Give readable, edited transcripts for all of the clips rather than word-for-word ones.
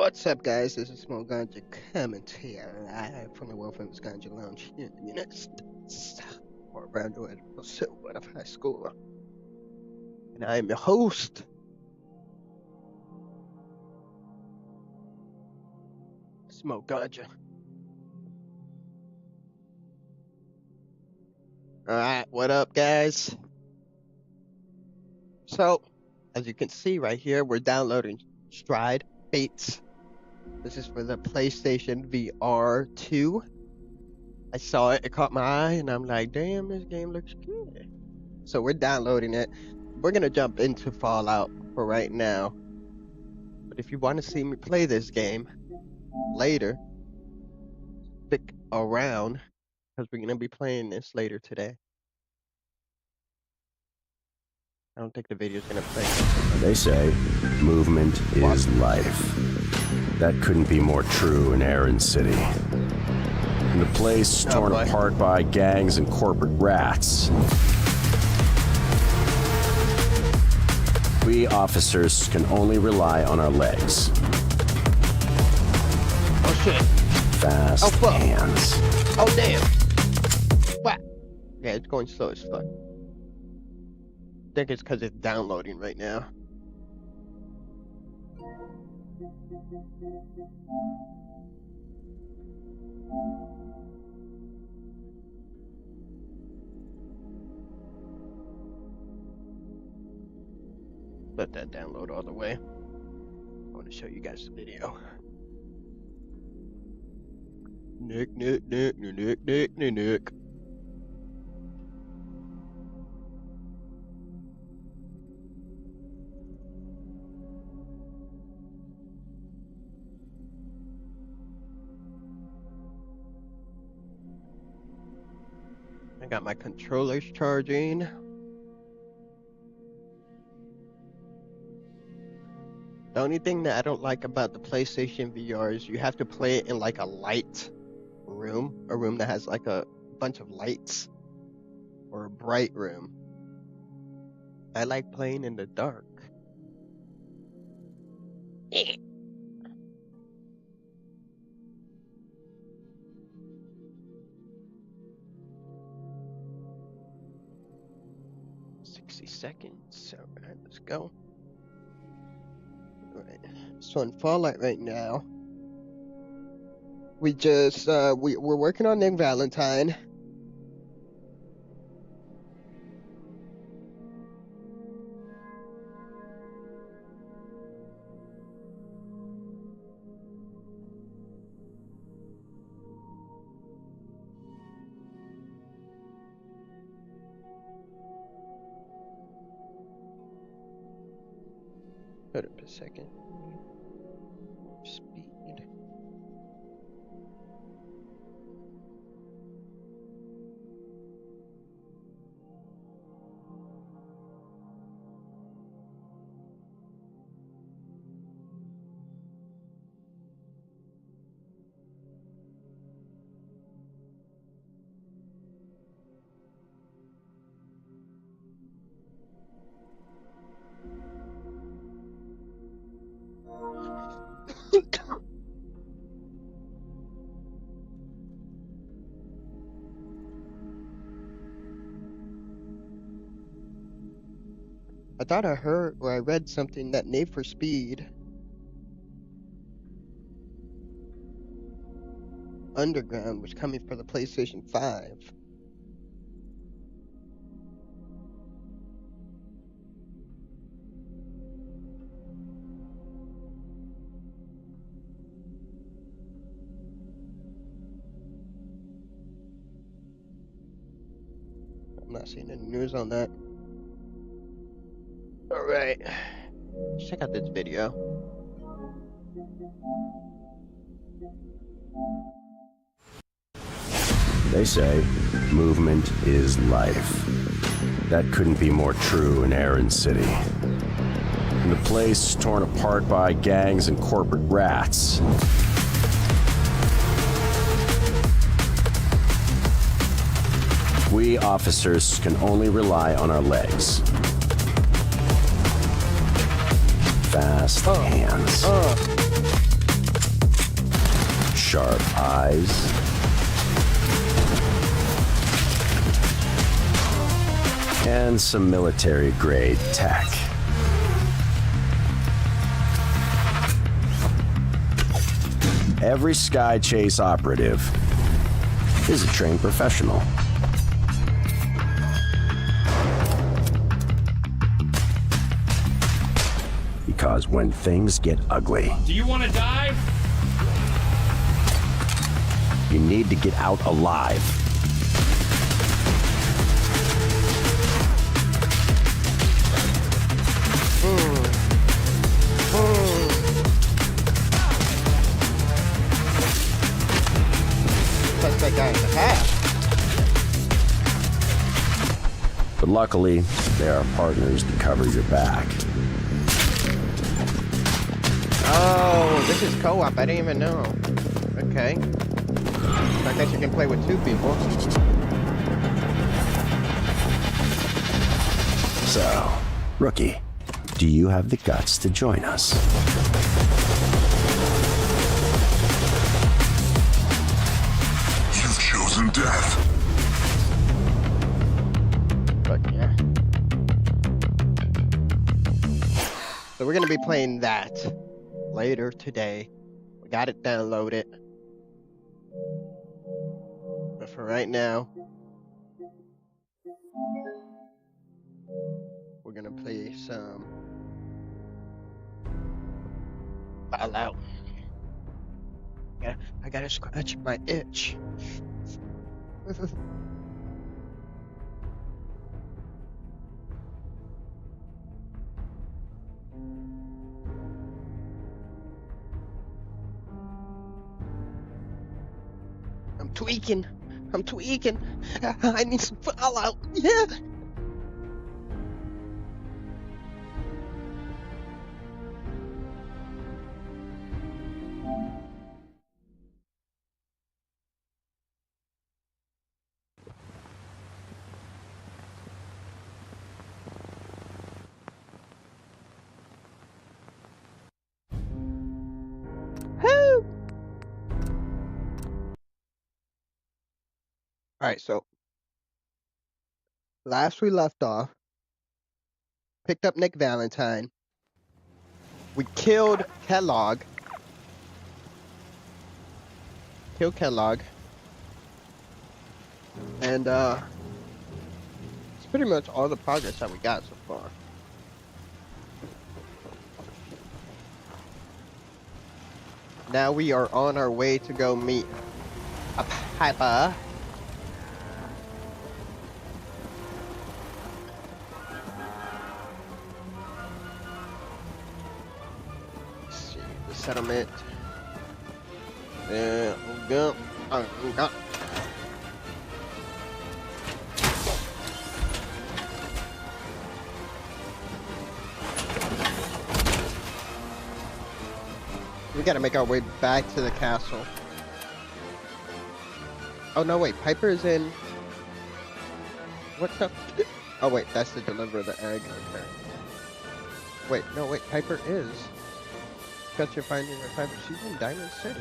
What's up, guys? This is Small Ganja coming to you live from the world famous Ganja Lounge here in the United States, or around the Silver of High School. And I am your host, Smoke Ganja. Alright, what up, guys? So, as you can see right here, we're downloading Stride Fates. This is for the PlayStation VR 2. I saw it, it caught my eye, and I'm like, damn, this game looks good. So we're downloading it. We're gonna jump into Fallout for right now. But if you want to see me play this game later, stick around, because we're gonna be playing this later today. I don't think the video's gonna play. They say movement is life. That couldn't be more true in Aaron City. In the place torn apart by gangs and corporate rats, we officers can only rely on our legs. Oh shit. Fast hands. Oh damn. What? Yeah, it's going slow as fuck. I think it's because it's downloading right now. Let that download all the way. I want to show you guys the video. Nick. I got my controllers charging. The only thing that I don't like about the PlayStation VR is you have to play it in like a light room, a room that has like a bunch of lights, or a bright room. I like playing in the dark. 60 seconds. Alright, let's go. Alright, so in Fallout right now, we just, we're working on Nick Valentine. Hold up a second. Speed. I thought I heard or I read something that Need for Speed Underground was coming for the PlayStation 5. I'm not seeing any news on that. Alright, let's check out this video. They say movement is life. That couldn't be more true in Aaron City. In the place torn apart by gangs and corporate rats, we officers can only rely on our legs. Fast hands. sharp eyes, and some military-grade tech. Every Sky Chase operative is a trained professional. Because when things get ugly, Do you want to die? you need to get out alive. That's that guy in the hat. But luckily, there are partners to cover your back. Oh, this is co-op. I didn't even know. Okay. I guess you can play with two people. So, rookie, do you have the guts to join us? You've chosen death. But yeah. So we're gonna be playing that later today. We got it downloaded. But for right now, we're gonna play some Fallout. I gotta scratch my itch. I'm tweaking. I need some Fallout. Yeah. Woo! Alright, so last we left off, picked up Nick Valentine. We killed Kellogg. And it's pretty much all the progress that we got so far. Now we are on our way to go meet a Piper. Let's see, the settlement. There we go. We gotta make our way back to the castle. Oh no, wait, Piper is in. What the? Oh wait, that's to deliver the egg. Okay. Wait, no, wait, Piper is. Got your finding of Piper. She's in Diamond City.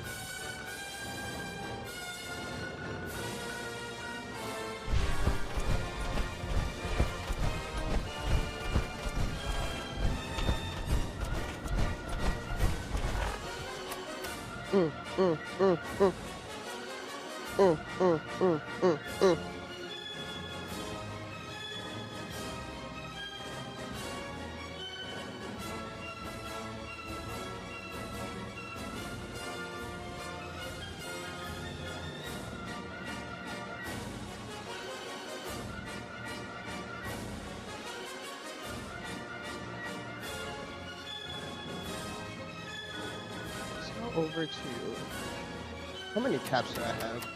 Over to how many caps do I have?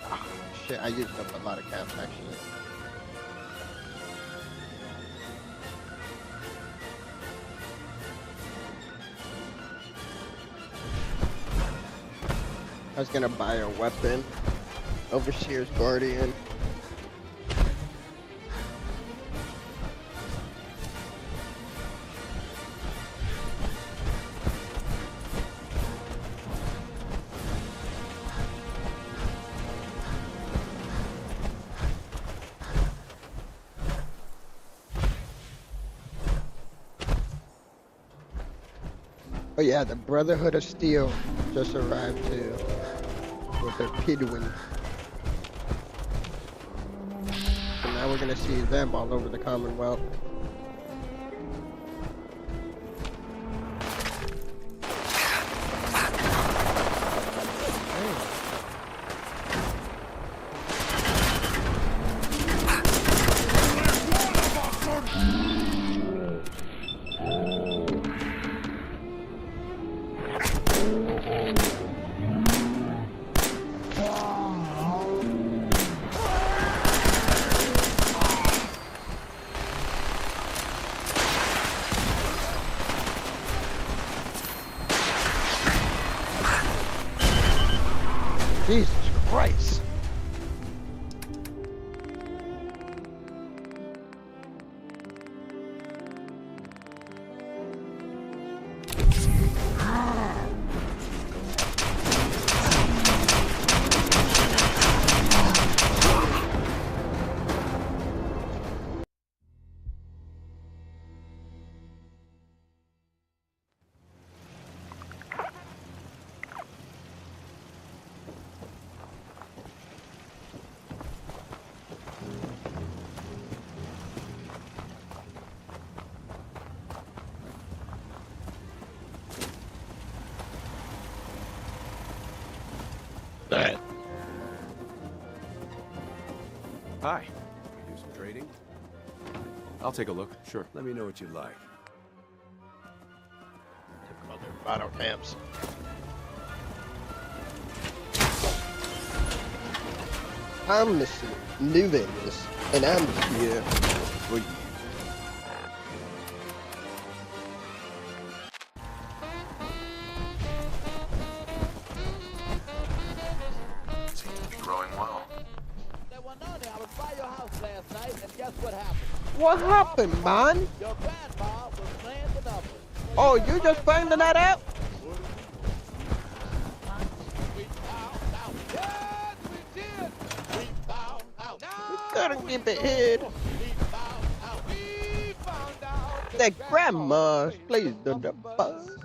Oh, shit, I used up a lot of caps actually. I was gonna buy a weapon, Overseer's Guardian. Oh yeah, the Brotherhood of Steel just arrived too with their Pidwin. So now we're gonna see them all over the Commonwealth. Jesus Christ. Hi. We do some trading? I'll take a look. Sure. Let me know what you like. Other battle camps. I'm Mr. New Vegas, and I'm here for you. Seems to be growing well. There were none. I was by your house last night, and guess what happened? What happened, man? Your grandma was playing the numbers. Oh, you just finding that out? We found out. Yes, we did. We found out. You gotta keep it hid. We found out. We found out. That grandma's plays the numbers.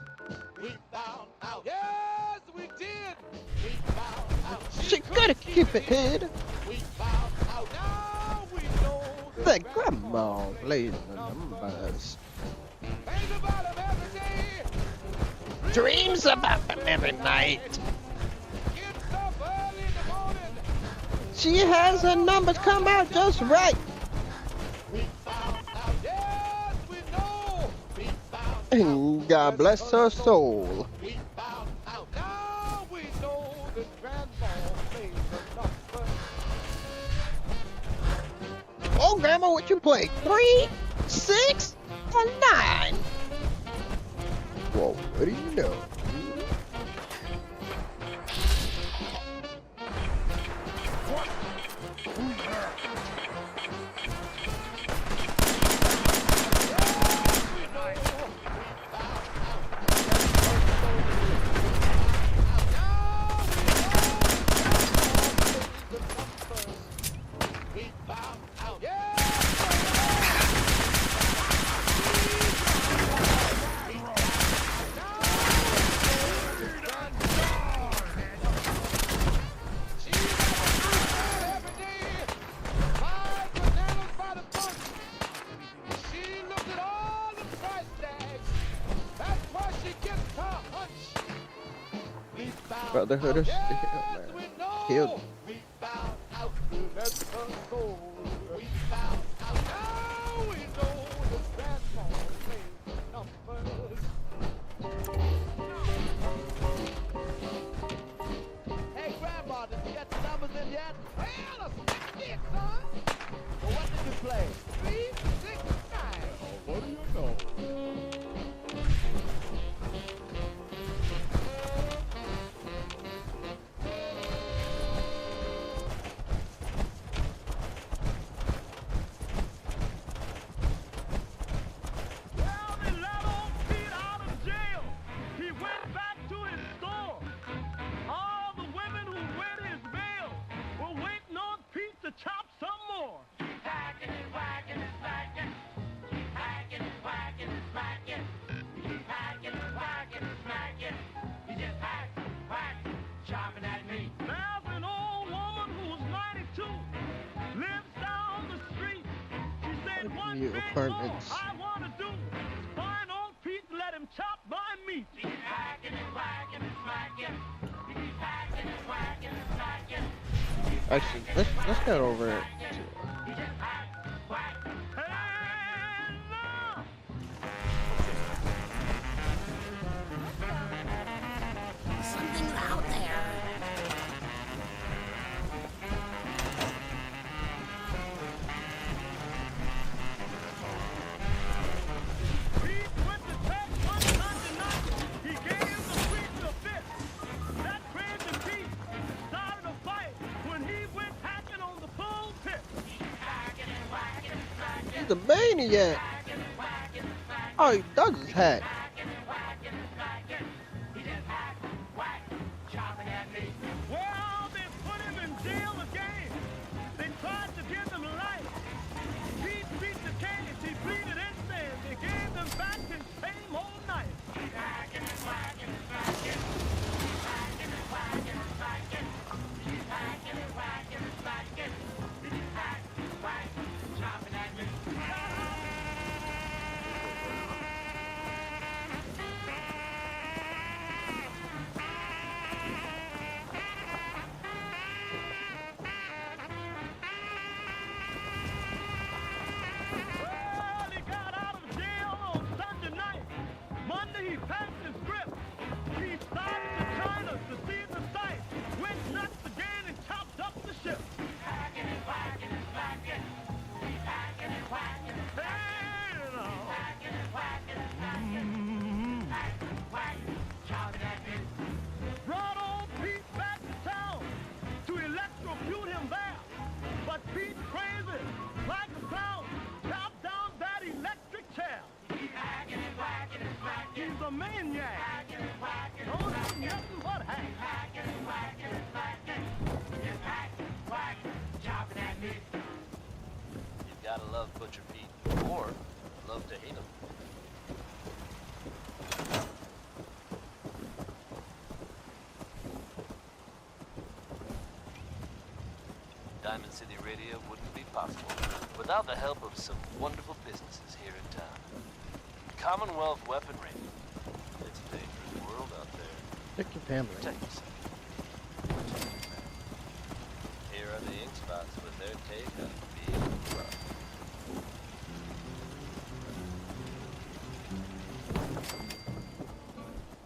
We found out. Yes, we did. We found out. She gotta keep it hid. We found out. Now we know That grandma plays the numbers. think about him every day. Dreams about them every night. Gets up early in the morning. She has her numbers come out just right. We found out. Yes, we know. We found And God bless her soul. We found out. Now we know that grandma plays the numbers. Oh, Grandma, what you play? 3, 6, and 9. Whoa, what do you know? We found out. Yeah. Brotherhood of Steel, man. Killed. We found out who let us go. We found out. Now we know the grandma plays the numbers. Hey, Grandma, did you get the numbers in yet? Well, a stick, son. Well, what did you play? 3, 6, 9. Oh, what do you know? View apartments. I want to do. Find old Pete and let him chop my meat. Actually, let's go over it. Hey, now! Something out there. Pete went to church one Sunday night. He gave the preacher a fit. That crazy Pete started a fight when he went hacking on the pulpit. He's a maniac. All he does is hack. Well, they put him in jail again. They tried to give him life. Pete beat the case. He pleaded innocent. They gave him back his same old knife. Well, he got out of jail on Sunday night. Monday he packed his grip. He started to China to see the sight. Went nuts again and chopped up the ship. Hey, brought old Pete back to town to electrocute him there. But Pete's crazy, like a clown, chopped down that electric chair. He's a maniac. Don't do nothing but hack. You gotta love Butcher Pete, or love to hate him. Diamond City Radio wouldn't be possible without the help of some wonderful businesses here in town. Commonwealth Weaponry. It's a dangerous world out there. Pick your family. Protect yourself. Here are the ink spots with their take on being rough.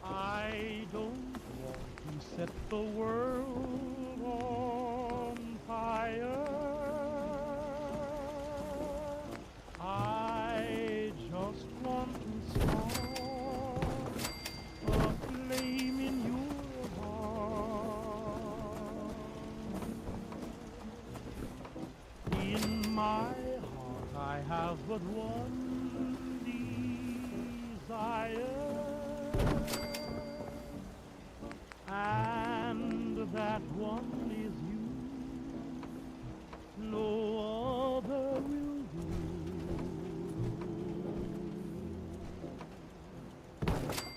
I don't want to set the world on fire. I just want to start a flame in your heart. In my heart I have but one desire. And that one is you. No other will do.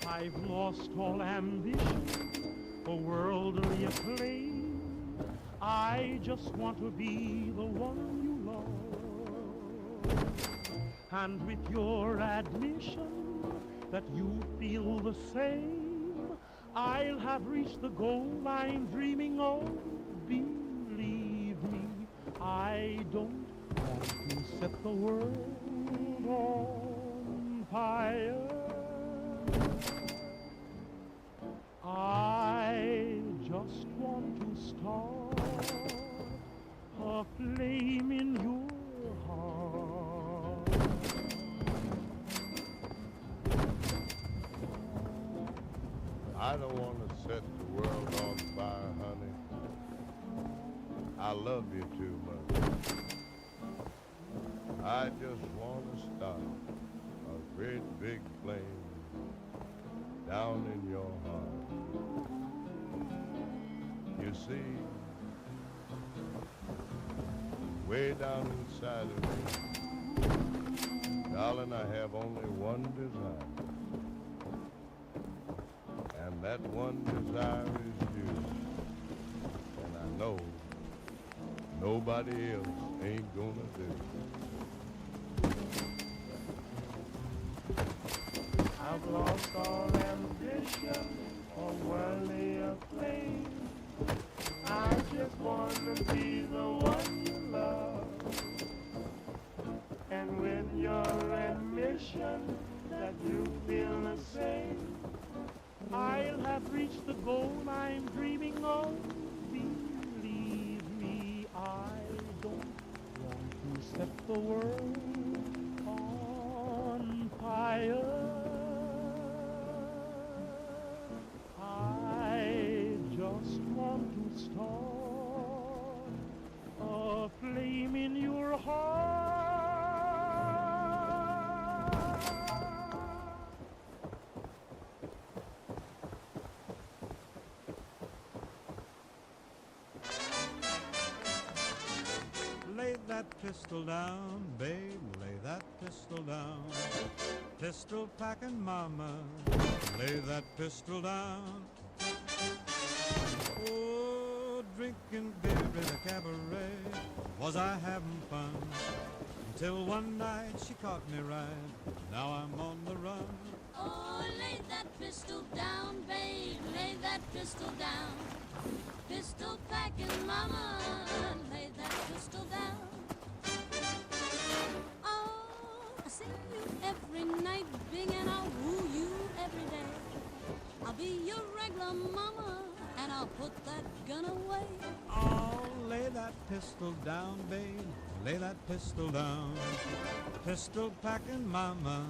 I've lost all ambition for worldly acclaim. I just want to be the one you love. And with your admission that you feel the same, I'll have reached the goal I'm dreaming of. Believe me, I don't want to set the world on fire. I just want to start a flame in your heart. I don't want to set the world on fire, honey. I love you too much. I just want to start a great big flame down in your heart. You see, way down inside of me, darling, I have only one desire. And that one desire is you. And I know nobody else ain't gonna do. lost all ambition or worldly acclaim. I just wanna be the one you love. And with your admission that you feel the same, I'll have reached the goal I'm dreaming of. Believe me, I don't want to set the world on fire. I just want to start a flame in your heart. Lay that pistol down, babe, lay that pistol down. Pistol packing mama, lay that pistol down. Oh, drinking beer in a cabaret, was I having fun? Until one night she caught me right, now I'm on the run. Oh, lay that pistol down, babe, lay that pistol down. Pistol packing mama, lay that pistol down. Oh, I see you every night, big, and I'll woo you every day. I'll be your regular mama, and I'll put that gun away. Oh, lay that pistol down, babe, lay that pistol down. Pistol packing mama,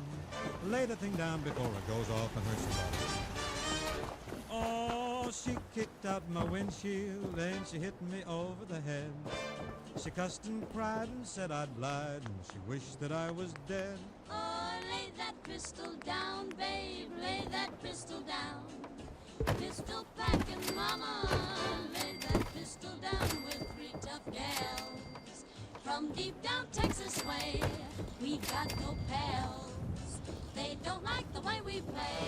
lay the thing down before it goes off and hurts somebody. Oh, she kicked out my windshield and she hit me over the head. She cussed and cried and said I'd lied, and she wished that I was dead. Oh, lay that pistol down, babe, lay that pistol down. Pistol packing mama, lay that pistol down with 3 tough gals. From deep down Texas way, we've got no pals. They don't like the way we play.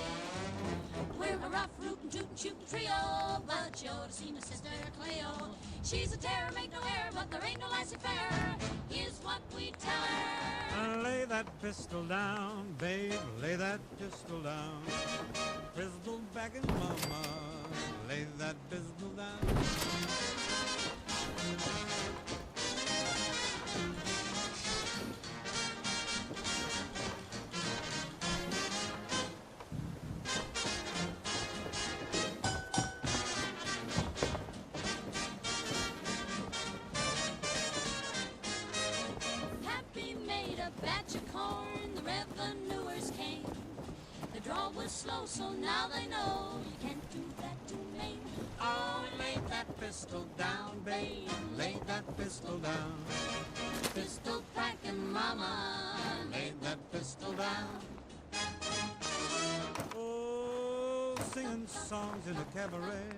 We're a rough, rootin', tootin', shootin' trio, but you ought to see my sister Cleo. She's a terror, make no error, but there ain't no laissez-faire. Here's what we tell her. Lay that pistol down, babe, lay that pistol down. Pistol packing mama, lay that pistol down. Happy made a batch of corn, the revenuers came. The draw was slow, so now they know you can't do that to me. Oh, lay that pistol down, babe, lay that pistol down. Pistol packing mama, Lay that pistol down. Oh, singing songs in a cabaret,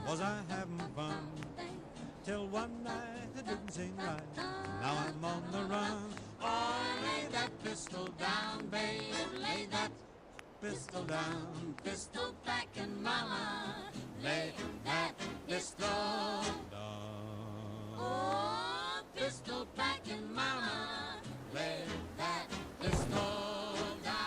was I having fun? Till one night I didn't sing right, now I'm on the run. Oh, lay that pistol down, babe, lay that pistol down. pistol packing mama, Lay that pistol down. oh, pistol packing mama, Lay that pistol down.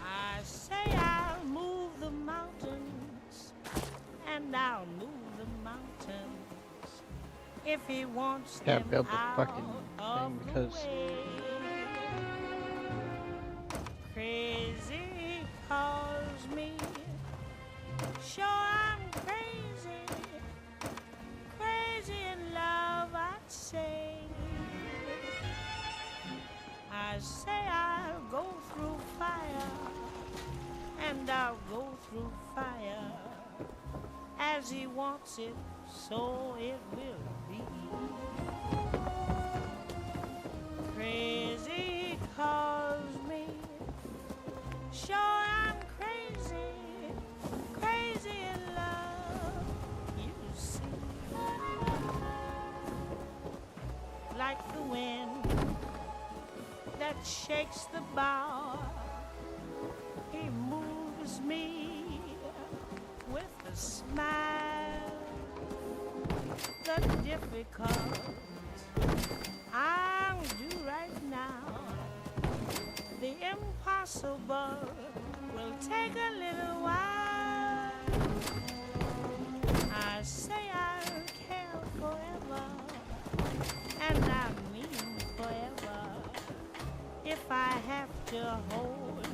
I say I'll move the mountains, and I'll move the mountains if he wants Can't them build the out fucking of thing the because way. Crazy calls me, sure I'm crazy, crazy in love I'd say. I say I'll go through fire, and I'll go through fire. As he wants it, so it will be. Crazy calls me, sure I'm crazy, crazy in love, you see. shakes the bough. He moves me with a smile. The difficult I'll do right now. The impossible will take a little while. I say I'll care forever, and I mean forever. If I have to hold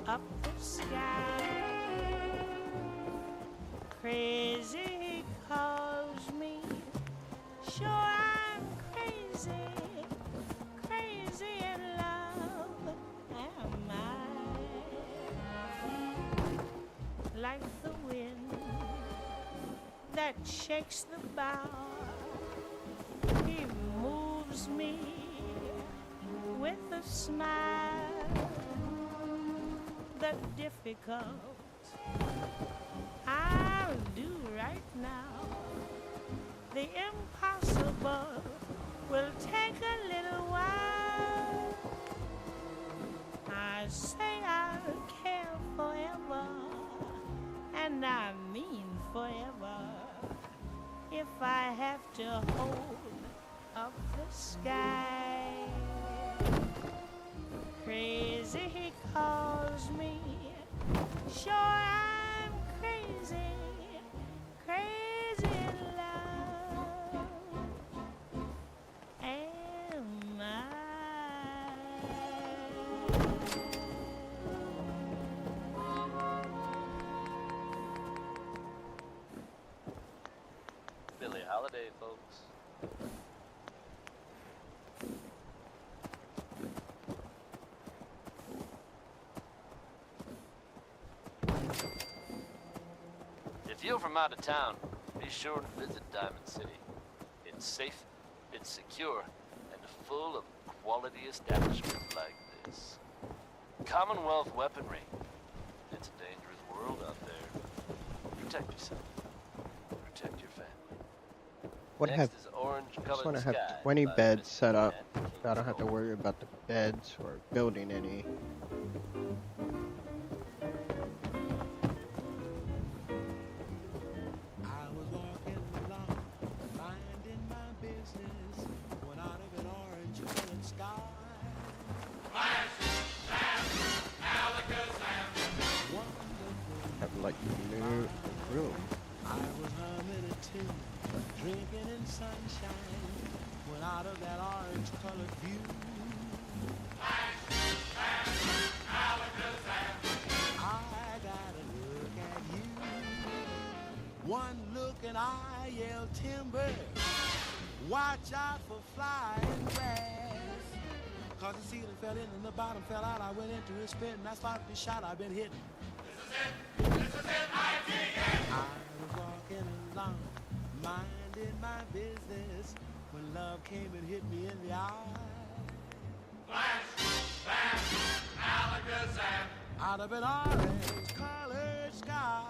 up the sky, crazy he calls me. Sure I'm crazy, crazy in love am I. Like the wind that shakes the bough, he moves me with a smile. The difficult I'll do right now. The impossible will take a little while. I say I'll care forever, and I mean forever. If I have to hold up the sky, crazy he calls me. Sure I'm crazy, crazy in love am I. Billie Holiday, folks. If you're from out of town, be sure to visit Diamond City. It's safe, it's secure, and full of quality establishments like this. Commonwealth weaponry. It's a dangerous world out there. Protect yourself. Protect your family. What Next have is orange I just colored want to have sky 20 by beds Mr. set up, Matt so I don't have to King's worry about the beds or building any. I was walking along, minding my business, when out of an orange-colored sky, Have like new room. I was humming a tune, drinking in sunshine, when out of that orange-colored view, I got a look at you. One look and I yelled timber. Watch out for flying glass. Cause the ceiling fell in and the bottom fell out. I went into a spin and I started the shot I've been hitting. I was walking along, minding my business, when love came and hit me in the eye. Out of an orange-colored sky.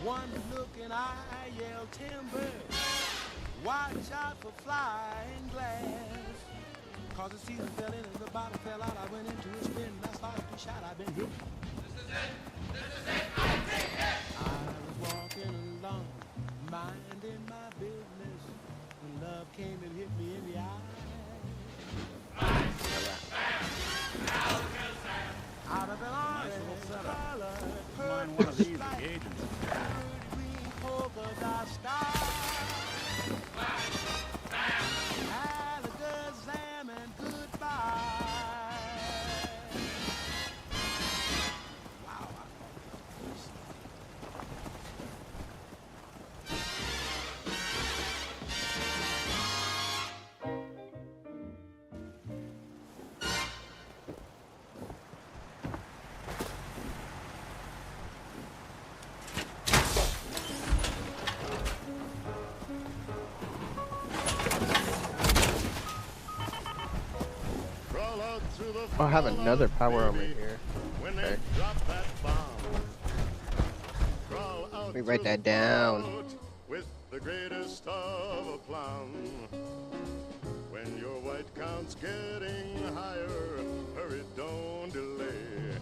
One look and I yelled timber. Watch out for flying glass. Cause the ceiling fell in and the bottom fell out. I went into a spin and I started to shout. I've been hit. This is it. This is it. I take it. I was walking along, minding my business, when love came and hit me in the eye. Out of an orange color, One of these at the agency. green polka dot sky. Alakazam and goodbye. Wow, Oh, I have another power armor here. When Okay. they drop that bomb, crawl out Let me write through that the down. fallout with the greatest of aplomb. When your white count's getting higher, hurry, don't delay.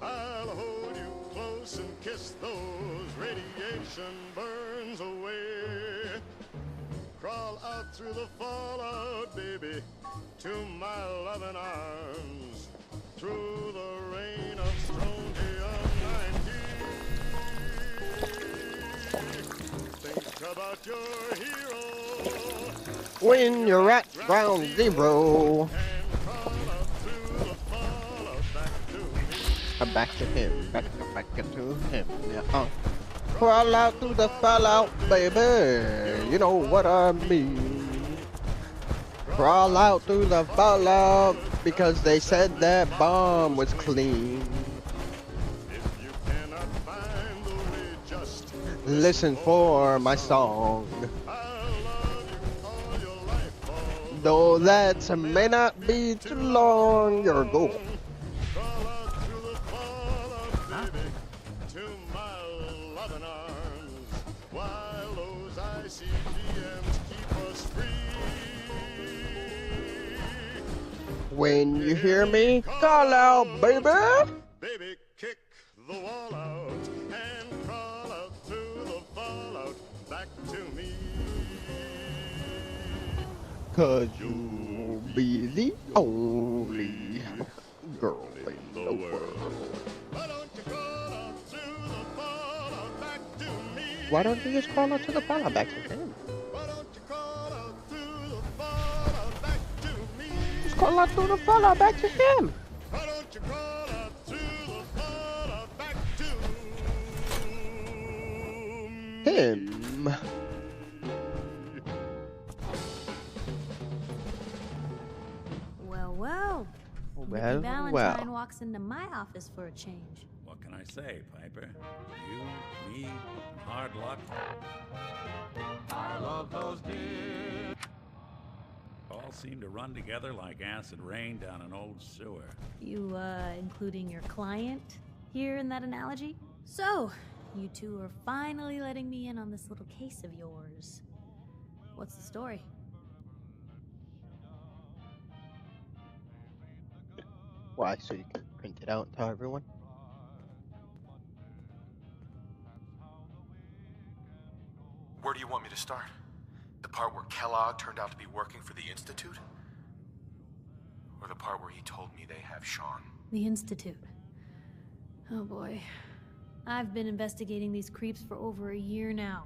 I'll hold you close and kiss those radiation burns away. Crawl out through the fallout, baby, to my loving arms. Through the rain of strontium 90. Think about your hero. When you're at ground zero, And crawl out through the fallout back to me. back to him, back to him. Yeah. Crawl out through the fallout, baby. You know what I mean. Crawl out through the fallout because they said that bomb was clean. If you cannot find the way, just Listen for my song. I'll love you all your life, all. Though that may not be too long, your goal. Crawl out through the fallout, baby, to my loving arms. While those ICBMs keep us free. When you hear me call out, baby. Baby, kick the wall out and crawl out through the fallout back to me. Cause you'll be the only girl in the world. Why don't you crawl out through the fallout back to me? Why don't you just call out to the fallout back to him? Why don't you crawl out through the fallout back to me? Just call out to the fallout back to him. Why don't you crawl out through the fallout back to Him. Well, well. Well, Nikki Valentine well. walks into my office for a change. What can I say, Piper? You, me, hard luck. I love those days. All seem to run together like acid rain down an old sewer. You, including your client here in that analogy? So, you two are finally letting me in on this little case of yours. What's the story? Why? So you can print it out and tell everyone? Where do you want me to start? The part where Kellogg turned out to be working for the Institute? Or the part where he told me they have Sean? The Institute. Oh boy. I've been investigating these creeps for over a year now.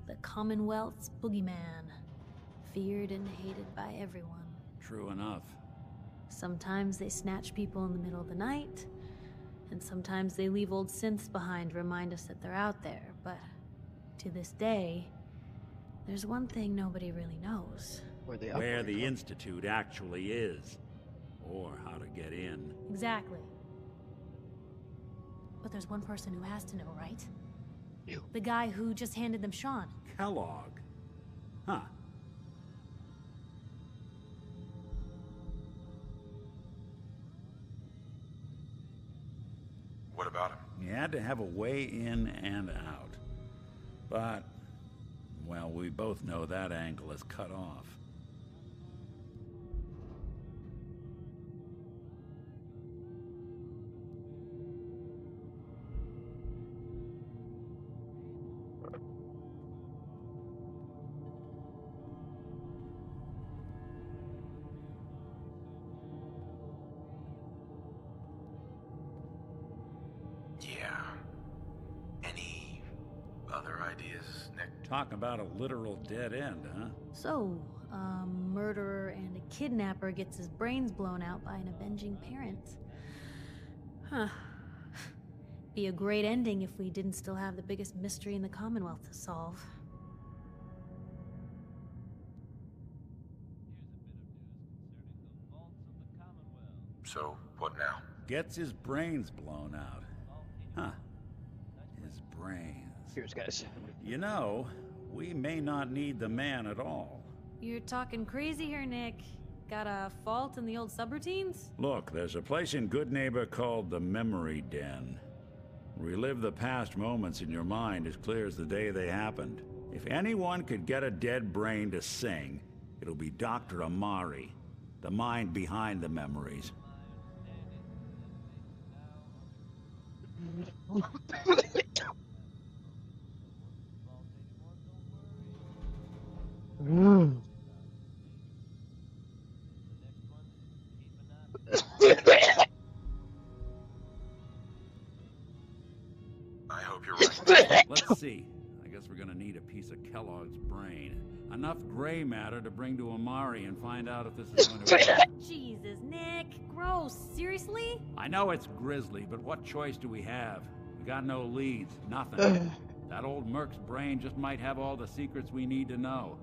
The Commonwealth's boogeyman. Feared and hated by everyone. True enough. Sometimes they snatch people in the middle of the night, and sometimes they leave old synths behind to remind us that they're out there, but to this day, there's one thing nobody really knows. Where the Institute actually is. Or how to get in. Exactly. But there's one person who has to know, right? You. The guy who just handed them Sean. Kellogg. Huh. What about him? He had to have a way in and out. But, well, we both know that angle is cut off. Yeah. Any other ideas, Nick? Talk about a literal dead end, huh? So, a murderer and a kidnapper gets his brains blown out by an avenging parent. Huh. Be a great ending if we didn't still have the biggest mystery in the Commonwealth to solve. So, what now? Gets his brains blown out. Huh. His brains. Here's guys. You know, we may not need the man at all. You're talking crazy here, Nick. Got a fault in the old subroutines? Look, there's a place in Good Neighbor called the Memory Den. Relive the past moments in your mind as clear as the day they happened. If anyone could get a dead brain to sing, it'll be Dr. Amari, the mind behind the memories. I hope you're right. Let's see. I guess we're gonna need a piece of Kellogg's brain. Enough gray matter to bring to Amari and find out if this is going to work. Jesus, Nick. Gross. Seriously? I know it's grisly, but what choice do we have? We got no leads, nothing. That old Merc's brain just might have all the secrets we need to know.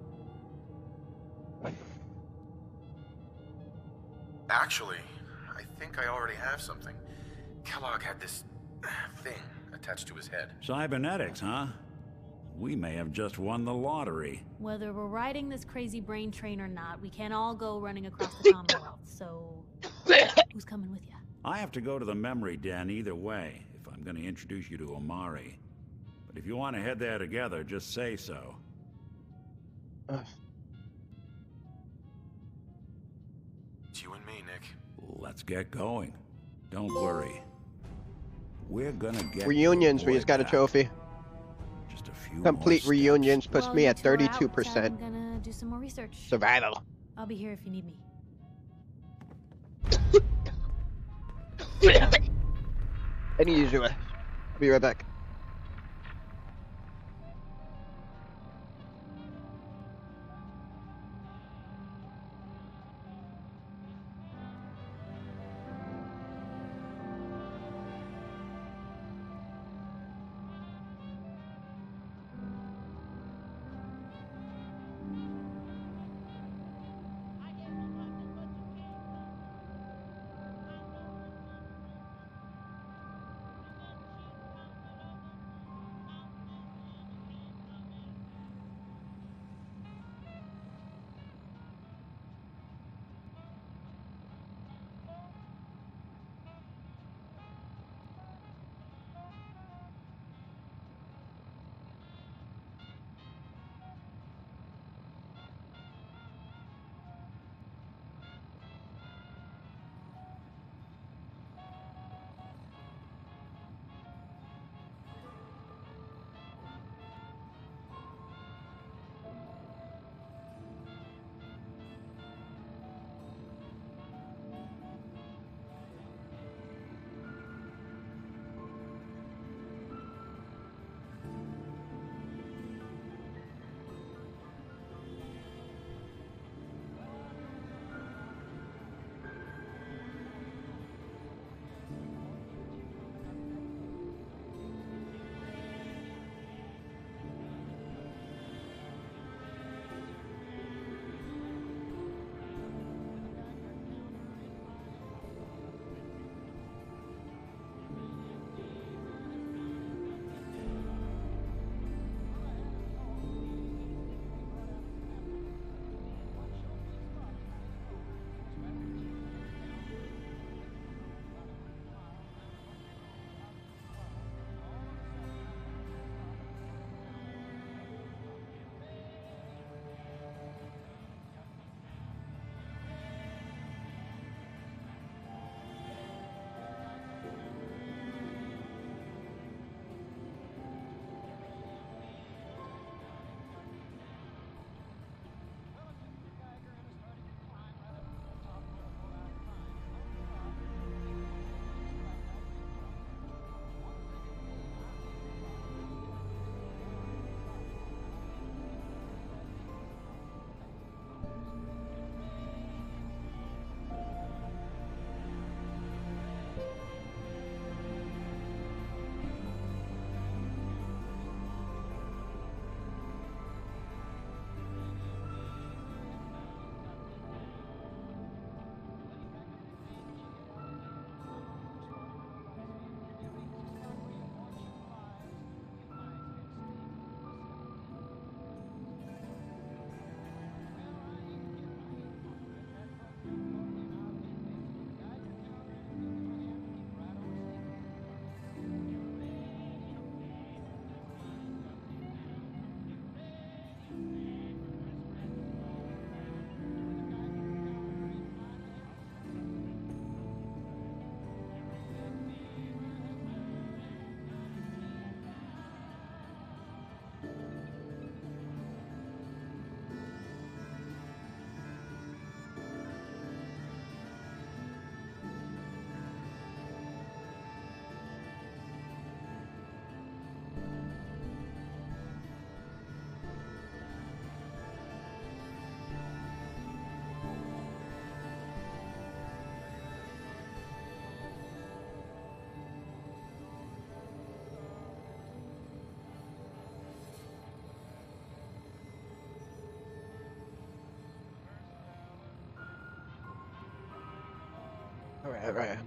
Actually, I think I already have something. Kellogg had this thing attached to his head. Cybernetics, huh? We may have just won the lottery. Whether we're riding this crazy brain train or not, we can't all go running across the Commonwealth, so... Who's coming with you? I have to go to the Memory Den either way, if I'm going to introduce you to Amari. But if you want to head there together, just say so. It's you and me, Nick. Let's get going. Don't worry. We're gonna get Reunions, your we boy just got a back. trophy. Just a few Complete more reunions steps. puts Well, me you at two are out, 32%. I'm gonna do some more research. Survival. I'll be here if you need me. I need you. I'll be right back.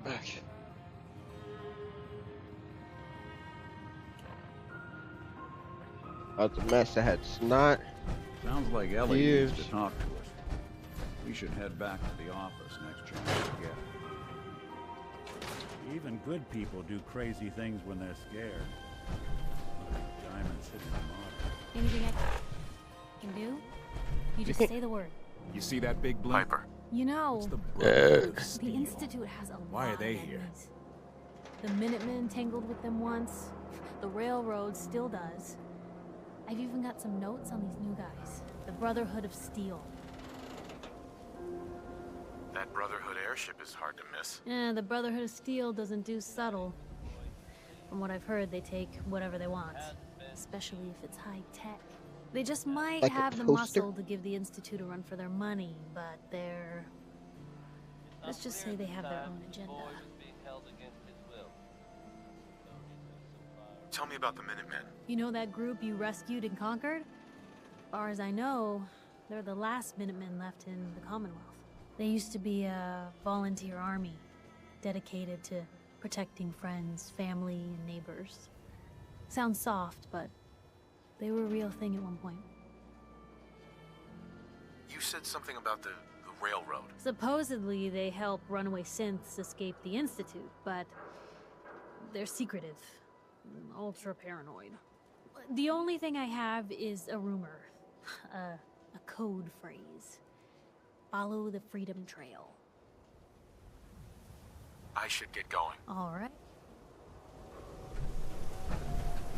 Okay. Out the mess. I had snot. Sounds like Ellie needs Fuse. to talk to us. We should head back to the office next chance we get. Even good people do crazy things when they're scared. Diamond City Model. Anything I can do? You just say the word. You see that big blip? Piper. You know, Brotherhood of the Steel. Institute has a Why are lot they of here? enemies. The Minutemen tangled with them once. The Railroad still does. I've even got some notes on these new guys. The Brotherhood of Steel. That Brotherhood airship is hard to miss. The Brotherhood of Steel doesn't do subtle. From what I've heard, they take whatever they want. Especially if it's high tech. They just might Like a have the toaster? muscle to give the Institute a run for their money, but they're... Let's just say they have their own agenda. Tell me about the Minutemen. You know that group you rescued and conquered? As far as I know, they're the last Minutemen left in the Commonwealth. They used to be a volunteer army, dedicated to protecting friends, family, and neighbors. Sounds soft, but they were a real thing at one point. You said something about the railroad. Supposedly, they help runaway synths escape the Institute, but they're secretive, ultra paranoid. The only thing I have is a rumor, a code phrase. Follow the Freedom Trail. I should get going. All right.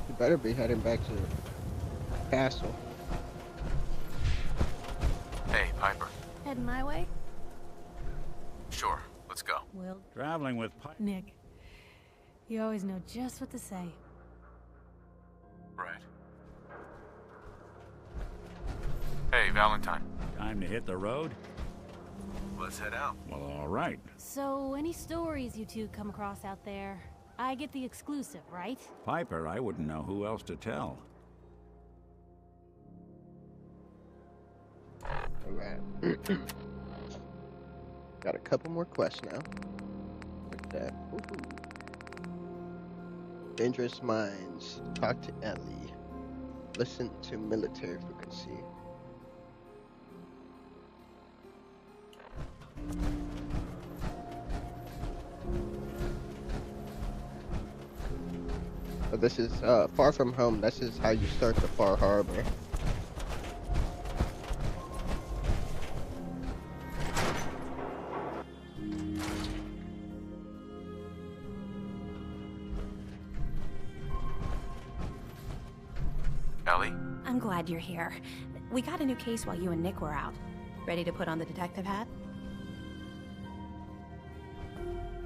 You better be heading back to the castle. Hey, Piper. Heading my way? Sure, let's go. Well, Traveling with Piper. Nick, you always know just what to say. Right. Hey, Valentine. Time to hit the road? Let's head out. Well, all right. So, any stories you two come across out there? I get the exclusive, right? Piper, I wouldn't know who else to tell. Alright. Got a couple more quests now. Look at that. Woohoo. Dangerous Minds. Talk to Ellie. Listen to military frequency. So this is Far From Home. This is how you start the Far Harbor. Ellie? I'm glad you're here. We got a new case while you and Nick were out. Ready to put on the detective hat?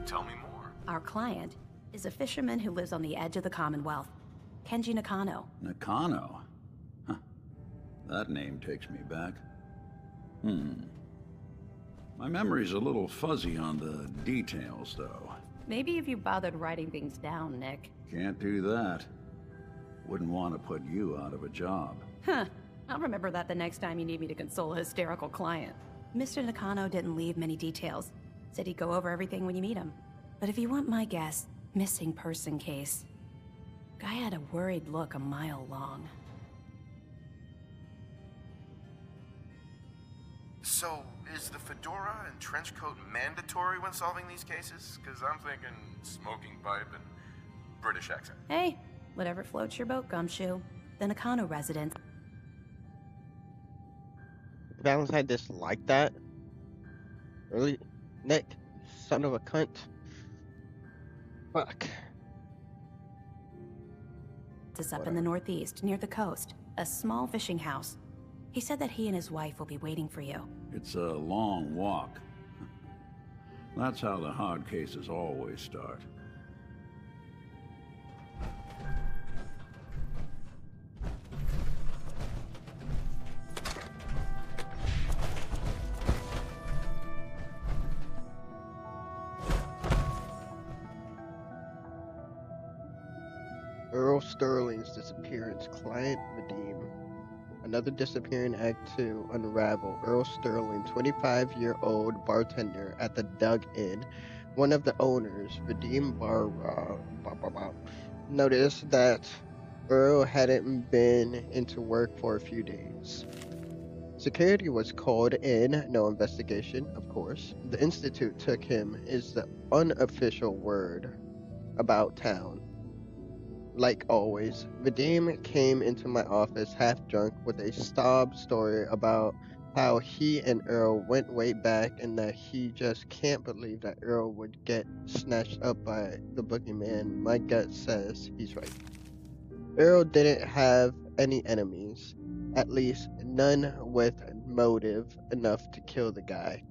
Tell me more. Our client is a fisherman who lives on the edge of the Commonwealth. Kenji Nakano. Nakano? Huh. That name takes me back. My memory's a little fuzzy on the details, though. Maybe if you bothered writing things down, Nick. Can't do that. Wouldn't want to put you out of a job. Huh. I'll remember that the next time you need me to console a hysterical client. Mr. Nakano didn't leave many details. Said he'd go over everything when you meet him. But if you want my guess, missing person case. Guy had a worried look a mile long. So, is the fedora and trench coat mandatory when solving these cases? Because I'm thinking smoking pipe and British accent. Hey, whatever floats your boat, Gumshoe. The Nakano residence. Valentine just like that? Really? Nick? Son of a cunt. Fuck. Is up in the northeast, near the coast. A small fishing house. He said that he and his wife will be waiting for you. It's a long walk. That's how the hard cases always start. Earl Sterling's disappearance. Client Vadim. Another disappearing act to unravel. Earl Sterling, 25-year-old bartender at the Dug Inn, one of the owners, Vadim noticed that Earl hadn't been into work for a few days. Security was called in, no investigation, of course. The Institute took him is the unofficial word about town. Like always, Vadim came into my office half drunk with a sob story about how he and Earl went way back and that he just can't believe that Earl would get snatched up by the boogeyman. My gut says he's right. Earl didn't have any enemies, at least none with motive enough to kill the guy.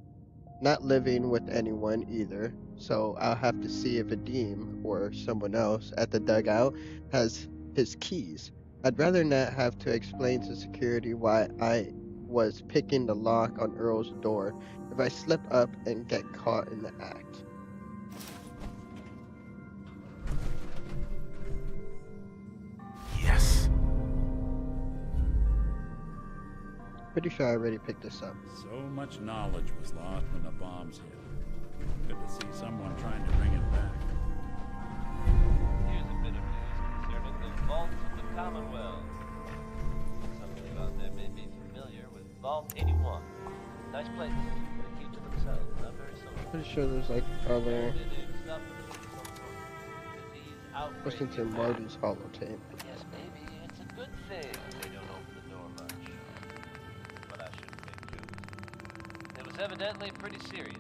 Not living with anyone either, so I'll have to see if Vadim or someone else at the dugout has his keys. I'd rather not have to explain to security why I was picking the lock on Earl's door if I slip up and get caught in the act. Yes. Pretty sure I already picked this up. So much knowledge was lost when the bombs hit. Good to see someone trying to bring it back. Here's a bit of news concerning the vaults of the Commonwealth. Some of you out there may be familiar with Vault 81. Nice place. They keep to themselves, not very social. Pretty sure there's like other. Listen to Marty's holotape. Yes, maybe it's a good thing they don't open the door much. But I shouldn't take too. It was evidently pretty serious.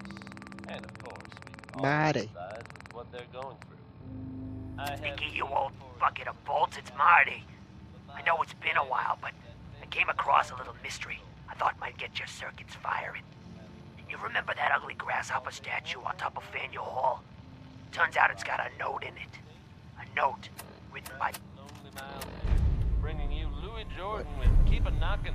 And of course, we all Marty. sympathize with what they're going through. Mickey, you old bucket of bolts, it's Marty. I know it's been a while, but I came across a little mystery I thought might get your circuits firing. You remember that ugly grasshopper statue on top of Faneuil Hall? Turns out it's got a note in it. A note written by... Lonely Miles, bringing you Louis Jordan with Keep a Knockin'.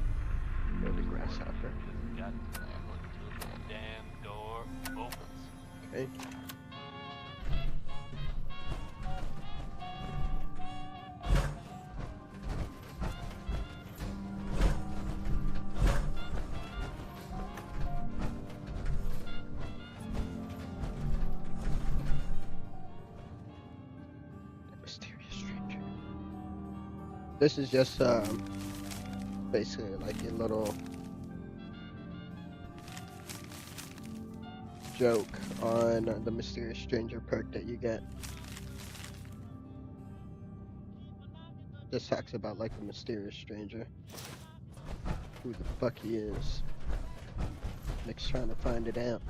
The grasshopper. Got to until the damn door opens. Okay. This is just basically like a little joke on the Mysterious Stranger perk that you get. This talks about like the Mysterious Stranger, who the fuck he is. Nick's trying to find it out.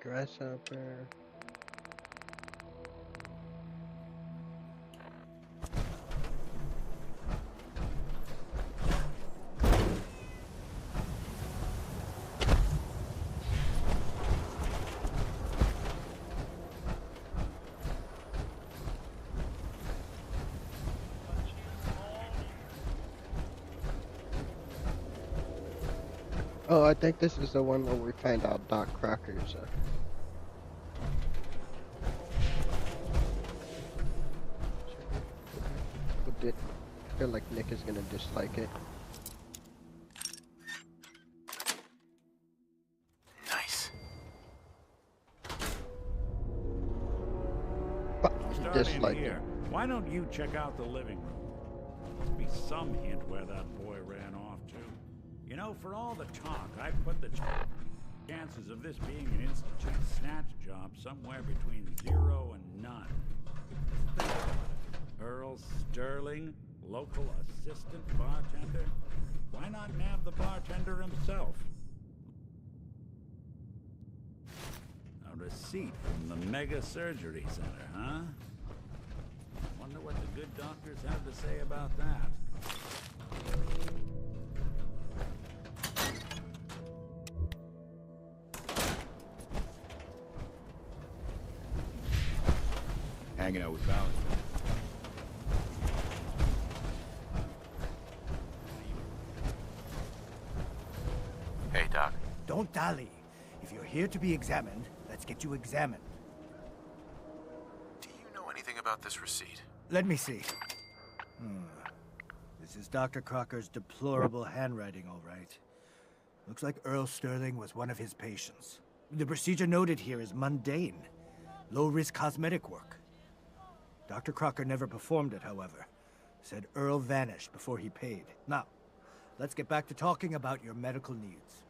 Grasshopper. Oh, I think this is the one where we find out Doc Crocker's I feel like Nick is gonna dislike it. Nice. Starting Dislike it. here. Why don't you check out the living room? Must be some hint where that boy ran off to. You know, for all the talk, I put the chances of this being an institute snatch job somewhere between 0 and none. Think about it. Earl Sterling, local assistant bartender? Why not nab the bartender himself? A receipt from the Mega Surgery Center, huh? Wonder what the good doctors have to say about that. Hanging out with Valentine. Dali. If you're here to be examined, let's get you examined. Do you know anything about this receipt? Let me see. This is Dr. Crocker's deplorable handwriting, all right. Looks like Earl Sterling was one of his patients. The procedure noted here is mundane. Low-risk cosmetic work. Dr. Crocker never performed it, however. Said Earl vanished before he paid. Now, let's get back to talking about your medical needs.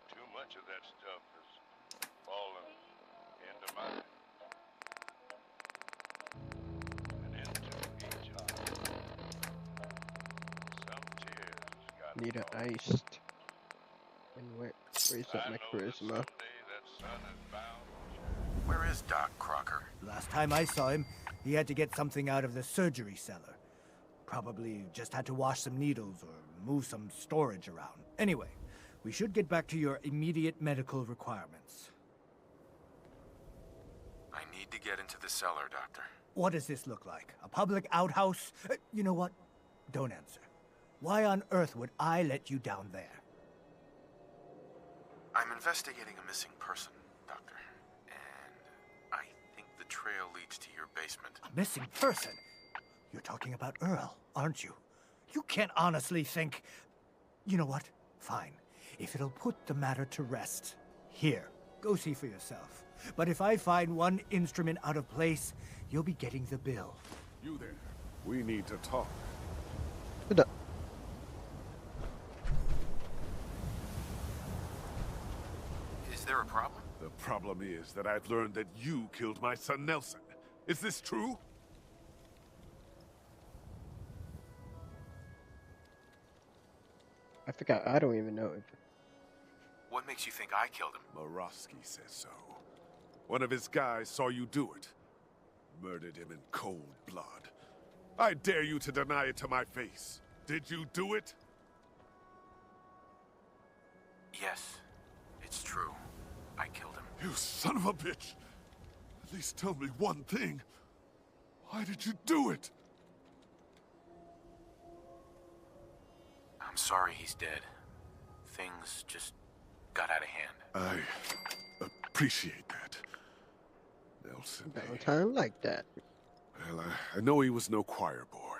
Too much of that stuff has fallen into my and into each other. Some tears got Need it iced. And where's that my charisma? Where is Doc Crocker? Last time I saw him, he had to get something out of the surgery cellar. Probably just had to wash some needles or move some storage around. Anyway, we should get back to your immediate medical requirements. I need to get into the cellar, Doctor. What does this look like? A public outhouse? You know what? Don't answer. Why on earth would I let you down there? I'm investigating a missing person, Doctor. And I think the trail leads to your basement. A missing person? You're talking about Earl, aren't you? You can't honestly think... You know what? Fine. If it'll put the matter to rest. Here, go see for yourself. But if I find one instrument out of place, you'll be getting the bill. You there. We need to talk. Is there a problem? The problem is that I've learned that you killed my son Nelson. Is this true? I forgot. I don't even know if... What makes you think I killed him? Morosky says so. One of his guys saw you do it. Murdered him in cold blood. I dare you to deny it to my face. Did you do it? Yes, it's true. I killed him. You son of a bitch! At least tell me one thing. Why did you do it? I'm sorry he's dead. Things just got out of hand. I appreciate that. Nelson. Valentine like that. Well, I know he was no choir boy.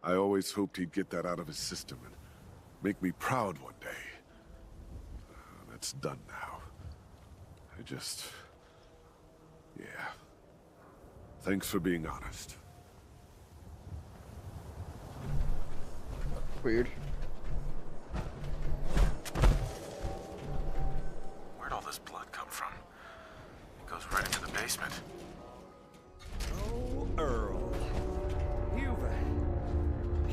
I always hoped he'd get that out of his system and make me proud one day. That's done now. I just... Yeah. Thanks for being honest. Weird. Where'd all this blood come from? It goes right into the basement. Oh, Earl.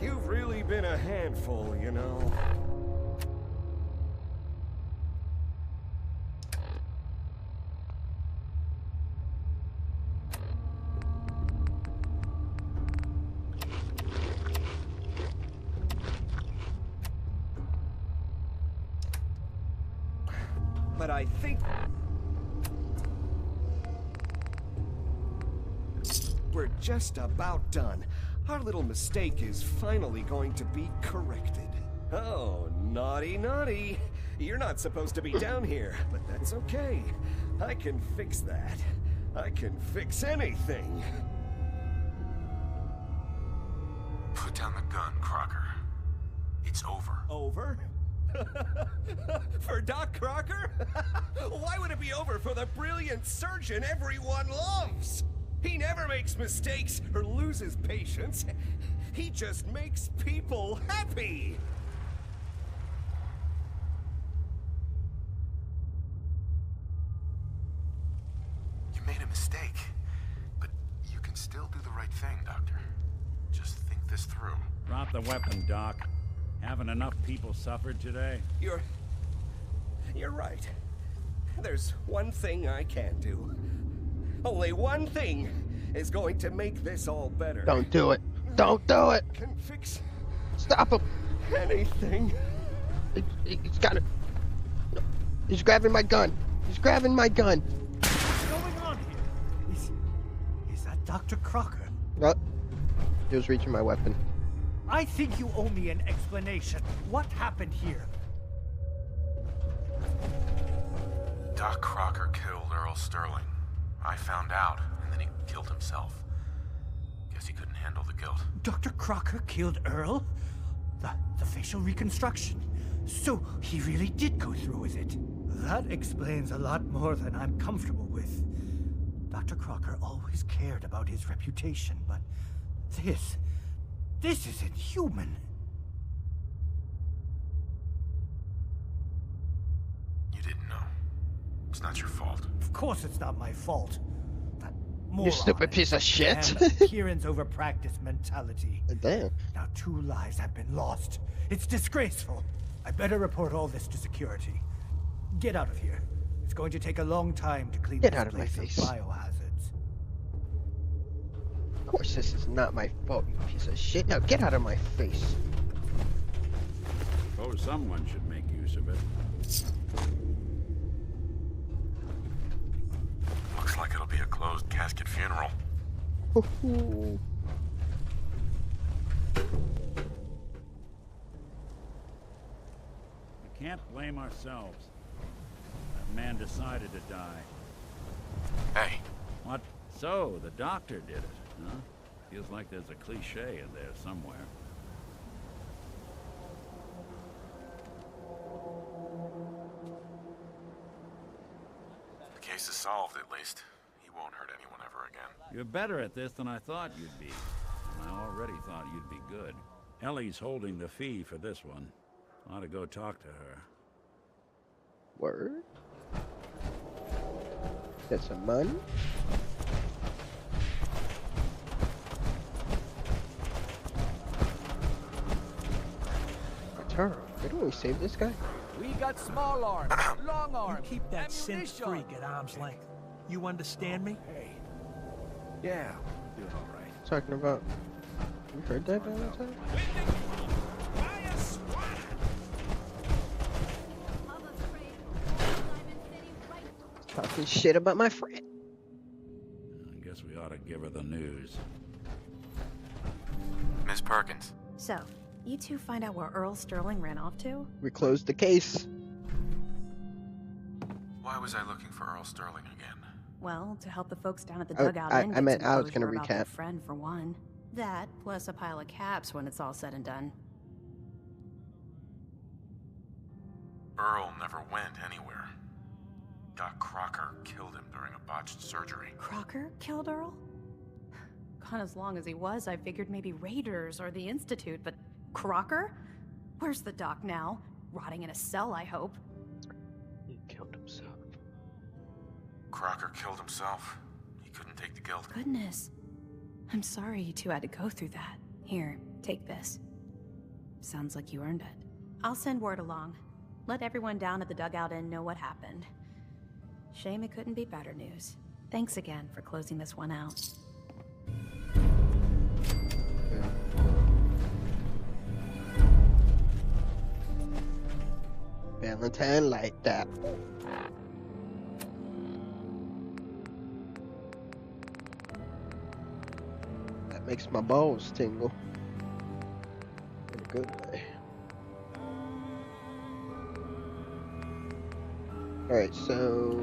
You've really been a handful, you know. But I think we're just about done. Our little mistake is finally going to be corrected. Oh, naughty, naughty. You're not supposed to be down here, but that's okay. I can fix that. I can fix anything. Put down the gun, Crocker. It's over. Over? For Doc Crocker? Why would it be over for the brilliant surgeon everyone loves? He never makes mistakes or loses patients. He just makes people happy. You made a mistake, but you can still do the right thing, Doctor. Just think this through. Drop the weapon, Doc. Haven't enough people suffered today? You're right. There's one thing I can do. Only one thing is going to make this all better. Don't do it. Don't do it. Can fix. Stop him. Anything. He's got it. He's grabbing my gun. He's grabbing my gun. What's going on here? Is that Dr. Crocker? What? He was reaching my weapon. I think you owe me an explanation. What happened here? Doc Crocker killed Earl Sterling. I found out, and then he killed himself. Guess he couldn't handle the guilt. Dr. Crocker killed Earl? The facial reconstruction. So he really did go through with it. That explains a lot more than I'm comfortable with. Dr. Crocker always cared about his reputation, but this is inhuman. You didn't know. It's not your fault. Of course it's not my fault. That moron. You stupid piece of shit. Damn appearance over practice mentality. Damn. Now 2 lives have been lost. It's disgraceful. I better report all this to security. Get out of here. It's going to take a long time to clean Get this out of my place face. of biohazards. Of course this is not my fault, you piece of shit. Now get out of my face. Oh, someone should make use of it. Looks like it'll be a closed casket funeral. We can't blame ourselves. That man decided to die. Hey. What? So, the doctor did it, huh? Feels like there's a cliche in there somewhere. The case is solved, at least. He won't hurt anyone ever again. You're better at this than I thought you'd be. And I already thought you'd be good. Ellie's holding the fee for this one. Ought to go talk to her. Word? Get some money? Arturo, didn't we save this guy? We got small arms, long arms. You keep that synth ammunition. freak at arm's length. You understand me? Hey. Yeah, doing all right. Talking about... You heard that, Valentine? Talking shit about my friend. I guess we ought to give her the news. Miss Perkins. So, you two find out where Earl Sterling ran off to? We closed the case. Why was I looking for Earl Sterling again? Well, to help the folks down at the Oh, dugout I inn get meant some I was gonna closure about their recap. friend for one. That, plus a pile of caps when it's all said and done. Earl never went anywhere. Doc Crocker killed him during a botched surgery. Crocker killed Earl? Gone as long as he was, I figured maybe Raiders or the Institute, but Crocker? Where's the doc now? Rotting in a cell, I hope. He killed himself. Crocker killed himself. He couldn't take the guilt. Goodness. I'm sorry you two had to go through that. Here, take this. Sounds like you earned it. I'll send word along. Let everyone down at the dugout inn know what happened. Shame it couldn't be better news. Thanks again for closing this one out. Valentine like that. That makes my balls tingle. In a good way. Alright, so...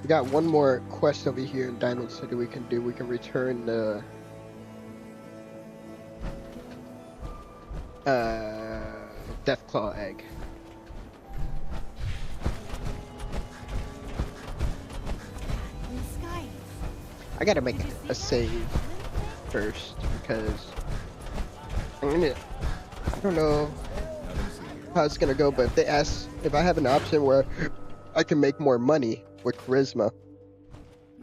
we got one more quest over here in Diamond City we can do. We can return the... Deathclaw egg. I gotta make a save first because I don't know how it's gonna go, but if they ask if I have an option where I can make more money with charisma,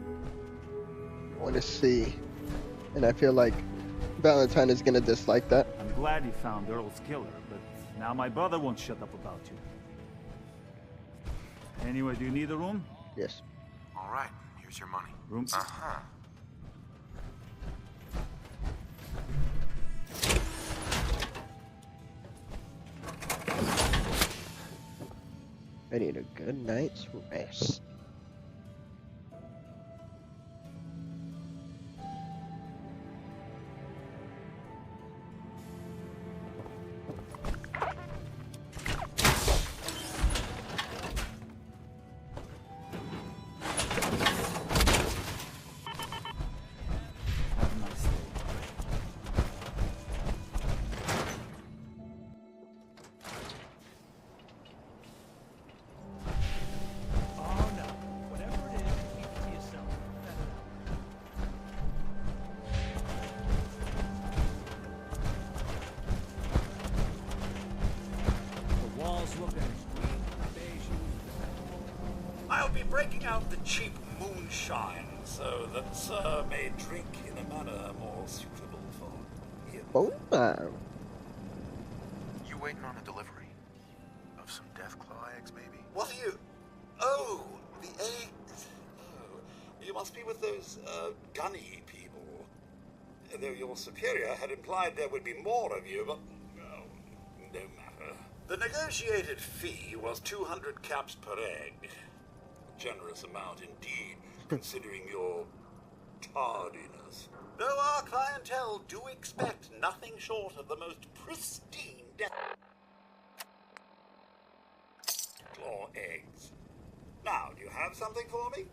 I want to see, and I feel like Valentine is gonna dislike that. I'm glad you found Earl's killer, but now my brother won't shut up about you. Anyway, do you need a room? Yes. All right, here's your money. Room? Uh-huh. I need a good night's rest. I'll be breaking out the cheap moonshine so that Sir may drink in a manner more suitable for him. Oh, You waiting on a delivery? Of some death claw eggs, maybe? What are you... Oh, the eggs. Oh, you must be with those, gunny people. Though your superior had implied there would be more of you, but... Oh, no matter. The negotiated fee was 200 caps per egg. A generous amount indeed, considering your tardiness. Though our clientele do expect nothing short of the most pristine death claw eggs. Now, do you have something for me?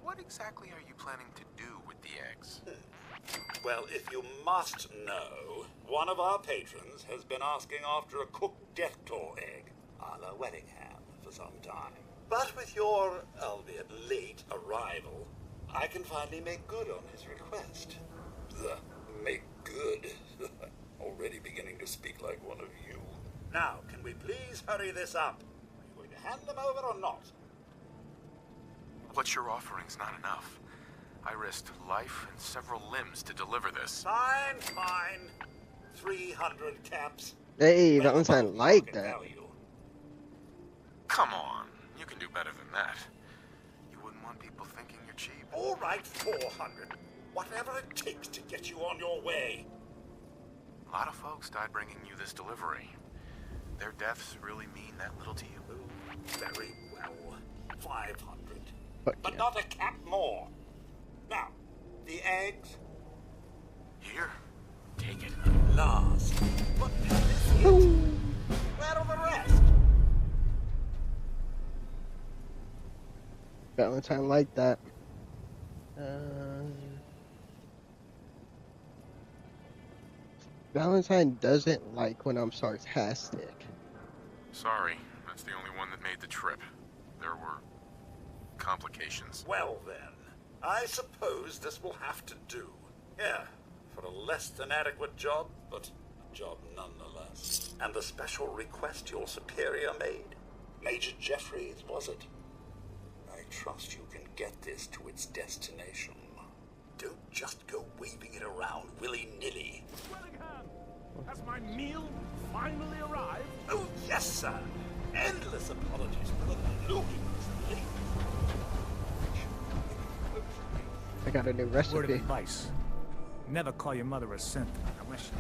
What exactly are you planning to do with the eggs? Well, if you must know, one of our patrons has been asking after a cooked death claw egg, a la Wellingham, for some time. But with your, albeit late, arrival, I can finally make good on his request. Make good? Already beginning to speak like one of you. Now, can we please hurry this up? Are you going to hand them over or not? What you're offering's not enough. I risked life and several limbs to deliver this. Fine, fine. 300 caps. hey, that one sounded like that. Come on, you can do better than that. You wouldn't want people thinking you're cheap. All right, 400. Whatever it takes to get you on your way. A lot of folks died bringing you this delivery. Their deaths really mean that little to you. Very well. 500. But yeah. Not a cap more. Now, the eggs. Here, take it. Last. But this is it. Where are the rest? Valentine liked that. Valentine doesn't like when I'm sarcastic. Sorry, that's the only one that made the trip. There were complications. Well then, I suppose this will have to do. Yeah, for a less than adequate job, but a job nonetheless. And the special request your superior made? Major Jeffries, was it? I trust you can get this to its destination. Don't just go waving it around willy-nilly. Wellingham, has my meal finally arrived? Oh, yes, sir. Endless apologies for the ludicrous late. I got a new recipe. Word of advice. Never call your mother a simp unless you...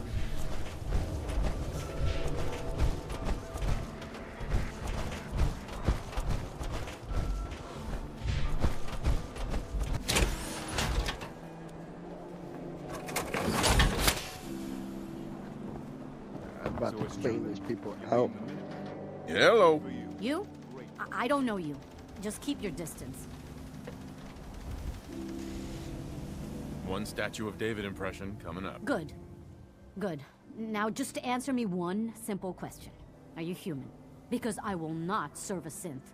I'm about to clean these people out. Hello. You? I don't know you. Just keep your distance. One Statue of David impression coming up. Good. Good. Now, just to answer me one simple question. Are you human? Because I will not serve a synth.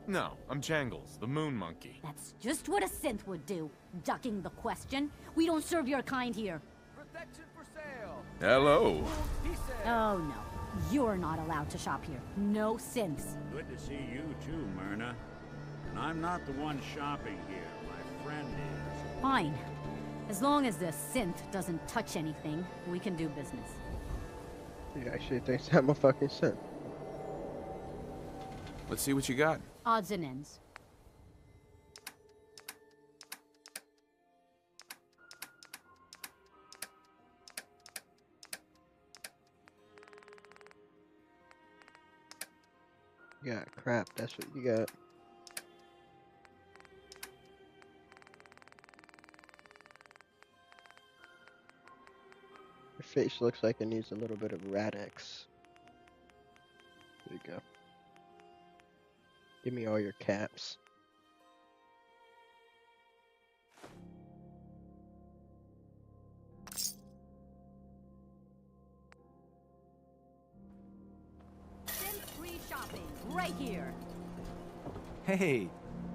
No, I'm Jangles, the moon monkey. That's just what a synth would do. Ducking the question. We don't serve your kind here. Protection for sale. Hello. Oh, no. You're not allowed to shop here. No synths. Good to see you too, Myrna. And I'm not the one shopping here. My friend is. Fine. As long as the synth doesn't touch anything, we can do business. He actually thinks I'm a fucking synth. Let's see what you got. Odds and ends. Yeah, crap, that's what you got. Your face looks like it needs a little bit of Radix. There you go. Give me all your caps. Synth-free shopping, right here. Hey,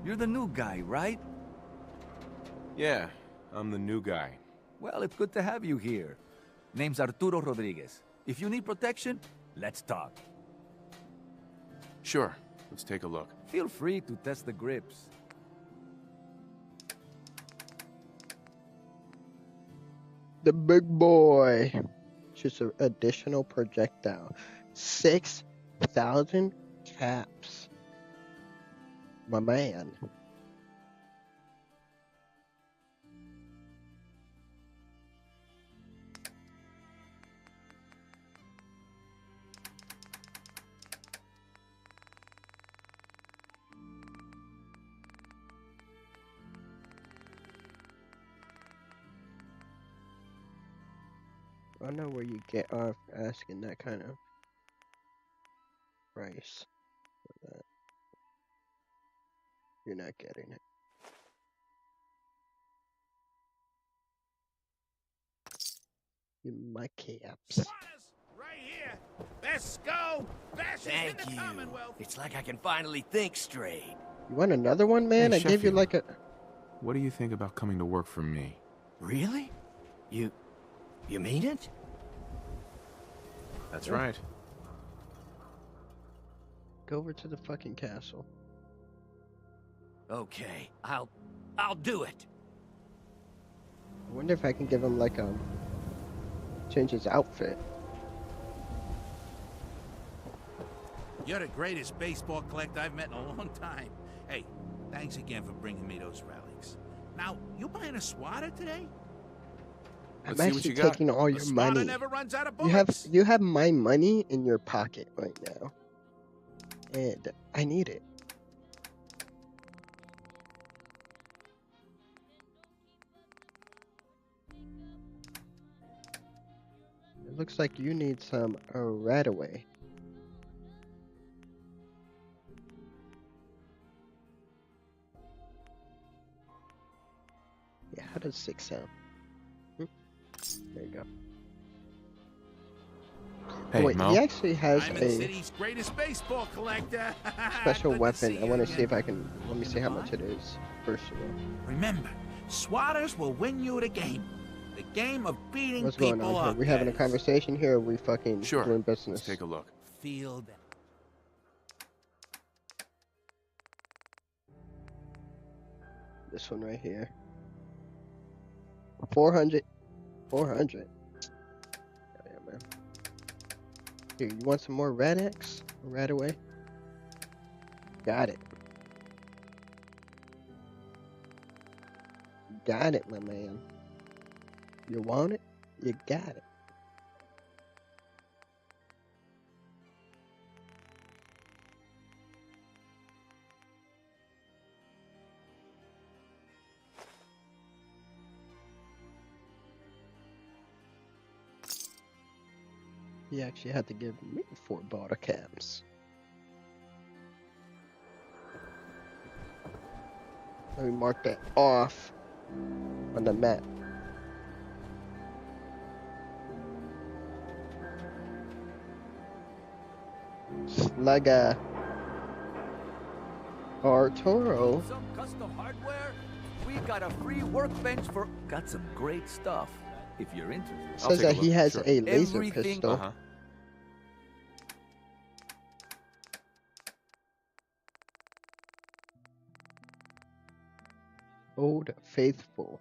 you're the new guy, right? Yeah, I'm the new guy. Well, it's good to have you here. Name's Arturo Rodriguez. If you need protection, let's talk. Sure. Let's take a look. Feel free to test the grips. The big boy. Just an additional projectile. 6,000 caps. My man. I know where you get off asking that kind of price for that. You're not getting it. My caps. Right here. Let's go. Thank you. It's like I can finally think straight. You want another one, man? Hey, I gave you Sheffield. like a... What do you think about coming to work for me? Really? You mean it? That's Yeah. right. Go over to the fucking castle. Okay, I'll do it. I wonder if I can give him like change his outfit. You're the greatest baseball collector I've met in a long time. Hey, thanks again for bringing me those relics. Now, you buying a swatter today? I'm Let's see what actually you got. taking all A your swatter money. never runs out of You have bullets. my money in your pocket right now, and I need it. It looks like you need some right away. Yeah, how does 6 sound? There you go. Hey, Wait, Mo. he actually has I'm in a City's greatest baseball collector. special Good to weapon. see I you want to again. see if I can. Let me see how much it is. First of all, Remember, swatters will win you the game. The game of beating what's people going on here? up. We having a guys. conversation here, or we fucking Sure. doing business? Let's take a look. Feel that. This one right here. 400. 400. Yeah, man. Here, you want some more Red X? Right away. Got it. Got it, my man. You want it? You got it. He actually had to give me 4 bottle caps. Let me mark that off on the map. Slugga. Arturo. Some custom hardware? We got a free workbench for... Got some great stuff. If you're interested. Says that he has a laser Everything- pistol. Uh-huh. Old Faithful.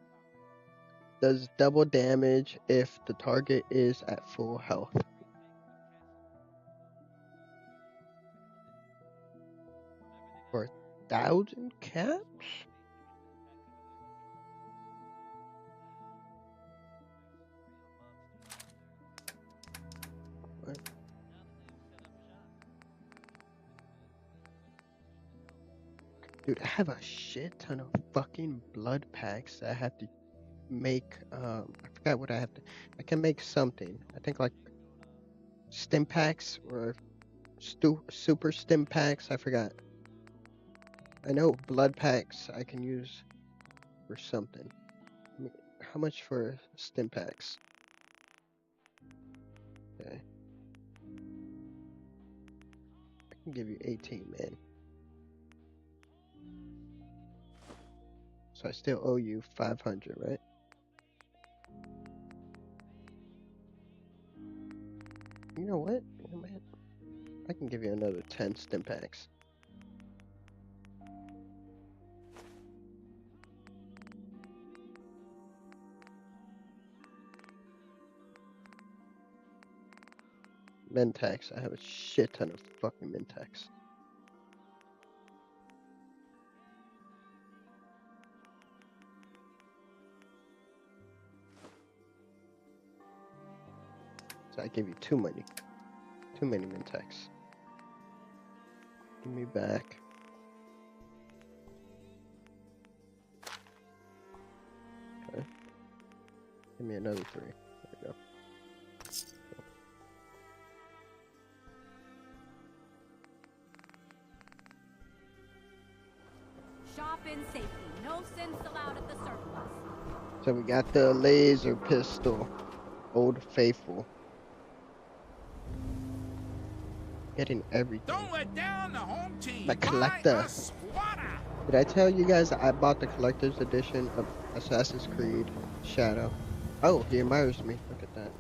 Does double damage if the target is at full health. For 1,000 caps? What? Dude, I have a shit ton of fucking blood packs that I have to make. I forgot what I have to. I can make something. I think like stim packs or super stim packs. I forgot. I know blood packs I can use for something. How much for stim packs? Okay. I can give you 18, man. So I still owe you 500, right? You know what? Man, I can give you another 10 stim packs. Mentex. I have a shit ton of fucking Mentex. So I gave you too many Mentex. Give me back. Okay. Give me another 3. There we go. Shop in safety. No sins allowed at the surplus. So we got the laser pistol. Old Faithful. Getting everything. Don't let down the home team. The collector. Did I tell you guys I bought the collector's edition of Assassin's Creed Shadow? Oh, he admires me. Look at that.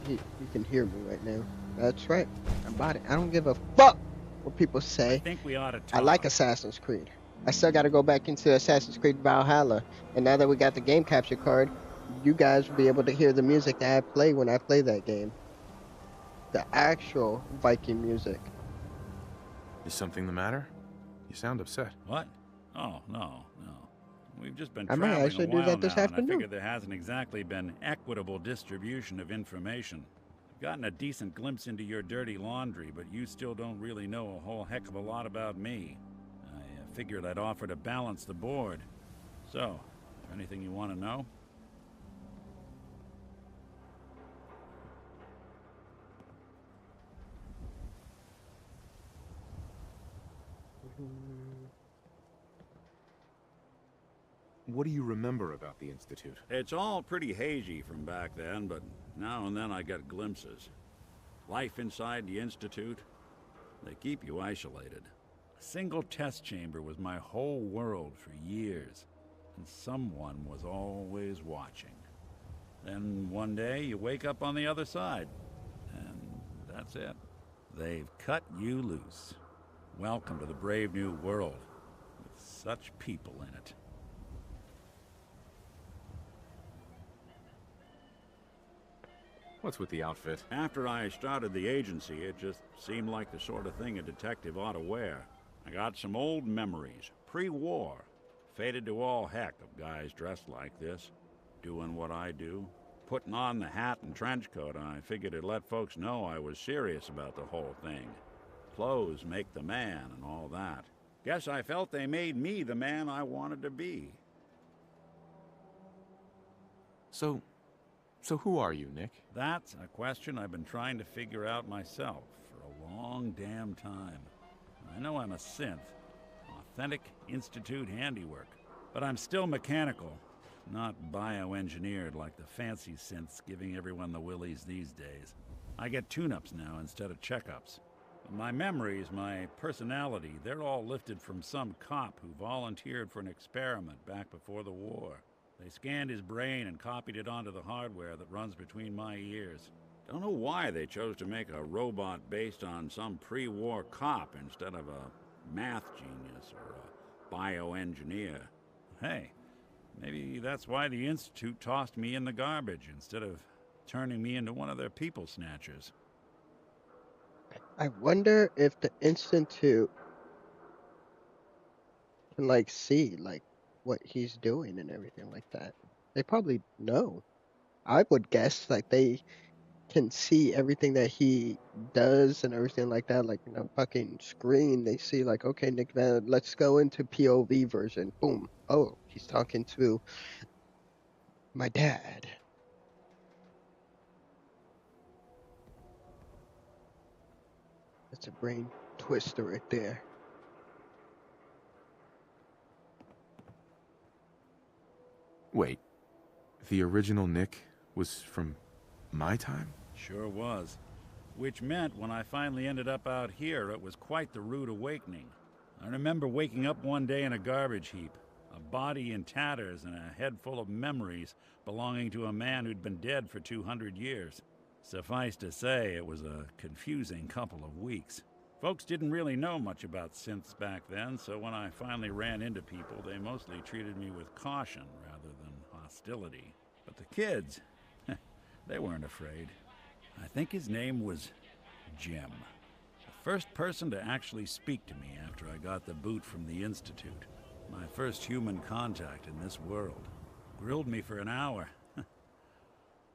He can hear me right now. That's right. I bought it. I don't give a fuck what people say. I think we ought to talk. I like Assassin's Creed. I still got to go back into Assassin's Creed Valhalla. And now that we got the game capture card, you guys will be able to hear the music that I play when I play that game. The actual Viking music. Is something the matter? You sound upset. What? Oh, no. We've just been I might traveling actually a do while that this now, and I afternoon. figure there hasn't exactly been equitable distribution of information. I've gotten a decent glimpse into your dirty laundry, but you still don't really know a whole heck of a lot about me. I figured I'd offer to balance the board. So, anything you want to know? What do you remember about the Institute? It's all pretty hazy from back then, but now and then I get glimpses. Life inside the Institute, they keep you isolated. A single test chamber was my whole world for years, and someone was always watching. Then one day you wake up on the other side, and that's it. They've cut you loose. Welcome to the brave new world, with such people in it. What's with the outfit? After I started the agency, it just seemed like the sort of thing a detective ought to wear. I got some old memories, pre-war. Faded to all heck of guys dressed like this, doing what I do. Putting on the hat and trench coat, I figured it'd let folks know I was serious about the whole thing. Clothes make the man and all that. Guess I felt they made me the man I wanted to be. So who are you, Nick? That's a question I've been trying to figure out myself for a long damn time. I know I'm a synth, authentic Institute handiwork, but I'm still mechanical, not bioengineered like the fancy synths giving everyone the willies these days. I get tune-ups now instead of checkups. My memories, my personality, they're all lifted from some cop who volunteered for an experiment back before the war. They scanned his brain and copied it onto the hardware that runs between my ears. Don't know why they chose to make a robot based on some pre-war cop instead of a math genius or a bioengineer. Hey, maybe that's why the Institute tossed me in the garbage instead of turning me into one of their people snatchers. I wonder if the Institute can, like, see, like, what he's doing and everything like that. They probably know. I would guess, like, they can see everything that he does and everything like that. Like, fucking screen, they see, like, okay, Nick Van, let's go into POV version. Boom. Oh, he's talking to my dad. That's a brain twister right there. Wait, the original Nick was from my time? Sure was. Which meant when I finally ended up out here, it was quite the rude awakening. I remember waking up one day in a garbage heap, a body in tatters and a head full of memories belonging to a man who'd been dead for 200 years. Suffice to say, it was a confusing couple of weeks. Folks didn't really know much about synths back then, so when I finally ran into people, they mostly treated me with caution rather than hostility. But the kids, they weren't afraid. I think his name was Jim. The first person to actually speak to me after I got the boot from the Institute. My first human contact in this world. Grilled me for an hour.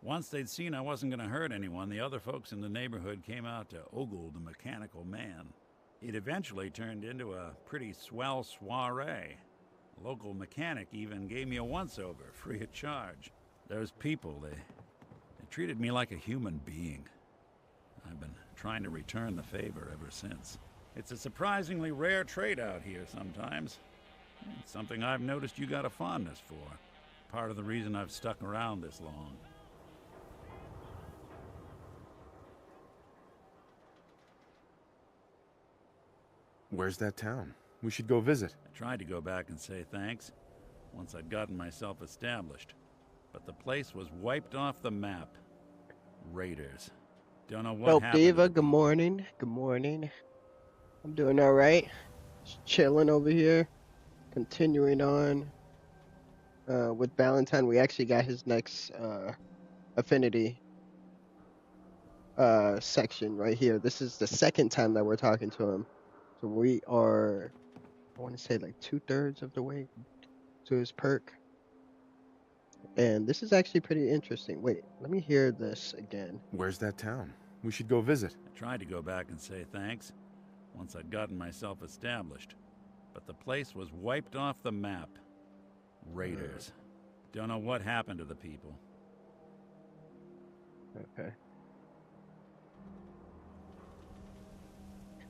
Once they'd seen I wasn't going to hurt anyone, the other folks in the neighborhood came out to ogle the mechanical man. It eventually turned into a pretty swell soiree. A local mechanic even gave me a once-over, free of charge. Those people, they treated me like a human being. I've been trying to return the favor ever since. It's a surprisingly rare trait out here sometimes. It's something I've noticed you got a fondness for. Part of the reason I've stuck around this long. Where's that town? We should go visit. I tried to go back and say thanks, once I'd gotten myself established. But the place was wiped off the map. Raiders. Don't know what Dope happened. Diva, good morning. Good morning. I'm doing alright. Just chilling over here. Continuing on with Valentine. We actually got his next affinity section right here. This is the second time that we're talking to him. So we are, I want to say like 2/3 of the way to his perk. And this is actually pretty interesting. Wait, let me hear this again. Where's that town? We should go visit. I tried to go back and say thanks, once I'd gotten myself established. But the place was wiped off the map. Raiders. Don't know what happened to the people. Okay.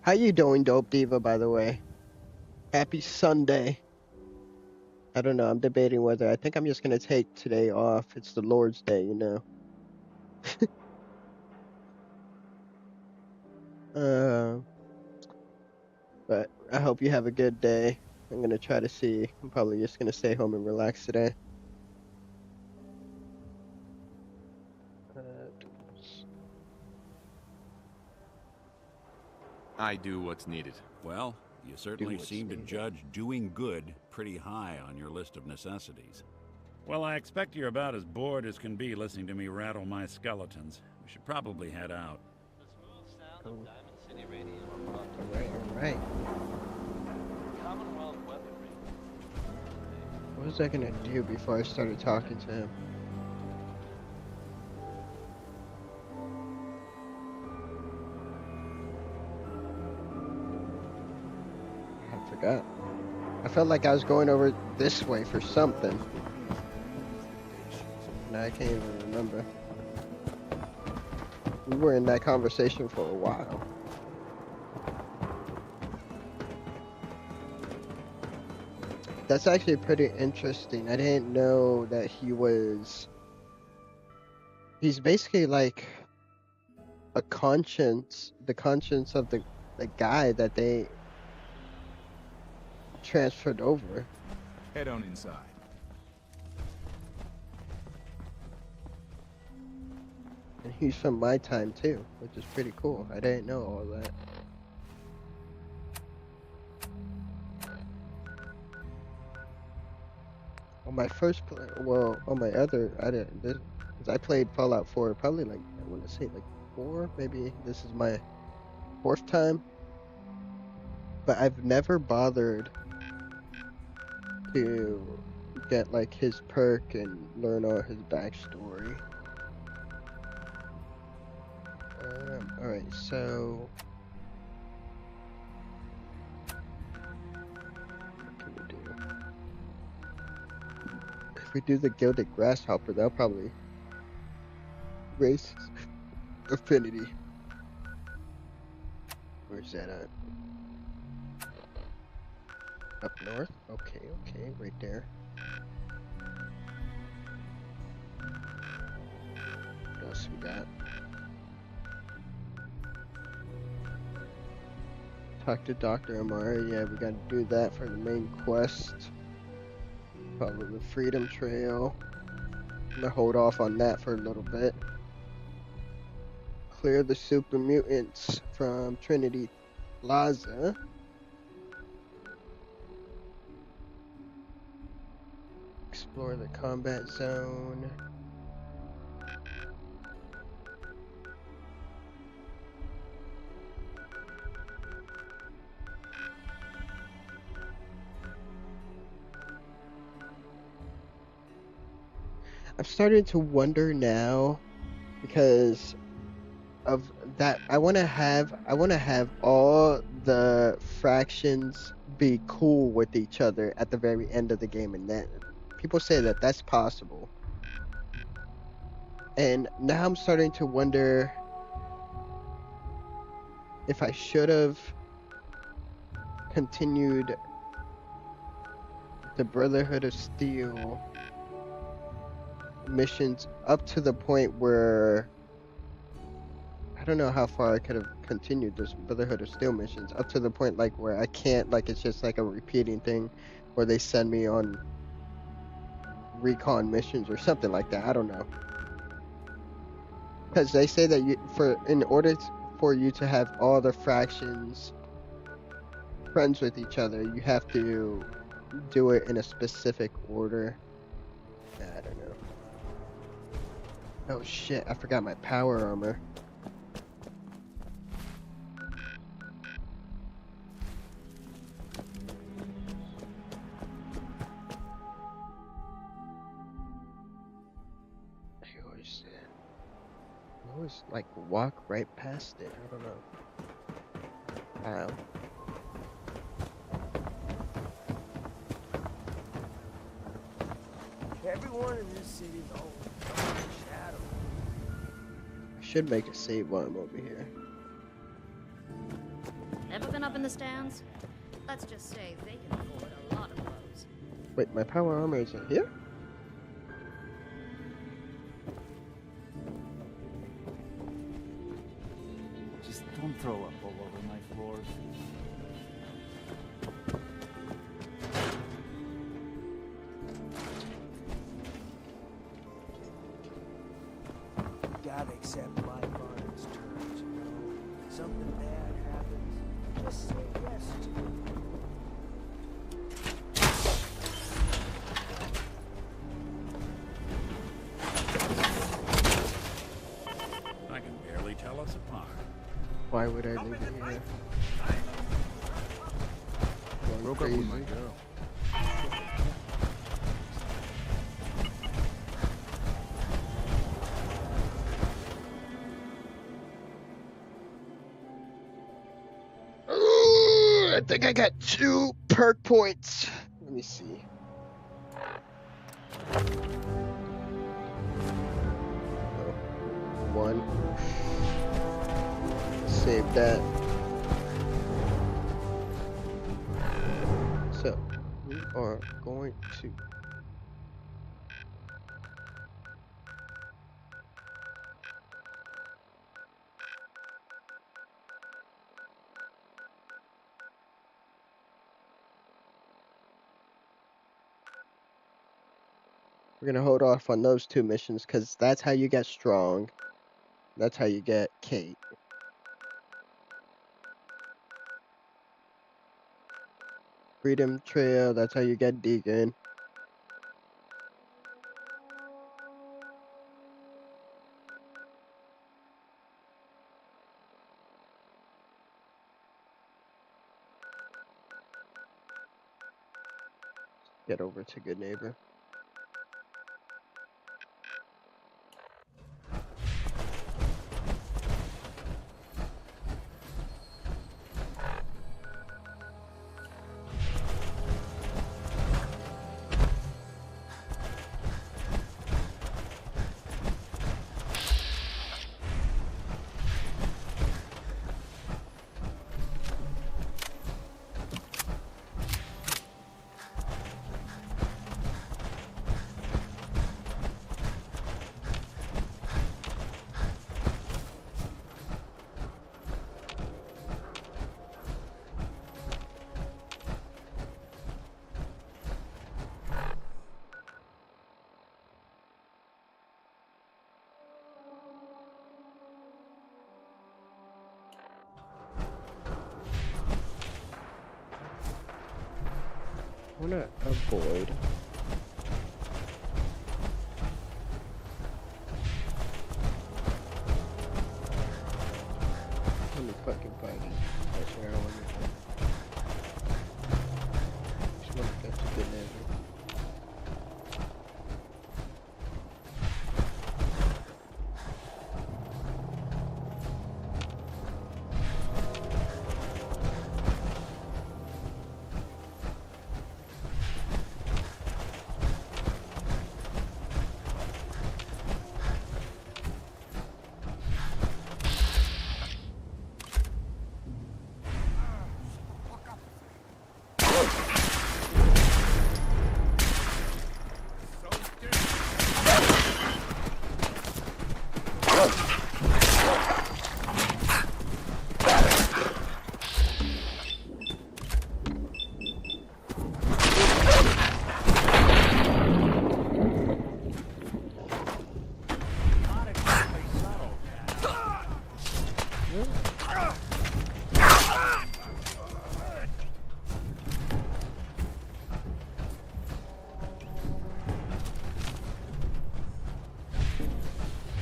How you doing, Dope Diva, by the way? Happy Sunday. I don't know, I'm debating whether, I think I'm just going to take today off. It's the Lord's Day, you know. But I hope you have a good day. I'm going to try to see. I'm probably just going to stay home and relax today. I do what's needed. Well, you certainly seem to judge doing good pretty high on your list of necessities. Well, I expect you're about as bored as can be listening to me rattle my skeletons. We should probably head out. Alright. What was I gonna do before I started talking to him? I forgot. I felt like I was going over this way for something. Now I can't even remember. We were in that conversation for a while. That's actually pretty interesting. I didn't know that he's basically like a conscience, the conscience of the guy that they transferred over. Head on inside. And he's from my time too, which is pretty cool. I didn't know all that. On my first play, well, on my other, I didn't, because I played Fallout 4 probably like, I want to say like 4, maybe this is my 4th time. But I've never bothered to get like his perk and learn all his backstory. Alright, so what can we do? If we do the Gilded Grasshopper, that'll probably raise his affinity. Where's that at? Up north? Okay, right there. What else we got? Talk to Dr. Amara. Yeah, we gotta do that for the main quest. Follow the Freedom Trail. I'm gonna hold off on that for a little bit. Clear the super mutants from Trinity Plaza. Explore the combat zone. I'm starting to wonder now because of that. I want to have all the fractions be cool with each other at the very end of the game, and then people say that that's possible. And now I'm starting to wonder if I should have continued the Brotherhood of Steel missions up to the point where I don't know how far I could have continued this Brotherhood of Steel missions up to the point like where I can't, like it's just like a repeating thing where they send me on recon missions or something like that. I don't know. Because they say that in order for you to have all the fractions friends with each other, you have to do it in a specific order. I don't know. Oh shit, I forgot my power armor. I always like walk right past it. I don't know. Wow. Everyone in this city is always a shadow. I should make a save while I'm over here. Ever been up in the stands? Let's just say they can afford a lot of clothes. Wait, my power armor is in here? Just don't throw up all over my floors. Gotta accept life on its terms, you know. Something bad happens, just say yes to it. I can barely tell us apart. Why would I leave it here? Broke up with my girl. I think I got 2 perk points. Let me see. Oh, 1. Save that. So, we are going to We're gonna hold off on those 2 missions because that's how you get strong. That's how you get Kate. Freedom Trail, that's how you get Deegan. Get over to Good Neighbor. wanna avoid. Let me fucking find it. That's where I want to go. Just want to get to the nether.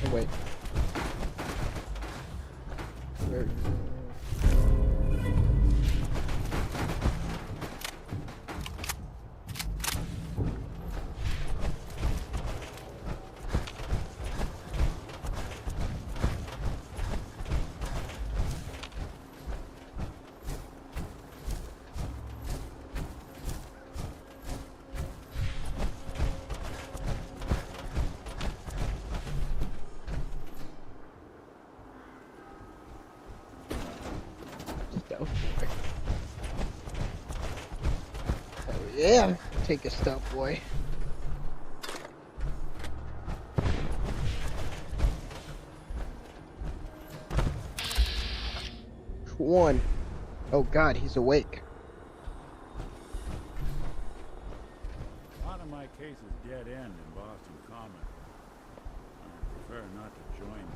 Oh, wait. Where? Stealth boy. Oh yeah, take a stealth boy. One. Oh god, he's awake. A lot of my cases dead end in Boston Common. I prefer not to join them.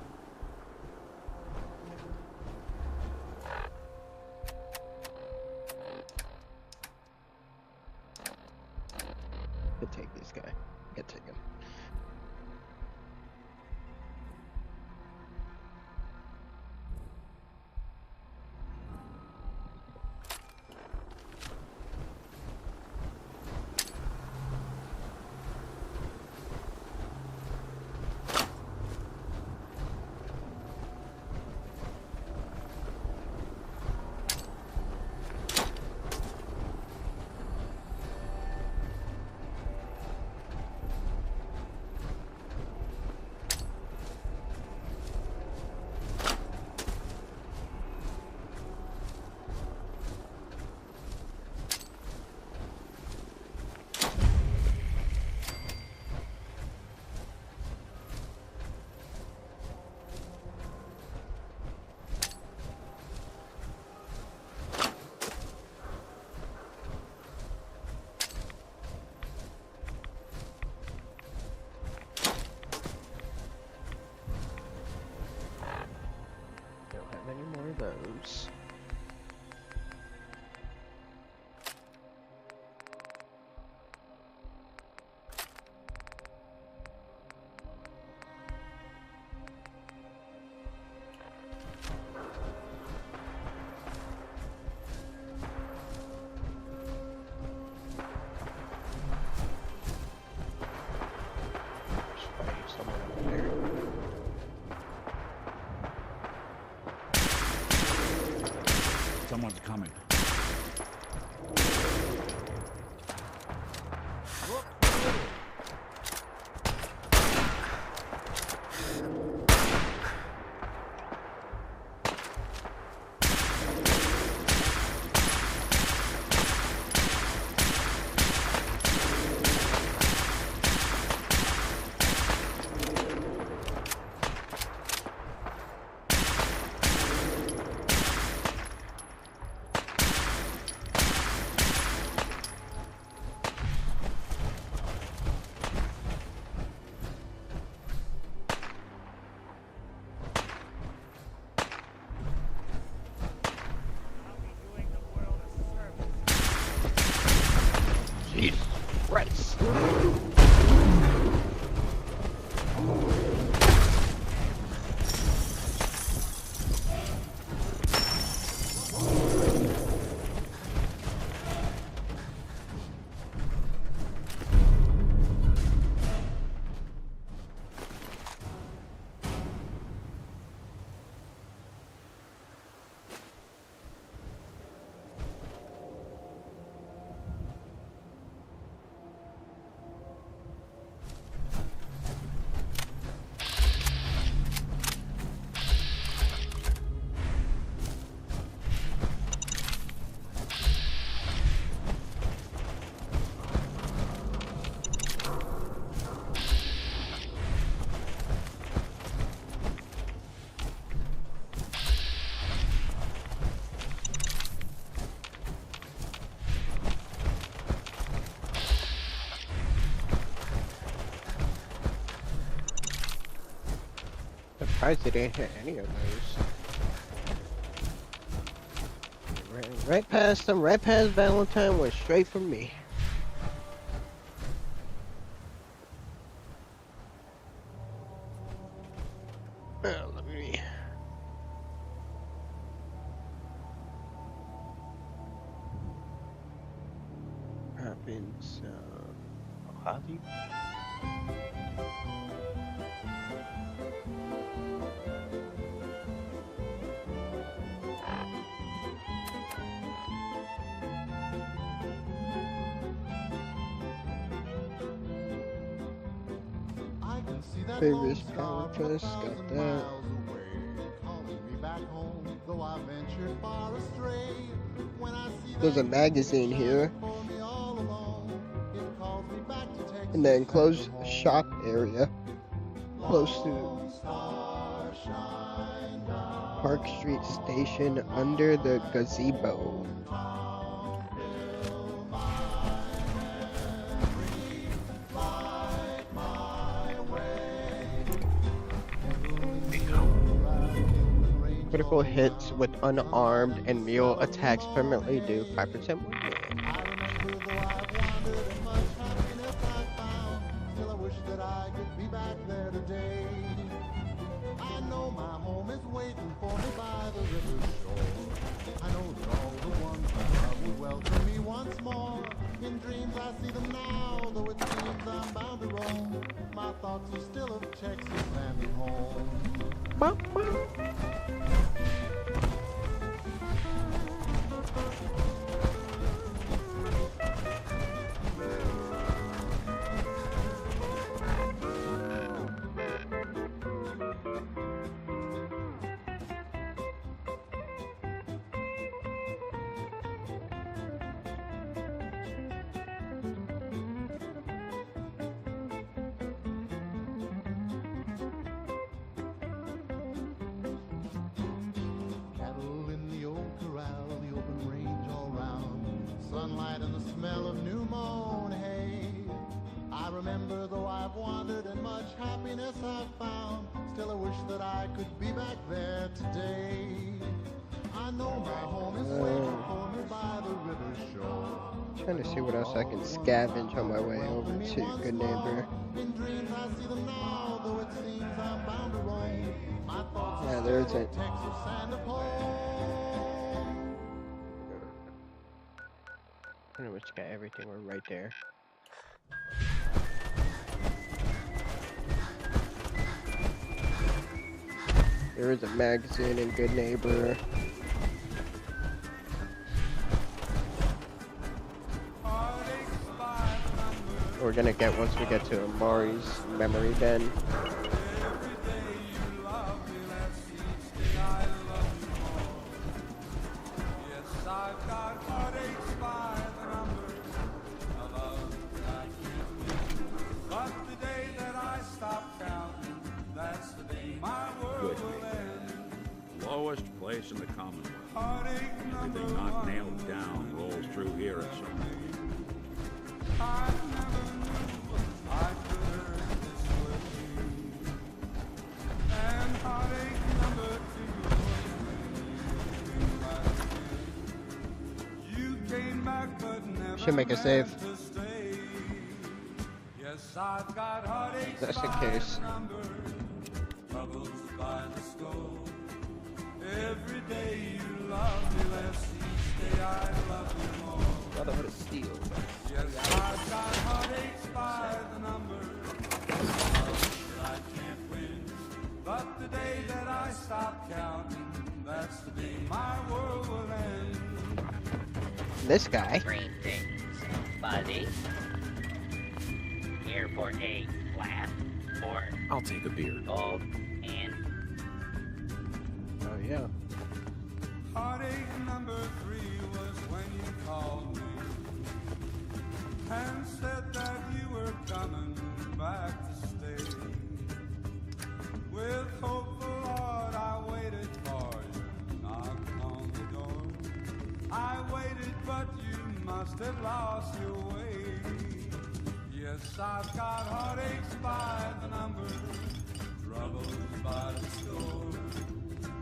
Could take this guy. Could take him. Don't have any more of those. Someone's coming. surprised they didn't hit any of those. Right past them, right past Valentine, went straight for me. Let me. Happens, Mojave? Previous power press, got that. There's a magazine here. And then enclosed shop area close to Park Street Station under the gazebo. Critical hits with unarmed and mule attacks permanently do 5% more damage. In dreams I see them now, though it seems I'm bound to roam. My thoughts are still of Texas and at home. Sunlight and the smell of new mown hay. I remember, though I've wandered and much happiness I've found, still I wish that I could be back there today. I know my home is waiting for me by the river shore. Trying to see what else I can scavenge on my way over to Good Neighbor. In dreams I see them now, though it seems I'm bound to roam. My thoughts Yeah, there isn't. Texas and of home. Pretty much got everything. We're right there. There is a magazine in Good Neighbor. We're gonna get once we get to Amari's memory den. Lowest place in the Commonwealth. Everything not nailed down rolls through here at some point. Should make a save. Just in case. Every day you love me less, each day I love you more. Brotherhood of Steel. Yes, I've got heartaches by the number. I can't win, but the day that I stop counting, that's the day my world will end. This guy. Greetings, buddy. Here for a laugh or I'll take a beer. old and Oh yeah. Heartache number 3 was when you called me and said that you were coming back to stay. With hopeful heart I waited for you, knocked on the door. I waited, but you must have lost your way. Yes, I've got heartaches by the number. troubles by the store.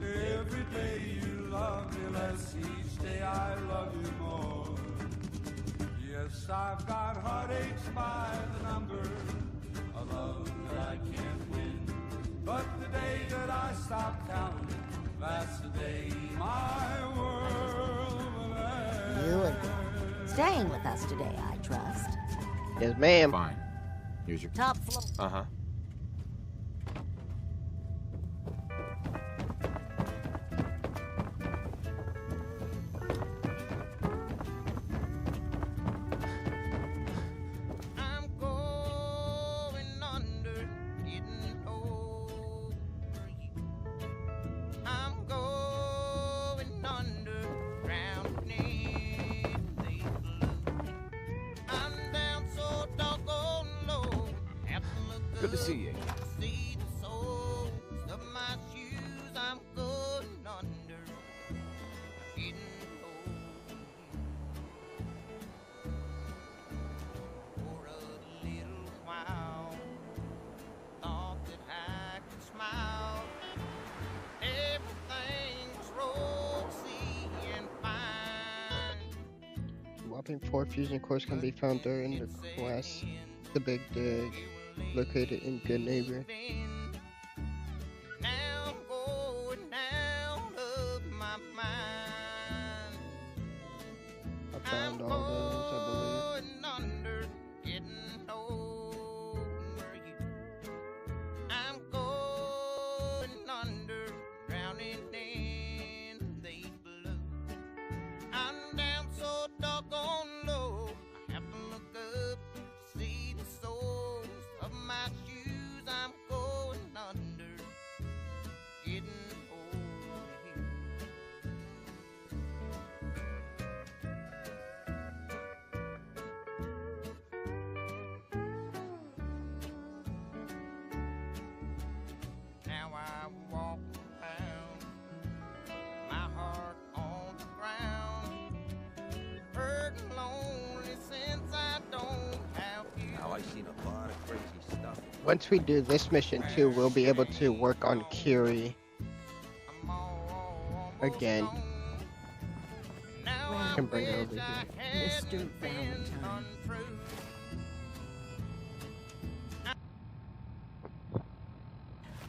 Every day you love me less, each day I love you more. Yes, I've got heartaches by the number, a love that I can't win. But the day that I stop counting, that's the day my world will end. You again. Staying with us today, I trust. Yes, ma'am. Fine. Here's your Top floor. Uh-huh. Good to see you. See the soles of my shoes, I'm going under, getting old. For a little while, thought that I could smile. Everything was rosy and fine. Whopping 4 fusion cores can be found during the quest. The Big Dig, located in Good Neighbor. Now I'm going out of my mind. I found all those, I believe. Going under, getting over you. I'm going under, drowning in the blue. I'm down so doggone low, I have to look up to see the soles of my shoes. I'm going under, getting over you. Now I walk around, my heart on the ground, hurting lonely since I don't have you. Now I've seen a lot of crazy stuff. Once we do this mission too, we'll be able to work on Kiri again. I can bring her over here. Mr. Valentine.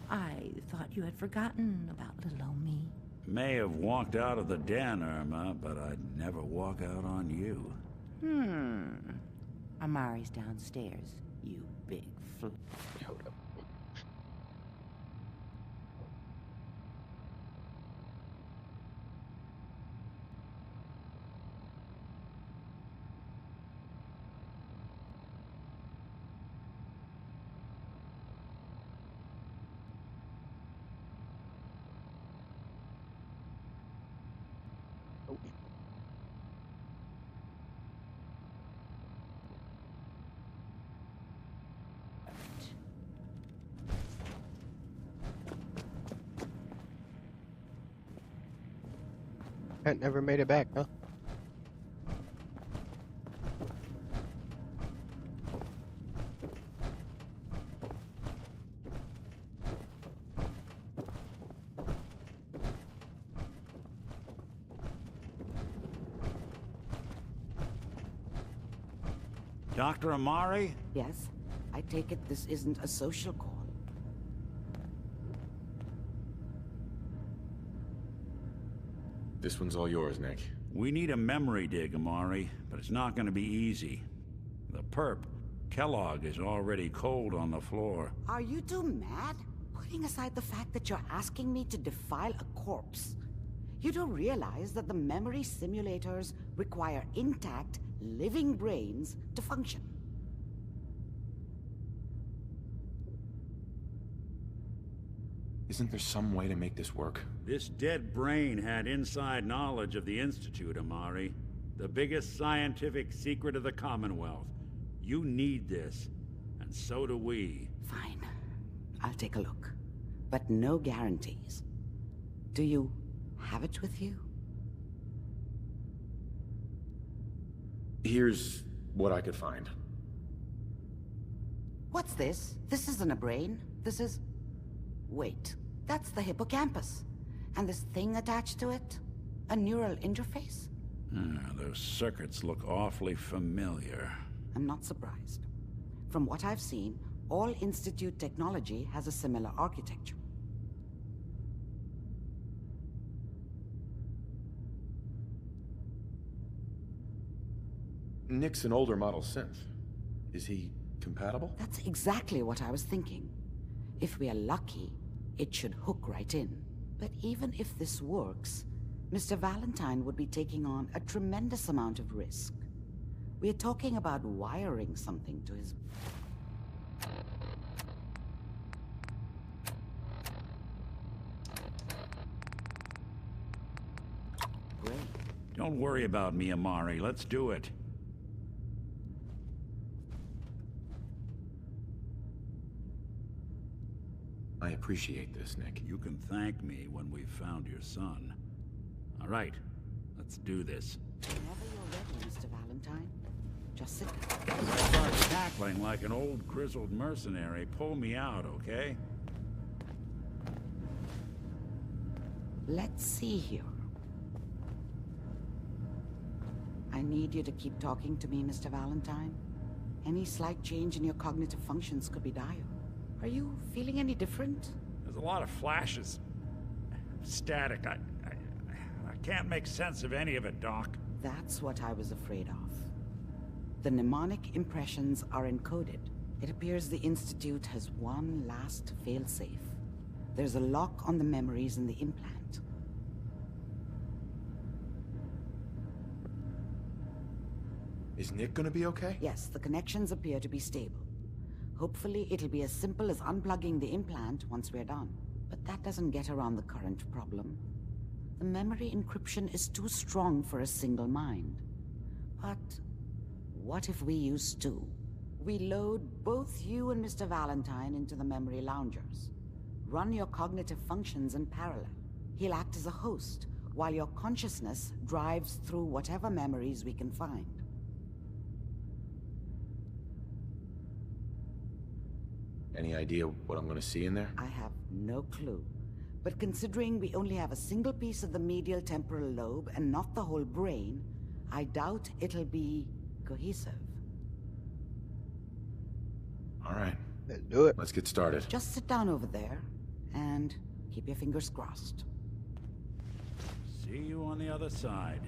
I thought you had forgotten about little old me. May have walked out of the den, Irma, but I'd never walk out on you. Amari's downstairs, you big fl... Hold up. That never made it back, huh? Dr. Amari? Yes? I take it this isn't a social call. This one's all yours, Nick. We need a memory dig, Amari, but it's not gonna be easy. The perp, Kellogg, is already cold on the floor. Are you two mad? Putting aside the fact that you're asking me to defile a corpse, you don't realize that the memory simulators require intact, living brains to function. Isn't there some way to make this work? This dead brain had inside knowledge of the Institute, Amari. The biggest scientific secret of the Commonwealth. You need this, and so do we. Fine. I'll take a look. But no guarantees. Do you have it with you? Here's what I could find. What's this? This isn't a brain. This is... Wait, that's the hippocampus. And this thing attached to it? A neural interface? Those circuits look awfully familiar. I'm not surprised. From what I've seen, all Institute technology has a similar architecture. Nick's an older model synth. Is he compatible? That's exactly what I was thinking. If we are lucky, it should hook right in. But even if this works, Mr. Valentine would be taking on a tremendous amount of risk. We're talking about wiring something to his... brain. Don't worry about me, Amari. Let's do it. I appreciate this, Nick. You can thank me when we've found your son. All right, let's do this. Whenever you're ready, Mr. Valentine. Just sit down. If I start tackling like an old grizzled mercenary, pull me out, okay? Let's see here. I need you to keep talking to me, Mr. Valentine. Any slight change in your cognitive functions could be dire. Are you feeling any different? There's a lot of flashes. Static. I can't make sense of any of it, Doc. That's what I was afraid of. The mnemonic impressions are encoded. It appears the Institute has one last failsafe. There's a lock on the memories in the implant. Is Nick gonna be okay? Yes, the connections appear to be stable. Hopefully, it'll be as simple as unplugging the implant once we're done. But that doesn't get around the current problem. The memory encryption is too strong for a single mind. But what if we use two? We load both you and Mr. Valentine into the memory loungers. Run your cognitive functions in parallel. He'll act as a host, while your consciousness drives through whatever memories we can find. Any idea what I'm gonna see in there? I have no clue. But considering we only have a single piece of the medial temporal lobe and not the whole brain, I doubt it'll be cohesive. All right. Let's do it. Let's get started. Just sit down over there and keep your fingers crossed. See you on the other side.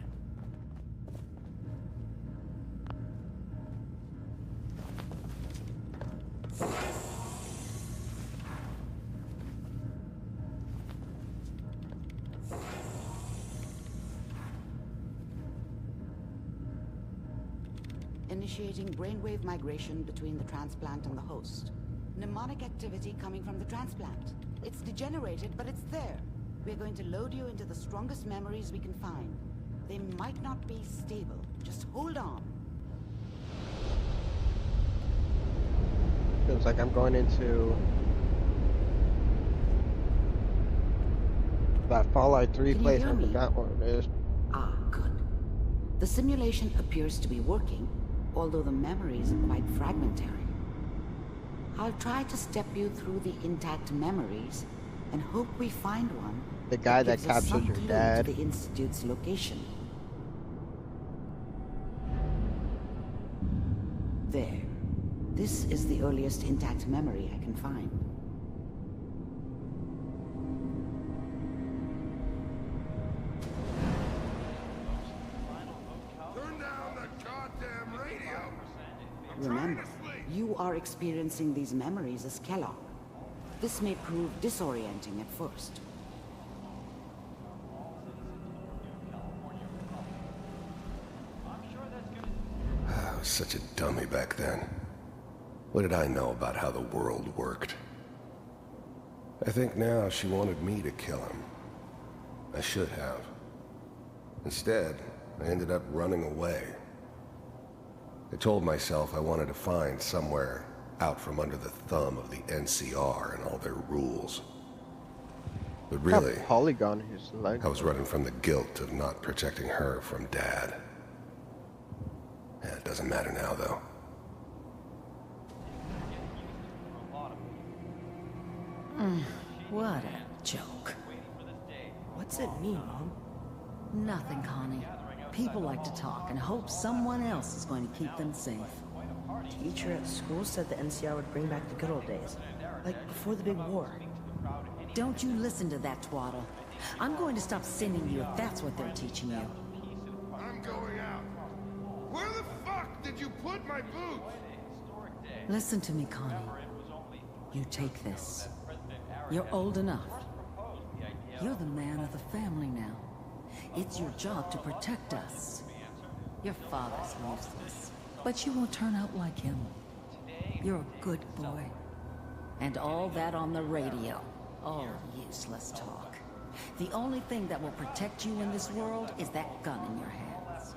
Initiating brainwave migration between the transplant and the host. Mnemonic activity coming from the transplant. It's degenerated, but it's there. We're going to load you into the strongest memories we can find. They might not be stable. Just hold on. Feels like I'm going into that Fallout 3 Can you place. hear I me? forgot what it is. Ah, good. The simulation appears to be working, although the memories are quite fragmentary. I'll try to step you through the intact memories and hope we find one. The guy that gives us captured some your clue dad. to the Institute's location. There. This is the earliest intact memory I can find. Turn down the goddamn radio! Remember, you are experiencing these memories as Kellogg. This may prove disorienting at first. I was such a dummy back then. What did I know about how the world worked? I think now she wanted me to kill him. I should have. Instead, I ended up running away. I told myself I wanted to find somewhere out from under the thumb of the NCR and all their rules. But really, Polygon is like I was running from the guilt of not protecting her from Dad. It doesn't matter now, though. What a joke. What's it mean, Mom? Nothing, Connie. People like to talk and hope someone else is going to keep them safe. Teacher at school said the NCR would bring back the good old days. Like before the big war. Don't you listen to that twaddle. I'm going to stop sending you if that's what they're teaching you. I'm going out. Where the fuck did you put my boots? Listen to me, Connie. You take this. You're old enough. You're the man of the family now. It's your job to protect us. Your father's useless, but you won't turn out like him. You're a good boy. And all that on the radio. All useless talk. The only thing that will protect you in this world is that gun in your hands.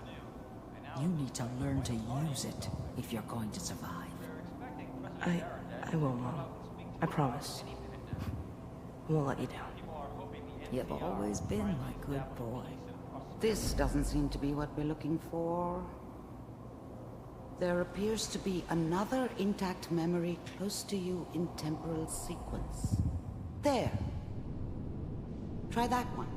You need to learn to use it if you're going to survive. I will, Mom. I promise. I won't let you down. You've always been my good boy. This doesn't seem to be what we're looking for. There appears to be another intact memory close to you in temporal sequence. There. Try that one.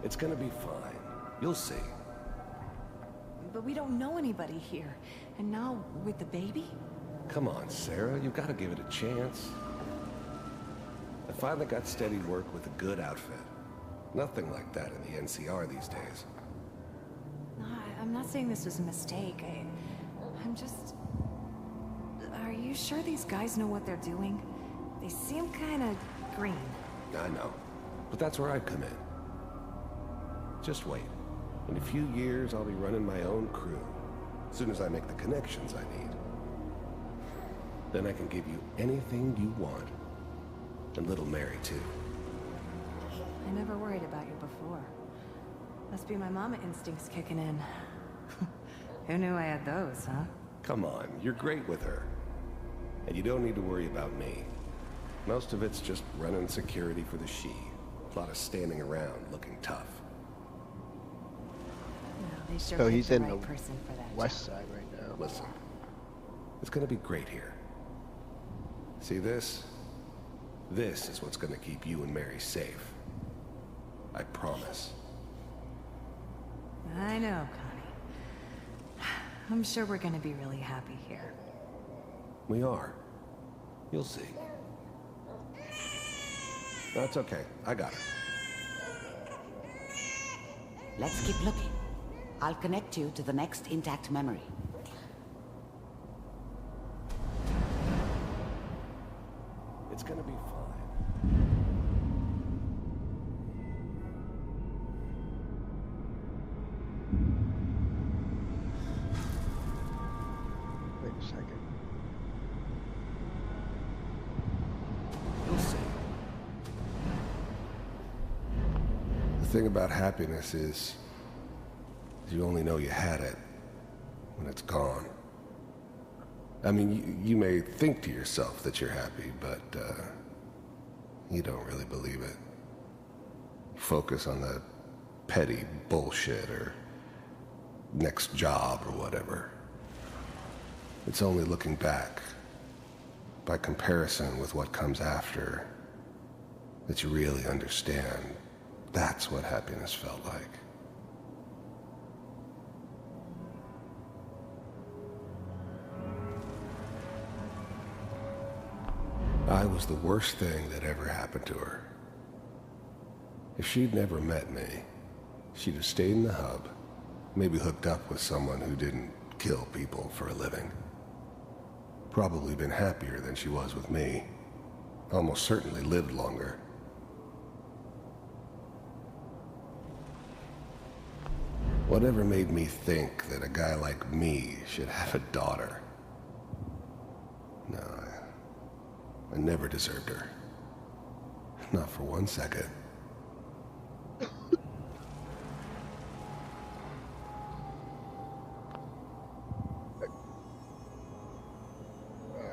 It's gonna be fine. You'll see. But we don't know anybody here. And now, with the baby? Come on, Sarah. You've got to give it a chance. I finally got steady work with a good outfit. Nothing like that in the NCR these days. No, I'm not saying this was a mistake. I'm just... Are you sure these guys know what they're doing? They seem kind of green. I know. But that's where I come in. Just wait. In a few years, I'll be running my own crew. As soon as I make the connections I need. Then I can give you anything you want. And little Mary, too. I never worried about you before. Must be my mama instincts kicking in. Who knew I had those, huh? Come on, you're great with her. And you don't need to worry about me. Most of it's just running security for the she. A lot of standing around looking tough. They sure So he's picked in the the right person for that west job. side right now. Listen, it's gonna be great here. See this? This is what's gonna keep you and Mary safe. I promise. I know, Connie. I'm sure we're gonna be really happy here. We are. You'll see. That's okay. I got it. Let's keep looking. I'll connect you to the next intact memory. It's gonna be fine. Wait a second. You'll see. The thing about happiness is you only know you had it when it's gone. I mean, you may think to yourself that you're happy, but you don't really believe it. You focus on the petty bullshit or next job or whatever. It's only looking back, by comparison with what comes after, that you really understand that's what happiness felt like. I was the worst thing that ever happened to her. If she'd never met me, she'd have stayed in the hub, maybe hooked up with someone who didn't kill people for a living. Probably been happier than she was with me. Almost certainly lived longer. Whatever made me think that a guy like me should have a daughter? No, I never deserved her. Not for 1 second.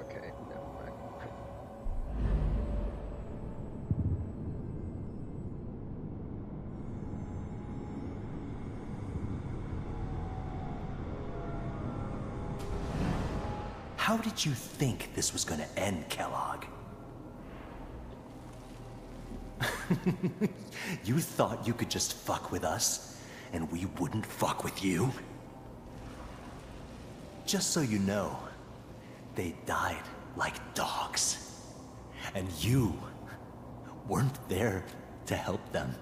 Okay, never mind. How did you think this was gonna end, Kellogg? You thought you could just fuck with us, and we wouldn't fuck with you? Just so you know, they died like dogs. And you weren't there to help them.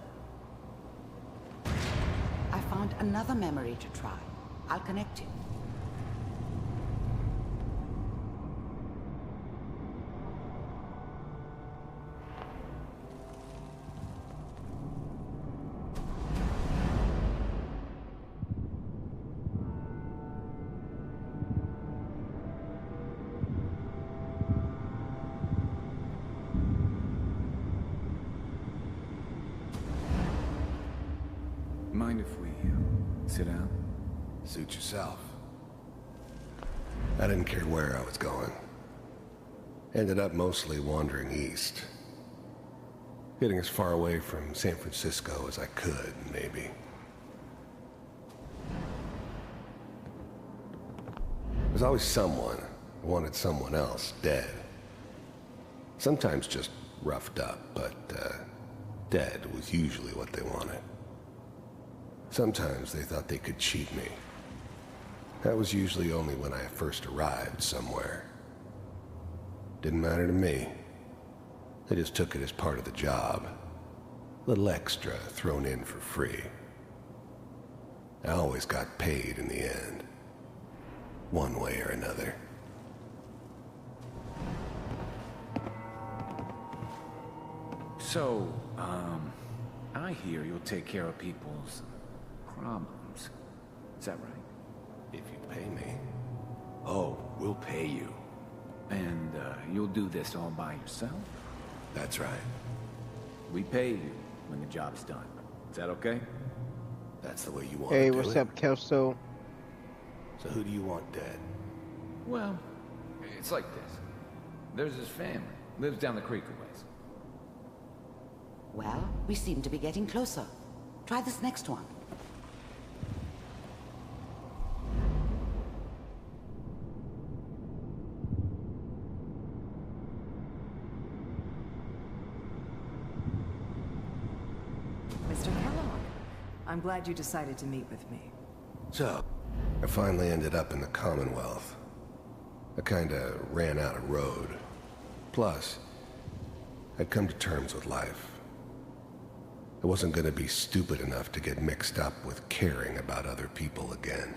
I found another memory to try. I'll connect you. Mind if we sit down? Suit yourself. I didn't care where I was going. Ended up mostly wandering east. Getting as far away from San Francisco as I could, maybe. There's always someone who wanted someone else dead. Sometimes just roughed up, but dead was usually what they wanted. Sometimes they thought they could cheat me. That was usually only when I first arrived somewhere. Didn't matter to me. They just took it as part of the job. A little extra thrown in for free. I always got paid in the end. One way or another. So, I hear you'll take care of people's problems. Is that right? If you pay me. Oh, we'll pay you. And, you'll do this all by yourself? That's right. We pay you when the job's done. Is that okay? That's the way you want Hey, to do what's it? up, Kelso? So who do you want dead? Well, it's like this. There's his family. Lives down the creek a ways. Well, we seem to be getting closer. Try this next one. Mr. Kellogg, I'm glad you decided to meet with me. So, I finally ended up in the Commonwealth. I kinda ran out of road. Plus, I'd come to terms with life. I wasn't gonna be stupid enough to get mixed up with caring about other people again.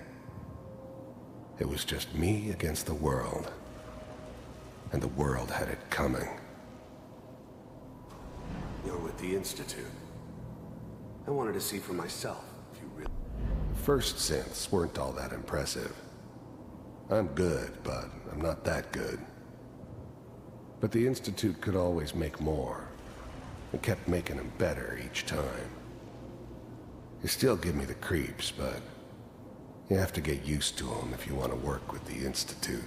It was just me against the world. And the world had it coming. You're with the Institute. I wanted to see for myself if you really... The first synths weren't all that impressive. I'm good, but I'm not that good. But the Institute could always make more, and kept making them better each time. They still give me the creeps, but you have to get used to them if you want to work with the Institute.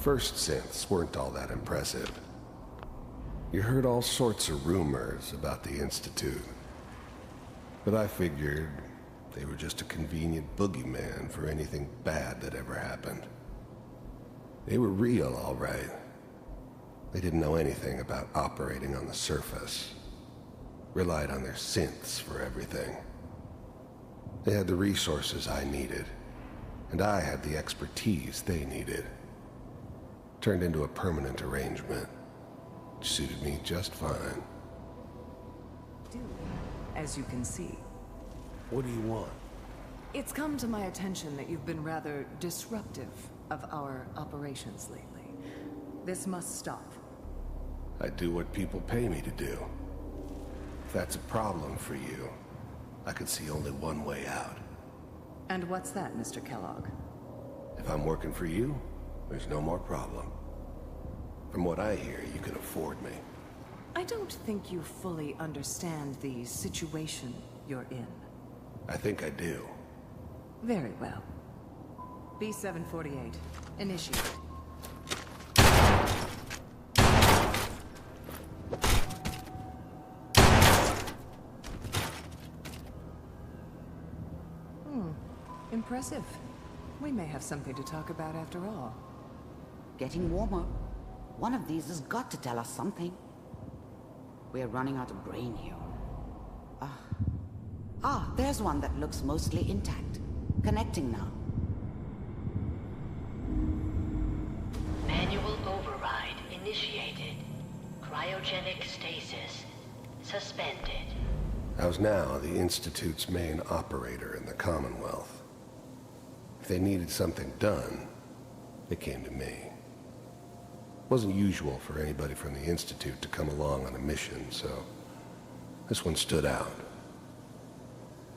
First synths weren't all that impressive. You heard all sorts of rumors about the Institute. But I figured they were just a convenient boogeyman for anything bad that ever happened. They were real, all right. They didn't know anything about operating on the surface. Relied on their synths for everything. They had the resources I needed, and I had the expertise they needed. Turned into a permanent arrangement. Which suited me just fine. As you can see. What do you want? It's come to my attention that you've been rather disruptive of our operations lately. This must stop. I do what people pay me to do. If that's a problem for you, I could see only one way out. And what's that, Mr. Kellogg? If I'm working for you, there's no more problem. From what I hear, you can afford me. I don't think you fully understand the situation you're in. I think I do. Very well. B-748, initiate. Impressive. We may have something to talk about after all. Getting warmer. One of these has got to tell us something. We're running out of brain here. There's one that looks mostly intact. Connecting now. Manual override initiated. Cryogenic stasis suspended. I was now the Institute's main operator in the Commonwealth. If they needed something done, they came to me. It wasn't usual for anybody from the Institute to come along on a mission, so this one stood out.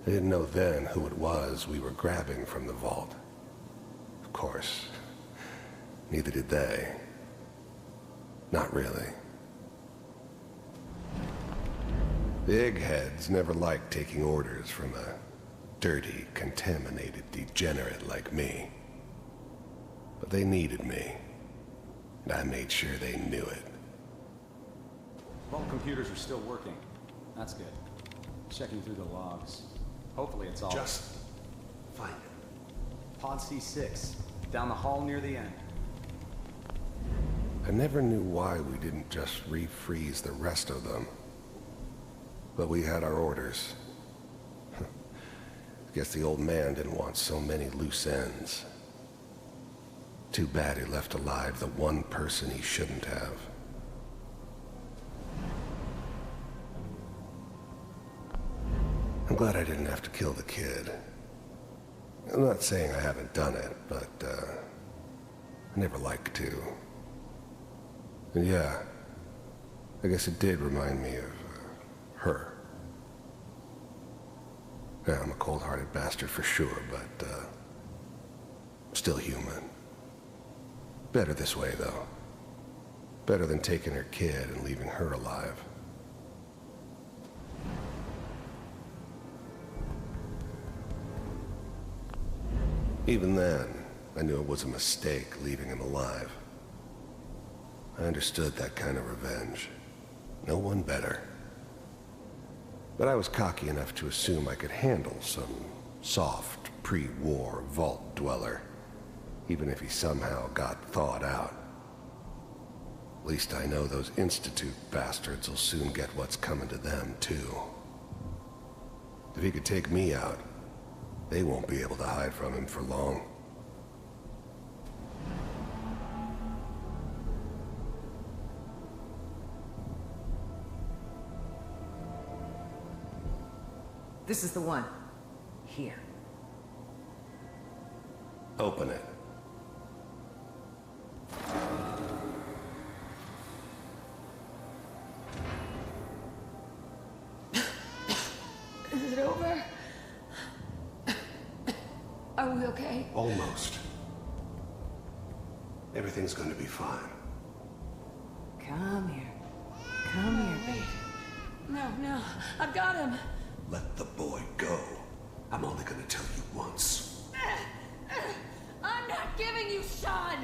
I didn't know then who it was we were grabbing from the vault. Of course, neither did they. Not really. The eggheads never liked taking orders from a dirty, contaminated degenerate like me. But they needed me, and I made sure they knew it. Vault computers are still working. That's good. Checking through the logs. Hopefully it's all... Just find it. Pod C6, down the hall near the end. I never knew why we didn't just refreeze the rest of them. But we had our orders. Guess the old man didn't want so many loose ends. Too bad he left alive the one person he shouldn't have. I'm glad I didn't have to kill the kid. I'm not saying I haven't done it, but I never liked to. And yeah, I guess it did remind me of her. Yeah, I'm a cold-hearted bastard for sure, but still human. Better this way, though. Better than taking her kid and leaving her alive. Even then, I knew it was a mistake leaving him alive. I understood that kind of revenge. No one better. But I was cocky enough to assume I could handle some soft, pre-war vault dweller, even if he somehow got thawed out. At least I know those Institute bastards will soon get what's coming to them, too. If he could take me out, they won't be able to hide from him for long. This is the one. Here. Open it. Is it over? Are we okay? Almost. Everything's going to be fine. Come here. Come here, baby. No, I've got him. Let the boy go. I'm only going to tell you once. I'm not giving you Sean!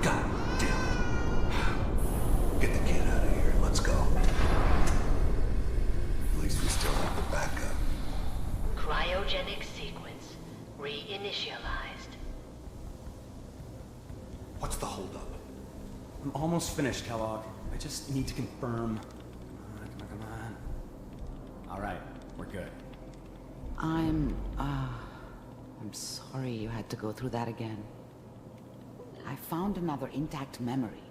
God damn it. Get the kid out of here. Let's go. At least we still have the backup. Cryogenic sequence reinitialized. What's the holdup? I'm almost finished, Kellogg. I just need to confirm. Come on. All right, we're good. I'm sorry you had to go through that again. I found another intact memory.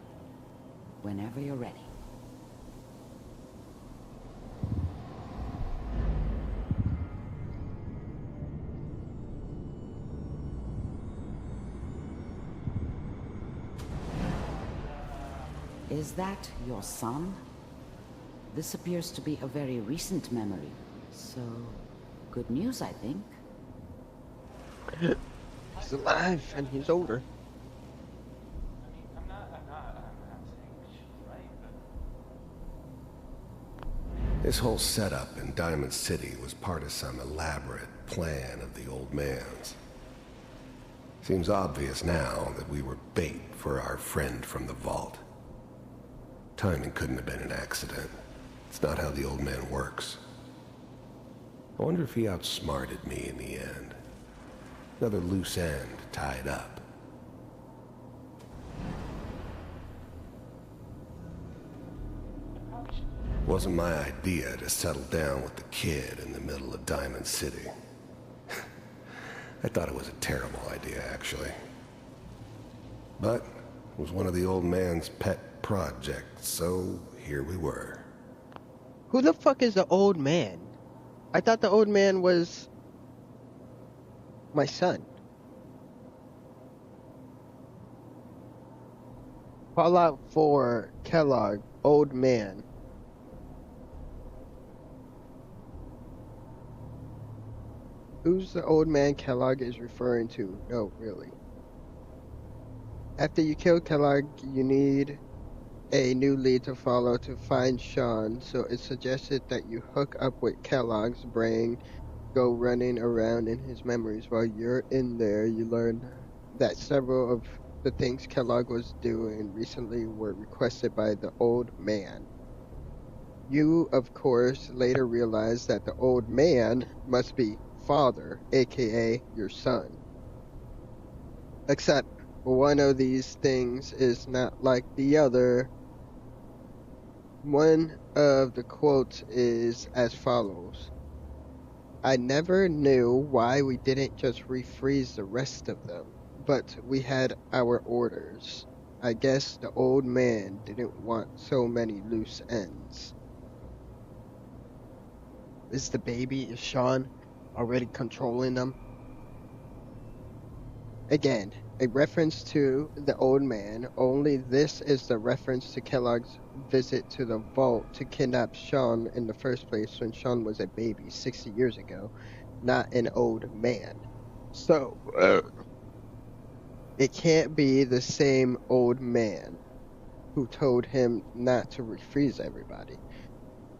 Whenever you're ready. Is that your son? This appears to be a very recent memory, so good news, I think. He's alive and he's older. This whole setup in Diamond City was part of some elaborate plan of the old man's. Seems obvious now that we were bait for our friend from the vault. Timing couldn't have been an accident. It's not how the old man works. I wonder if he outsmarted me in the end. Another loose end tied up. Wasn't my idea to settle down with the kid in the middle of Diamond City. I thought it was a terrible idea, actually. But it was one of the old man's pet projects, so here we were. Who the fuck is the old man? I thought the old man was my son. Fallout 4, Kellogg, old man. Who's the old man Kellogg is referring to? No, really. After you kill Kellogg, you need a new lead to follow to find Sean, so it's suggested that you hook up with Kellogg's brain, go running around in his memories. While you're in there, you learn that several of the things Kellogg was doing recently were requested by the old man. You, of course, later realize that the old man must be Father, aka your son. Except one of these things is not like the other. One of the quotes is as follows. I never knew why we didn't just refreeze the rest of them, but we had our orders. I guess the old man didn't want so many loose ends. Is Sean already controlling them? Again, a reference to the old man, only this is the reference to Kellogg's visit to the vault to kidnap Sean in the first place when Sean was a baby 60 years ago, not an old man. So, it can't be the same old man who told him not to refreeze everybody.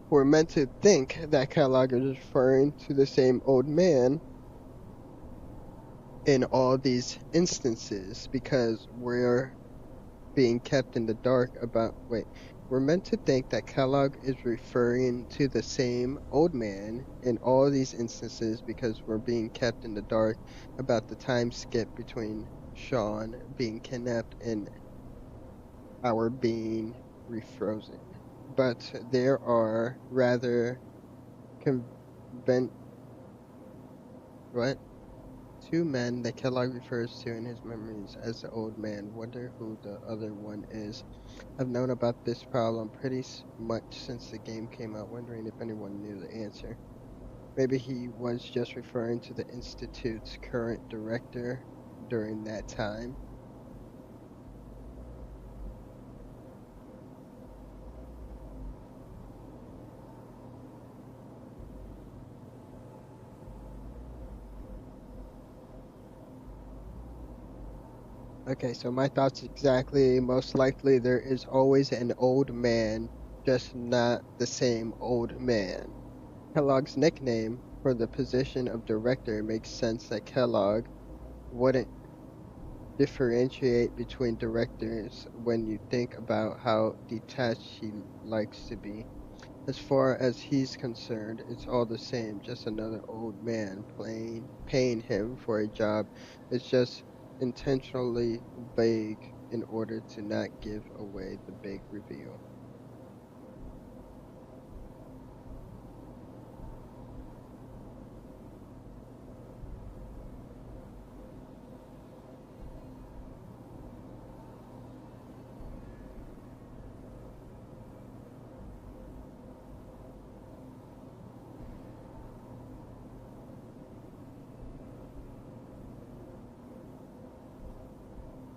We're meant to think that Kellogg is referring to the same old man in all these instances because we're being kept in the dark about we're meant to think that Kellogg is referring to the same old man in all these instances because we're being kept in the dark about the time skip between Sean being kidnapped and our being refrozen. But there are rather two men that Kellogg refers to in his memories as the old man. Wonder who the other one is. I've known about this problem pretty much since the game came out, wondering if anyone knew the answer. Maybe he was just referring to the Institute's current director during that time. Okay, so my thoughts exactly. Most likely there is always an old man, just not the same old man. Kellogg's nickname for the position of director makes sense that Kellogg wouldn't differentiate between directors when you think about how detached he likes to be. As far as he's concerned, it's all the same, just another old man paying him for a job. It's just intentionally vague in order to not give away the big reveal.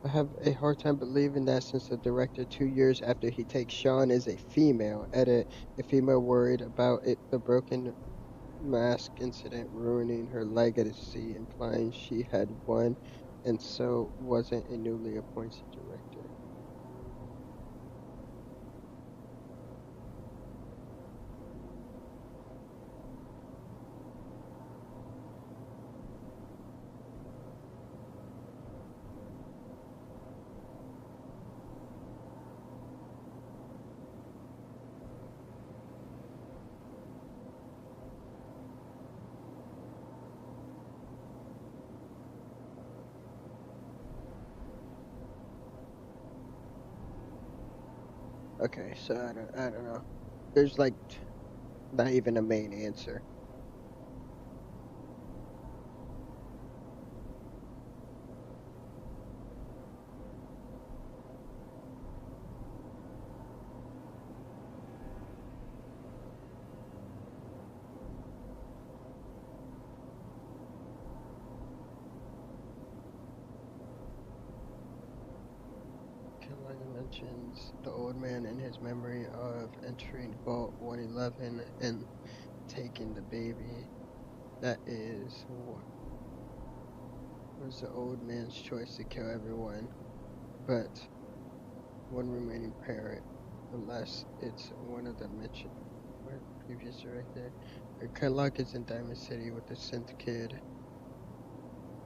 I have a hard time believing that since the director 2 years after he takes Sean is a female. Edit, a female worried about the broken mask incident ruining her legacy, implying she had won and so wasn't a newly appointed director. Okay, so I don't know. There's like not even a main answer. Mentions the old man in his memory of entering Vault 111 and taking the baby. That is what was the old man's choice to kill everyone, but one remaining parent, unless it's one of the mentioned previous director. Kenlock is in Diamond City with the synth kid.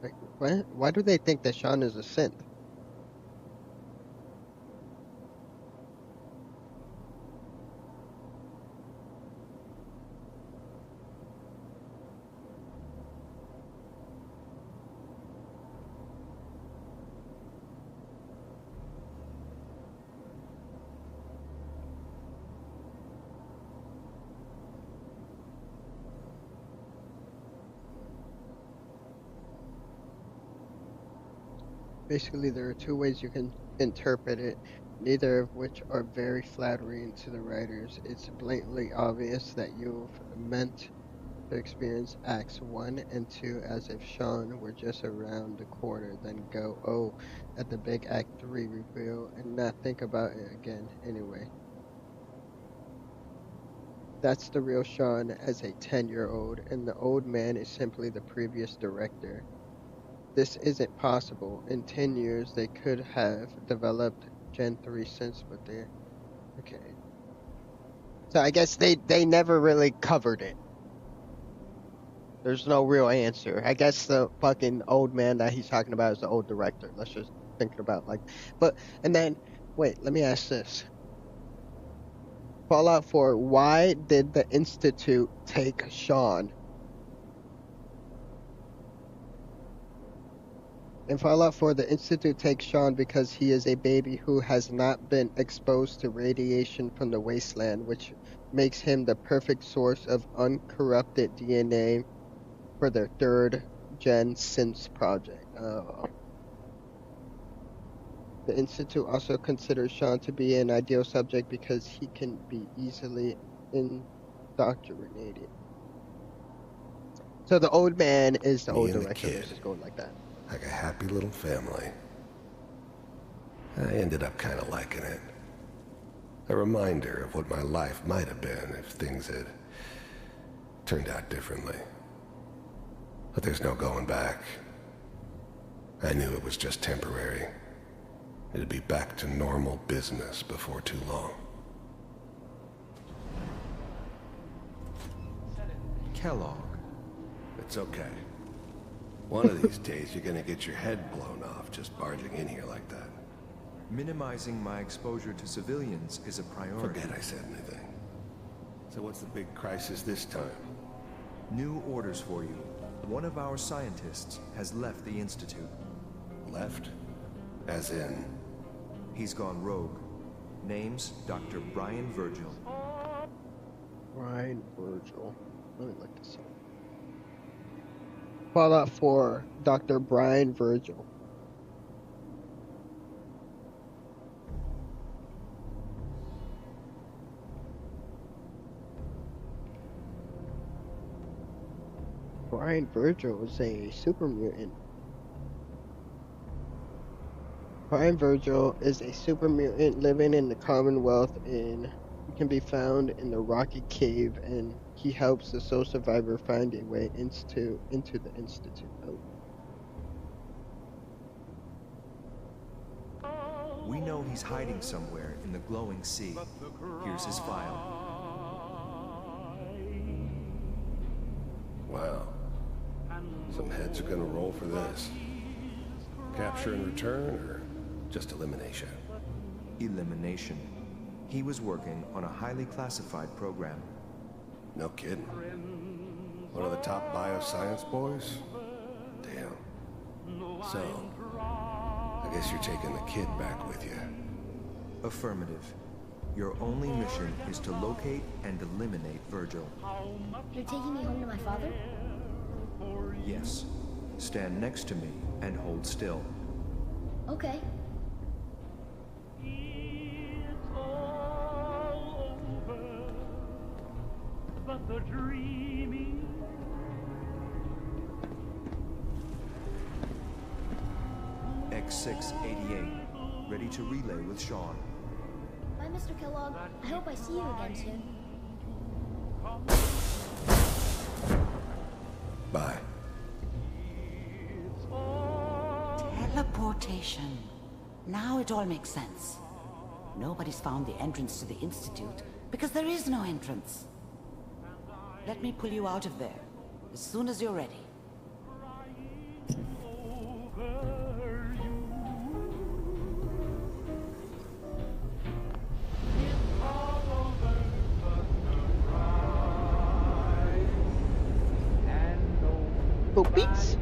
Like, what? Why do they think that Sean is a synth? Basically, there are two ways you can interpret it, neither of which are very flattering to the writers. It's blatantly obvious that you've meant to experience Acts 1 and 2 as if Sean were just around the corner, then go, oh, at the big Act 3 reveal, and not think about it again anyway. That's the real Sean as a 10-year-old, and the old man is simply the previous director. This isn't possible. In 10 years, they could have developed Gen 3 synths, but they're... Okay. So I guess they never really covered it. There's no real answer. I guess the fucking old man that he's talking about is the old director. Let's just think about like... But, and then, wait, let me ask this. Fallout 4, why did the Institute take Sean? In Fallout 4, the Institute takes Sean because he is a baby who has not been exposed to radiation from the wasteland, which makes him the perfect source of uncorrupted DNA for their third-gen synths project. The Institute also considers Sean to be an ideal subject because he can be easily indoctrinated. So the old man is the old director. Let's just go like that. Like a happy little family. I ended up kind of liking it. A reminder of what my life might have been if things had turned out differently. But there's no going back. I knew it was just temporary. It'd be back to normal business before too long. Kellogg. It's okay. One of these days, you're gonna get your head blown off just barging in here like that. Minimizing my exposure to civilians is a priority. Forget I said anything. So what's the big crisis this time? New orders for you. One of our scientists has left the Institute. Left? As in? He's gone rogue. Name's Dr. Brian Virgil. Brian Virgil. Let me look this up. Fallout 4, Dr. Brian Virgil. Brian Virgil is a super mutant. Brian Virgil is a super mutant living in the Commonwealth and can be found in the Rocky Cave, and he helps the sole survivor find a way into the Institute. We know he's hiding somewhere in the glowing sea. Here's his file. Wow. Some heads are gonna roll for this. Capture and return, or just elimination? Elimination. He was working on a highly classified program. No kidding. One of the top bioscience boys? Damn. So, I guess you're taking the kid back with you. Affirmative. Your only mission is to locate and eliminate Virgil. You're taking me home to my father? Yes. Stand next to me and hold still. Okay. But the dreaming X688, ready to relay with Sean. Bye, Mr. Kellogg. I hope I see you again soon. Bye. Teleportation. Now it all makes sense. Nobody's found the entrance to the Institute because there is no entrance. Let me pull you out of there as soon as you're ready. Beats.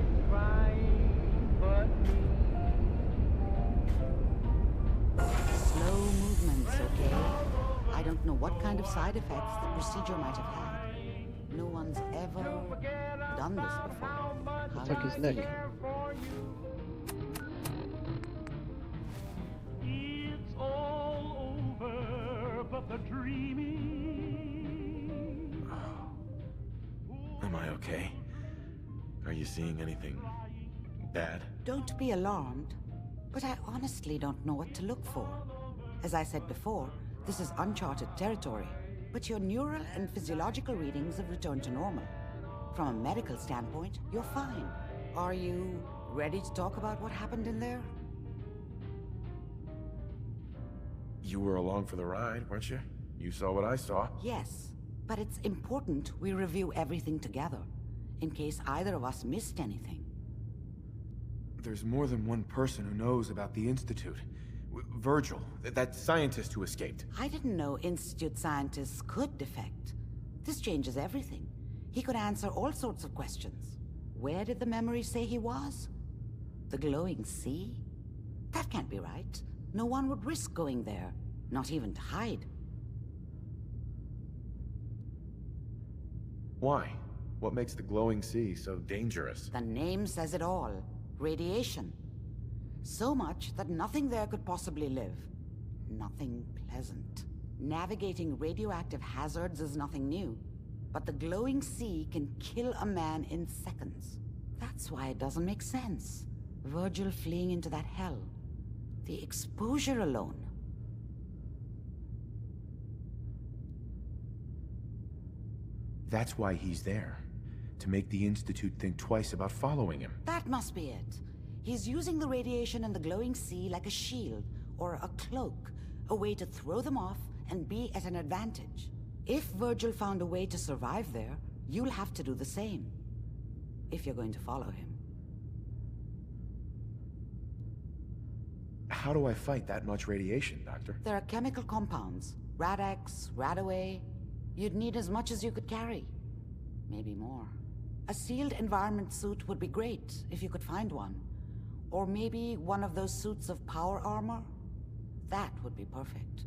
Slow movements, okay? I don't know what kind of side effects the procedure might have had. No one's ever done this before. Took his neck. it's all over, but the dreaming. Am I okay? Are you seeing anything bad? Don't be alarmed, but I honestly don't know what to look for. As I said before, this is uncharted territory, but your neural and physiological readings have returned to normal. From a medical standpoint, you're fine. Are you ready to talk about what happened in there? You were along for the ride, weren't you? You saw what I saw. Yes, but it's important we review everything together, in case either of us missed anything. There's more than one person who knows about the Institute. Virgil, that scientist who escaped. I didn't know Institute scientists could defect. This changes everything. He could answer all sorts of questions. Where did the memory say he was? The glowing sea? That can't be right. No one would risk going there, not even to hide. Why? What makes the glowing sea so dangerous? The name says it all. Radiation. So much that nothing there could possibly live. Nothing pleasant. Navigating radioactive hazards is nothing new. But the glowing sea can kill a man in seconds. That's why it doesn't make sense. Virgil fleeing into that hell. The exposure alone. That's why he's there. To make the Institute think twice about following him. That must be it. He's using the radiation and the glowing sea like a shield, or a cloak, a way to throw them off and be at an advantage. If Virgil found a way to survive there, you'll have to do the same. If you're going to follow him. How do I fight that much radiation, Doctor? There are chemical compounds. Rad-X, Radaway. You'd need as much as you could carry. Maybe more. A sealed environment suit would be great, if you could find one. Or maybe one of those suits of power armor? That would be perfect.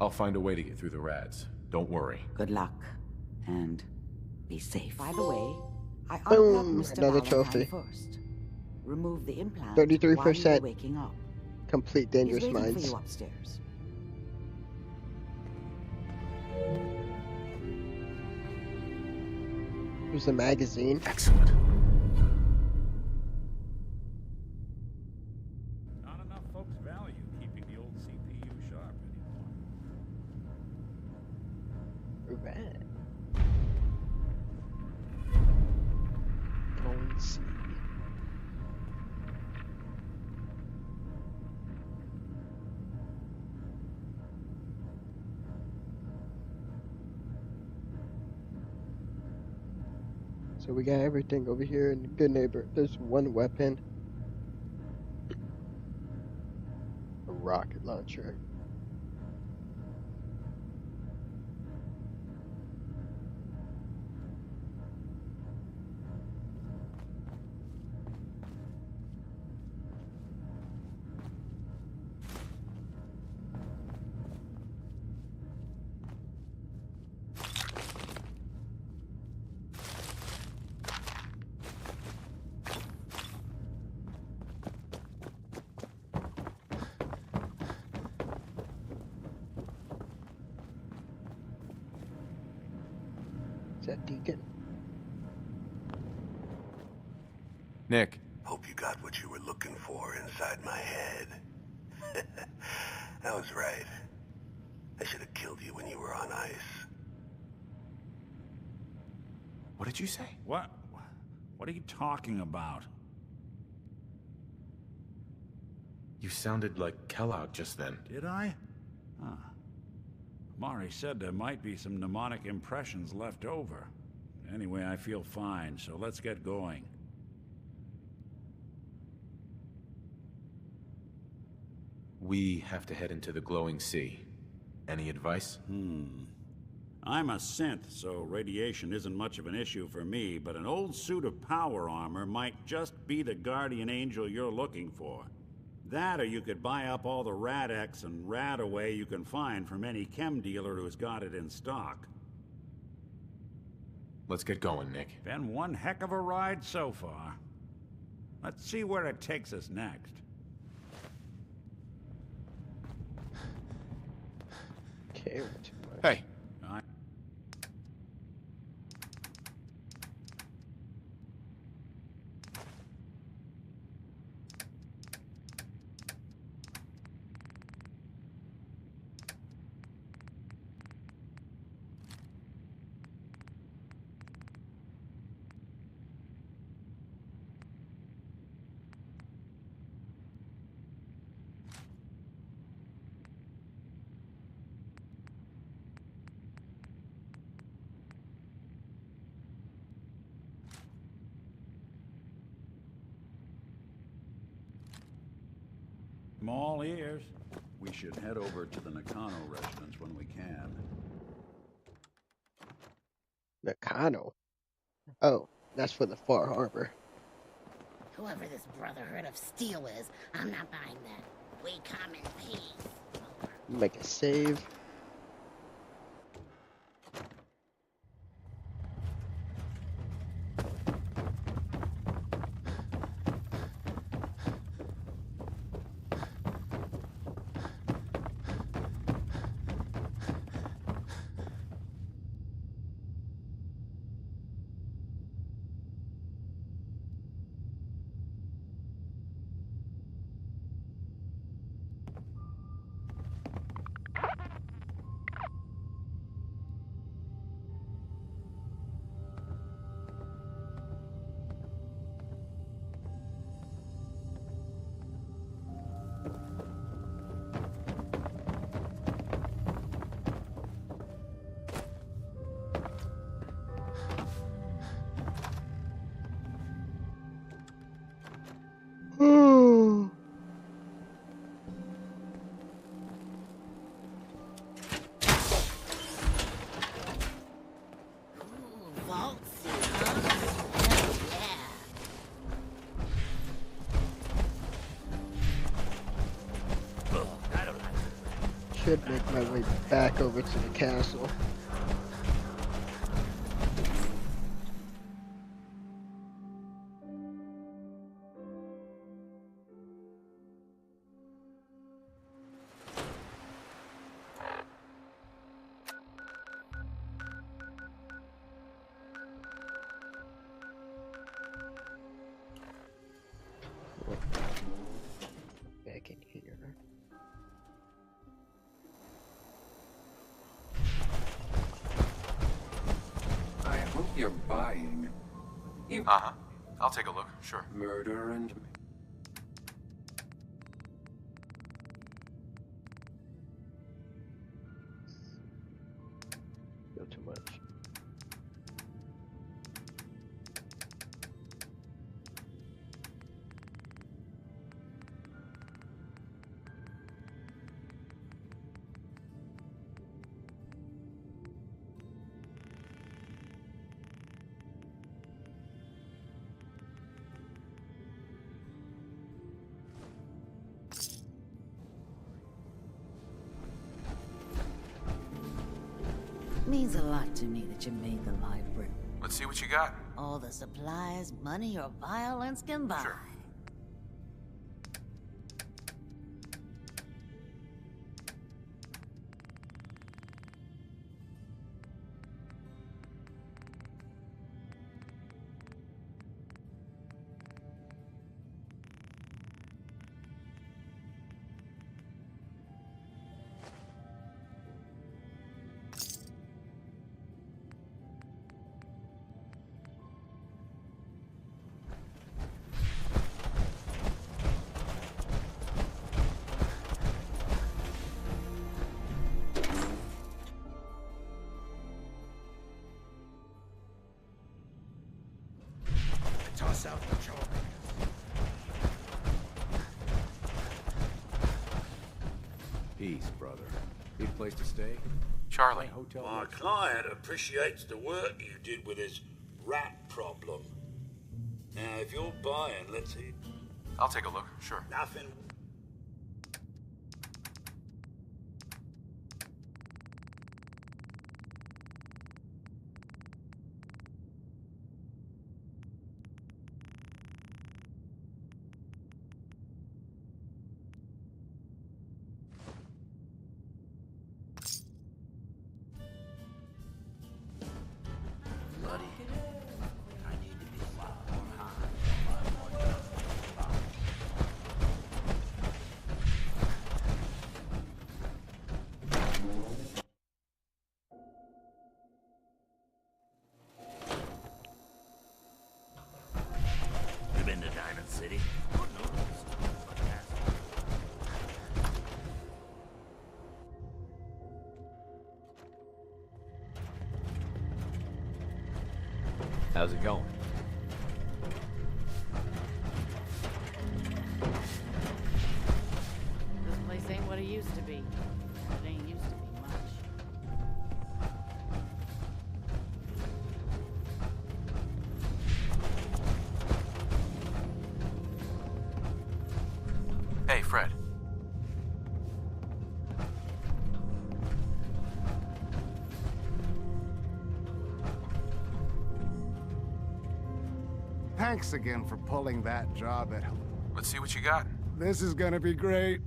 I'll find a way to get through the rads. Don't worry. Good luck. And be safe. By the way, I Boom, unplugged Mr. another Valentine trophy. first. Remove the implant 33%. while you're waking up. Complete Dangerous He's waiting Minds. for you upstairs. Here's the magazine. Excellent. Not enough folks value keeping the old CPU sharp anymore. Right. Go and see. So we got everything over here in Good Neighbor. There's one weapon. A rocket launcher. Is that Deacon? Nick. Hope you got what you were looking for inside my head. I was right. I should have killed you when you were on ice. What did you say? What are you talking about? You sounded like Kellogg just then. Did I? Huh. Mari said there might be some mnemonic impressions left over. Anyway, I feel fine, so let's get going. We have to head into the glowing sea. Any advice? I'm a synth, so radiation isn't much of an issue for me, but an old suit of power armor might just be the guardian angel you're looking for. That, or you could buy up all the Rad-X and Rad-Away you can find from any chem dealer who's got it in stock. Let's get going, Nick. Been one heck of a ride so far. Let's see where it takes us next. Okay. Hey. I'm all ears. We should head over to the Nakano residence when we can. Nakano? Oh, that's for the Far Harbor. Whoever this Brotherhood of Steel is, I'm not buying that. We come in peace. Make a save. Should make my way back over to the castle. Back in here. I hope you're buying. Uh-huh. I'll take a look, sure. Murder and... Not too much. Means a lot to me that you made the library. Let's see what you got. All the supplies, money, or violence can buy. Sure. yourself what you're Peace, brother. Need a place to stay? Charlie. Hotel. My client appreciates the work you did with his rat problem. Now, if you're buying, let's see. I'll take a look, sure. Nothing. Bloody. I need to be on high. You been to Diamond City? How's it going? This place ain't what it used to be. It ain't used to be much. Hey, Fred. Thanks again for pulling that job at... Let's see what you got. This is gonna be great.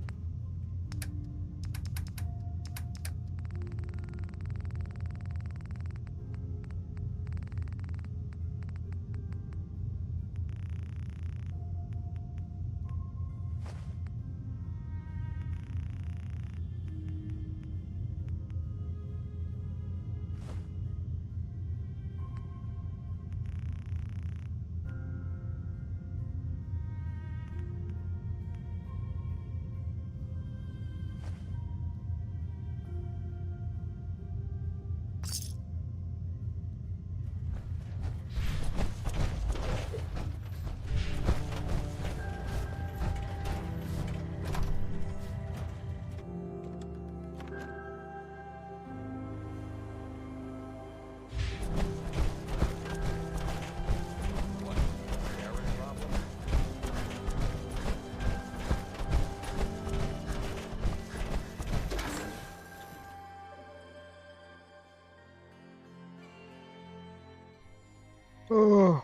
Oh.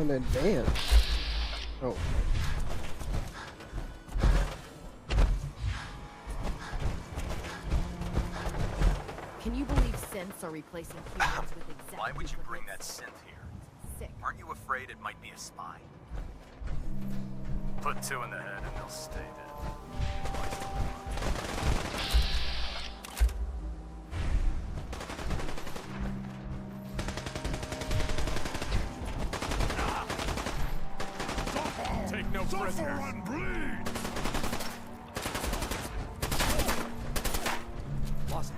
Island Advance. Oh. Can you believe synths are replacing humans with exact Why would you bring that duplicates? synth here? Sick. Aren't you afraid it might be a spy? Put two in the head and they'll stay dead. Take no prisoners. And bleed. Lost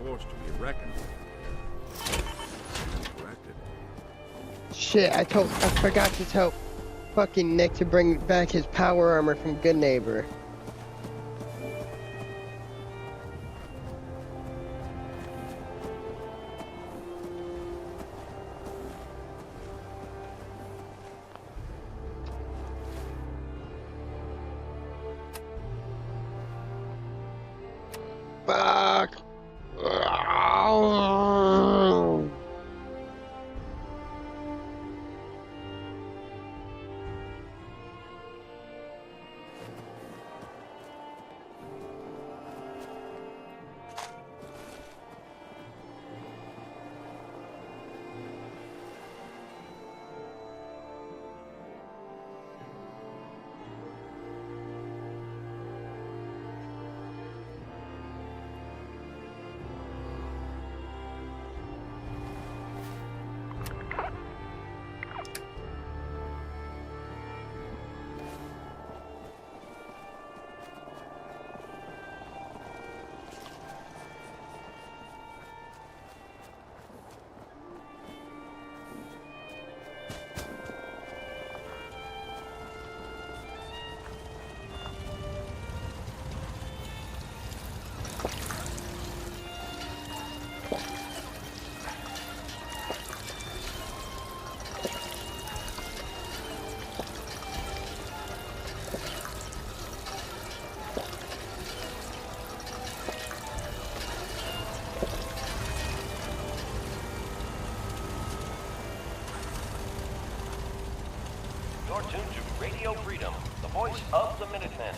force to be reckoned with. Corrected. Shit, I forgot to tell fucking Nick to bring back his power armor from Good Neighbor. Fuck. You're tuned to Radio Freedom, the voice of the Minutemen.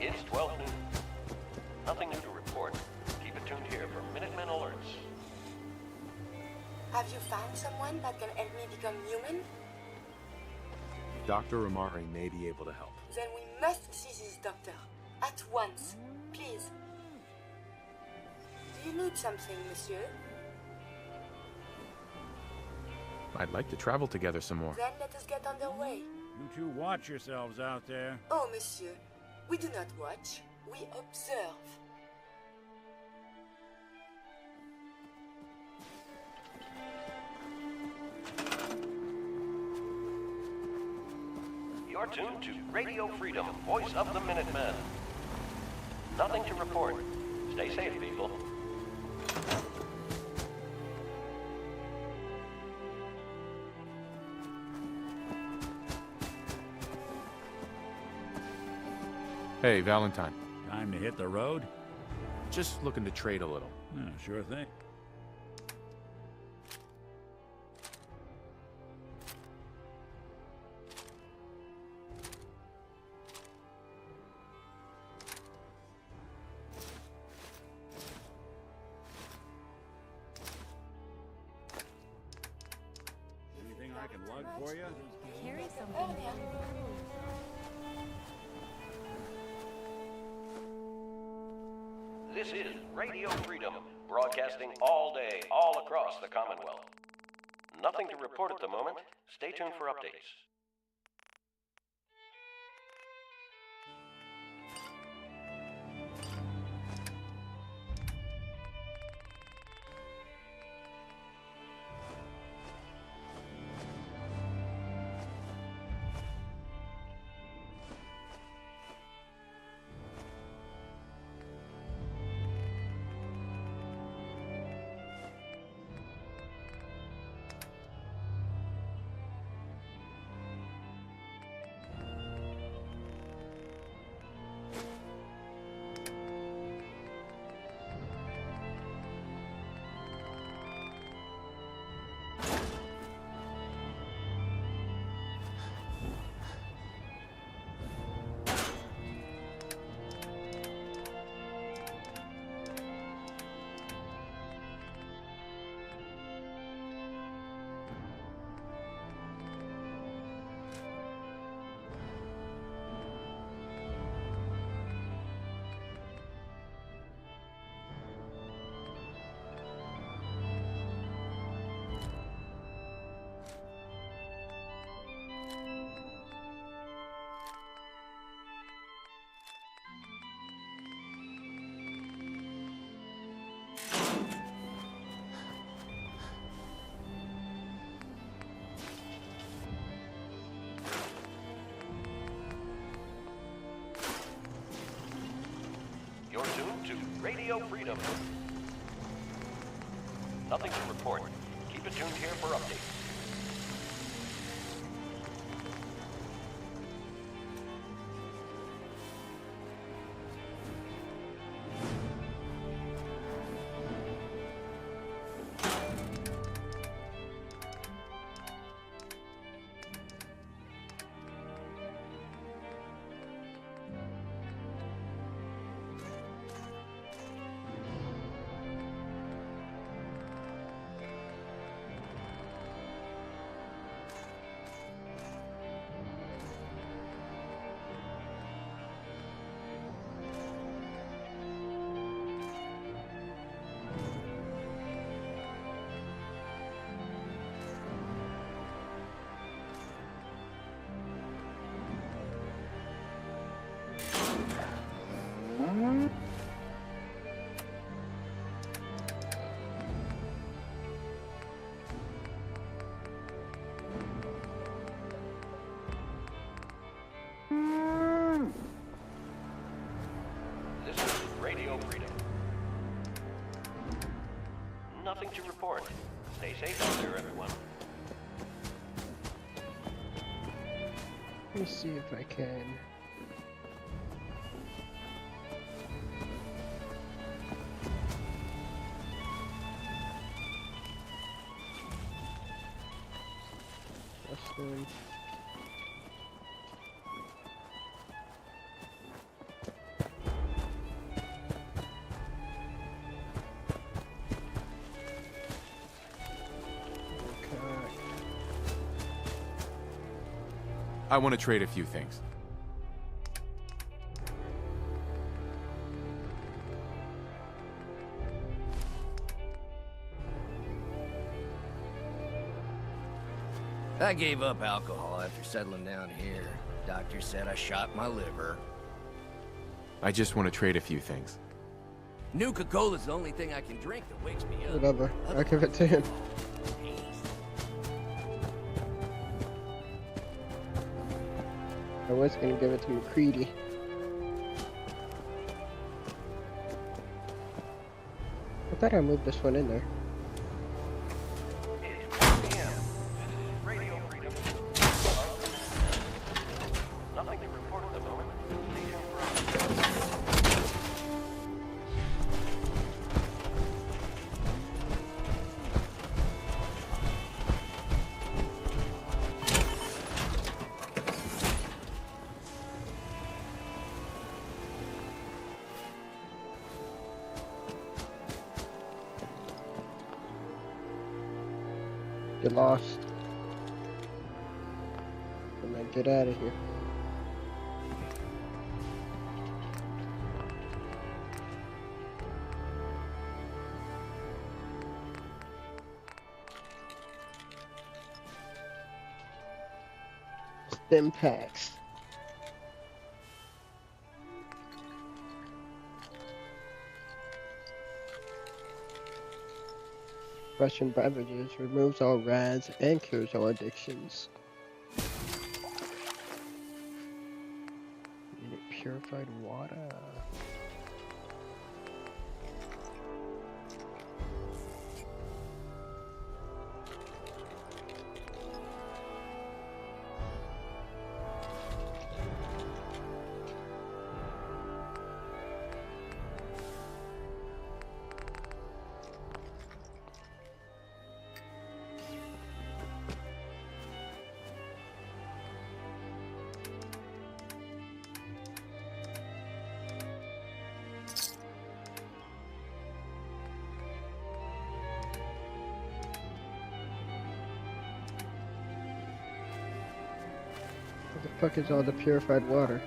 It's 12 noon. Nothing new to report. Keep it tuned here for Minutemen alerts. Have you found someone that can help me become human? Dr. Amari may be able to help. Then we must see this doctor. At once. Please. Do you need something, monsieur? I'd like to travel together some more. Then let us get underway. You two watch yourselves out there. Oh, monsieur, we do not watch, we observe. You're tuned to Radio Freedom, voice of the Minutemen. Nothing to report. Stay safe, people. Hey, Valentine. Time to hit the road? Just looking to trade a little. Yeah, sure thing. Anything I can lug for you? Carry something. This is Radio Freedom, broadcasting all day, all across the Commonwealth. Nothing to report at the moment. Stay tuned for updates. You're tuned to Radio Freedom. Nothing to report. Keep it tuned here for updates. This is Radio Freedom. Nothing to report. Stay safe out there, everyone. Let me see if I can. Wrestling. I want to trade a few things. I gave up alcohol after settling down here. Doctor said I shot my liver. I just want to trade a few things. Nuka-Cola's the only thing I can drink that wakes me up. Whatever. I'll give it to him. I was gonna give it to McCready. I thought I moved this one in there. Nothing to report at the moment. Get lost. And then get out of here. Stim packs. Russian beverages removes all rads and cures all addictions. Purified water. What the fuck is all the purified water?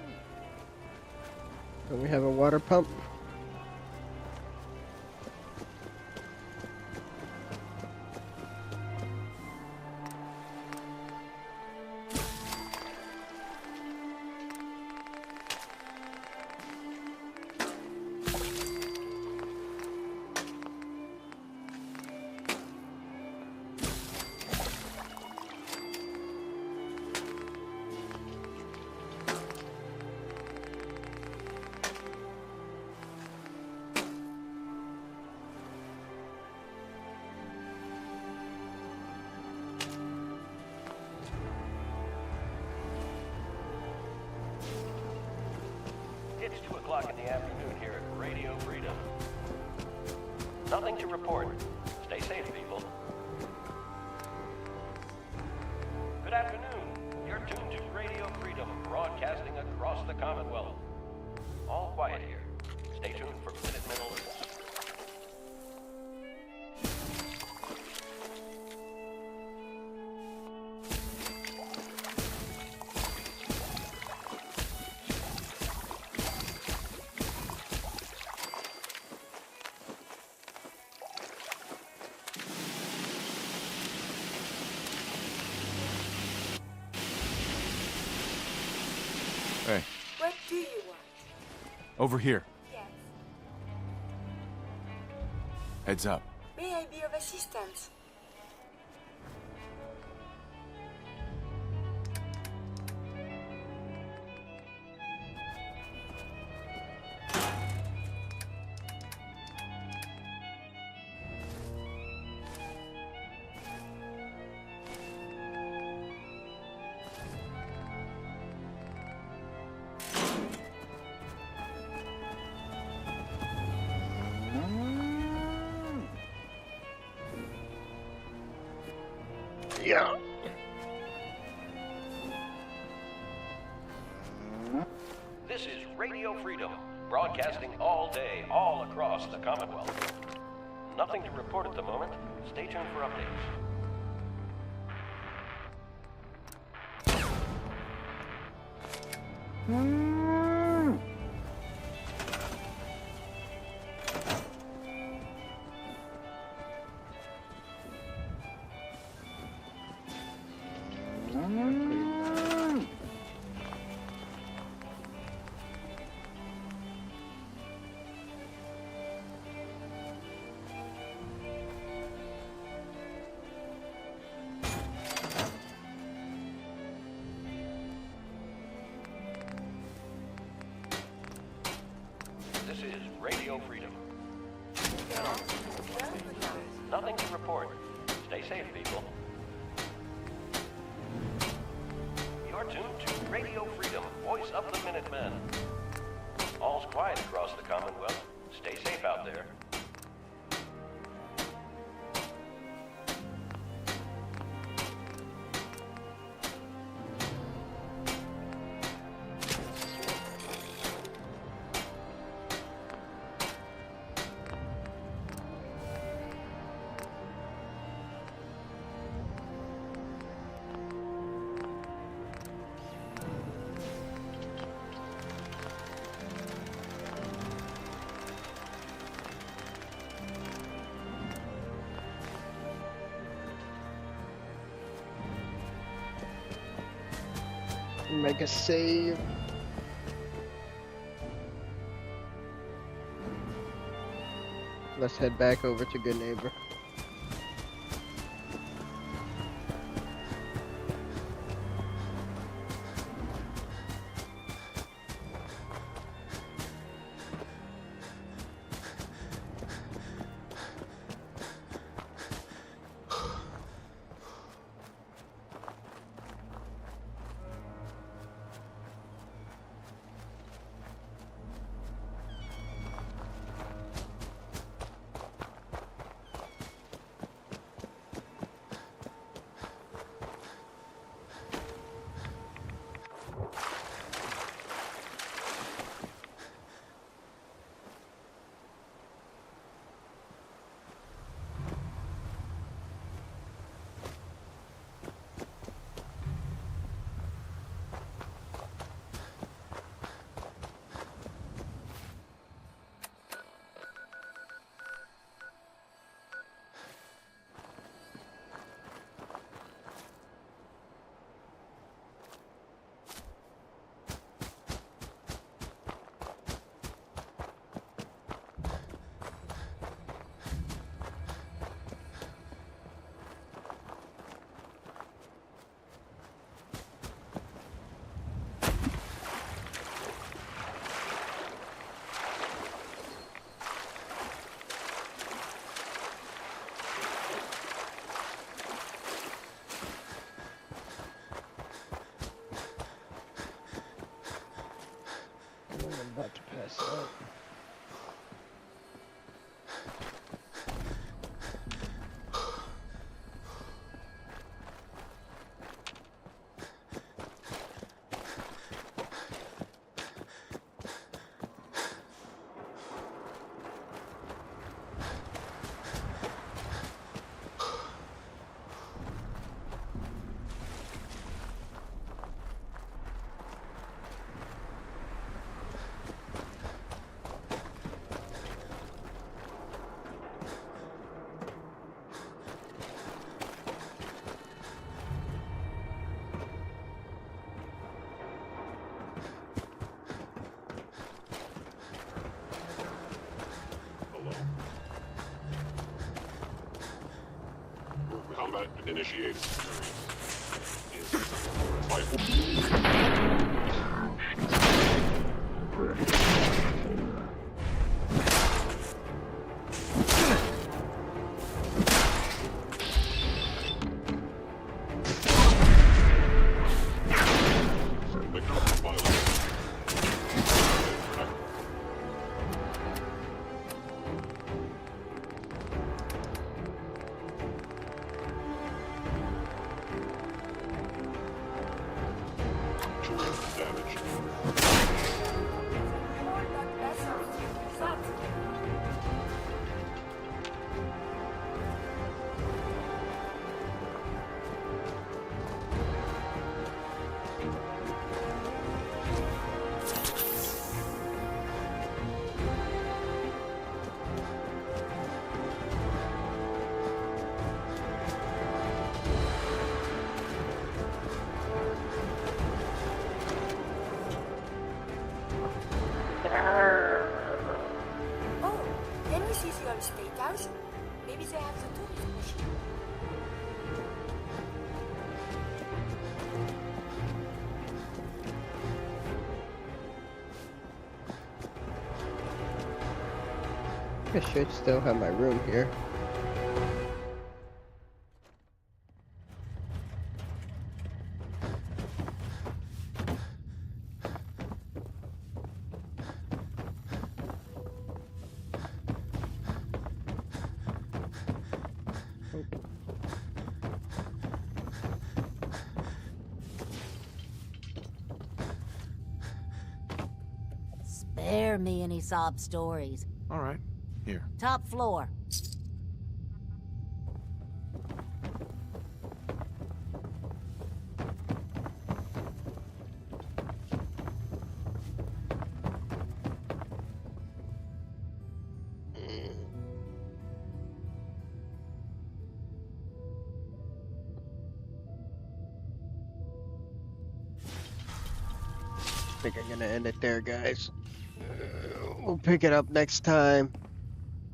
Don't we have a water pump? It's 2 o'clock in the afternoon here at Radio Freedom. Nothing to report. Stay safe, people. Good afternoon. You're tuned to Radio Freedom, broadcasting across the Commonwealth. All quiet here. Stay tuned for Minutemen alerts. Hey, What do you want? over here. Yes. Heads up. May I be of assistance? Yeah. This is Radio Freedom, broadcasting all day, all across the Commonwealth. Nothing to report at the moment. Stay tuned for updates. This is Radio Freedom. Nothing to report. Stay safe, people. You're tuned to Radio Freedom, voice of the Minutemen. All's quiet across the Commonwealth. Stay safe out there. Make a save. Let's head back over to Good Neighbor. I'm about to pass out. Combat initiated. Oh, can we see your steakhouse? Maybe they have the tourist machine. I should still have my room here. Spare me any sob stories. All right, here. Top floor. I think I'm gonna end it there, guys. We'll pick it up next time.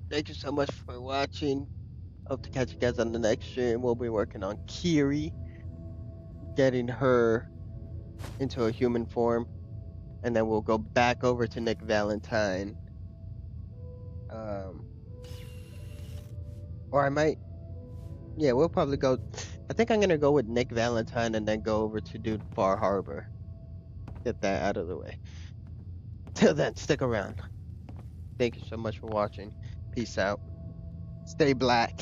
Thank you so much for watching. Hope to catch you guys on the next stream. We'll be working on Kiri, getting her into a human form, and then we'll go back over to Nick Valentine. Or I might, yeah, we'll probably go. I think I'm gonna go with Nick Valentine and then go over to do Far Harbor. Get that out of the way. Till then, stick around. Thank you so much for watching. Peace out. Stay black.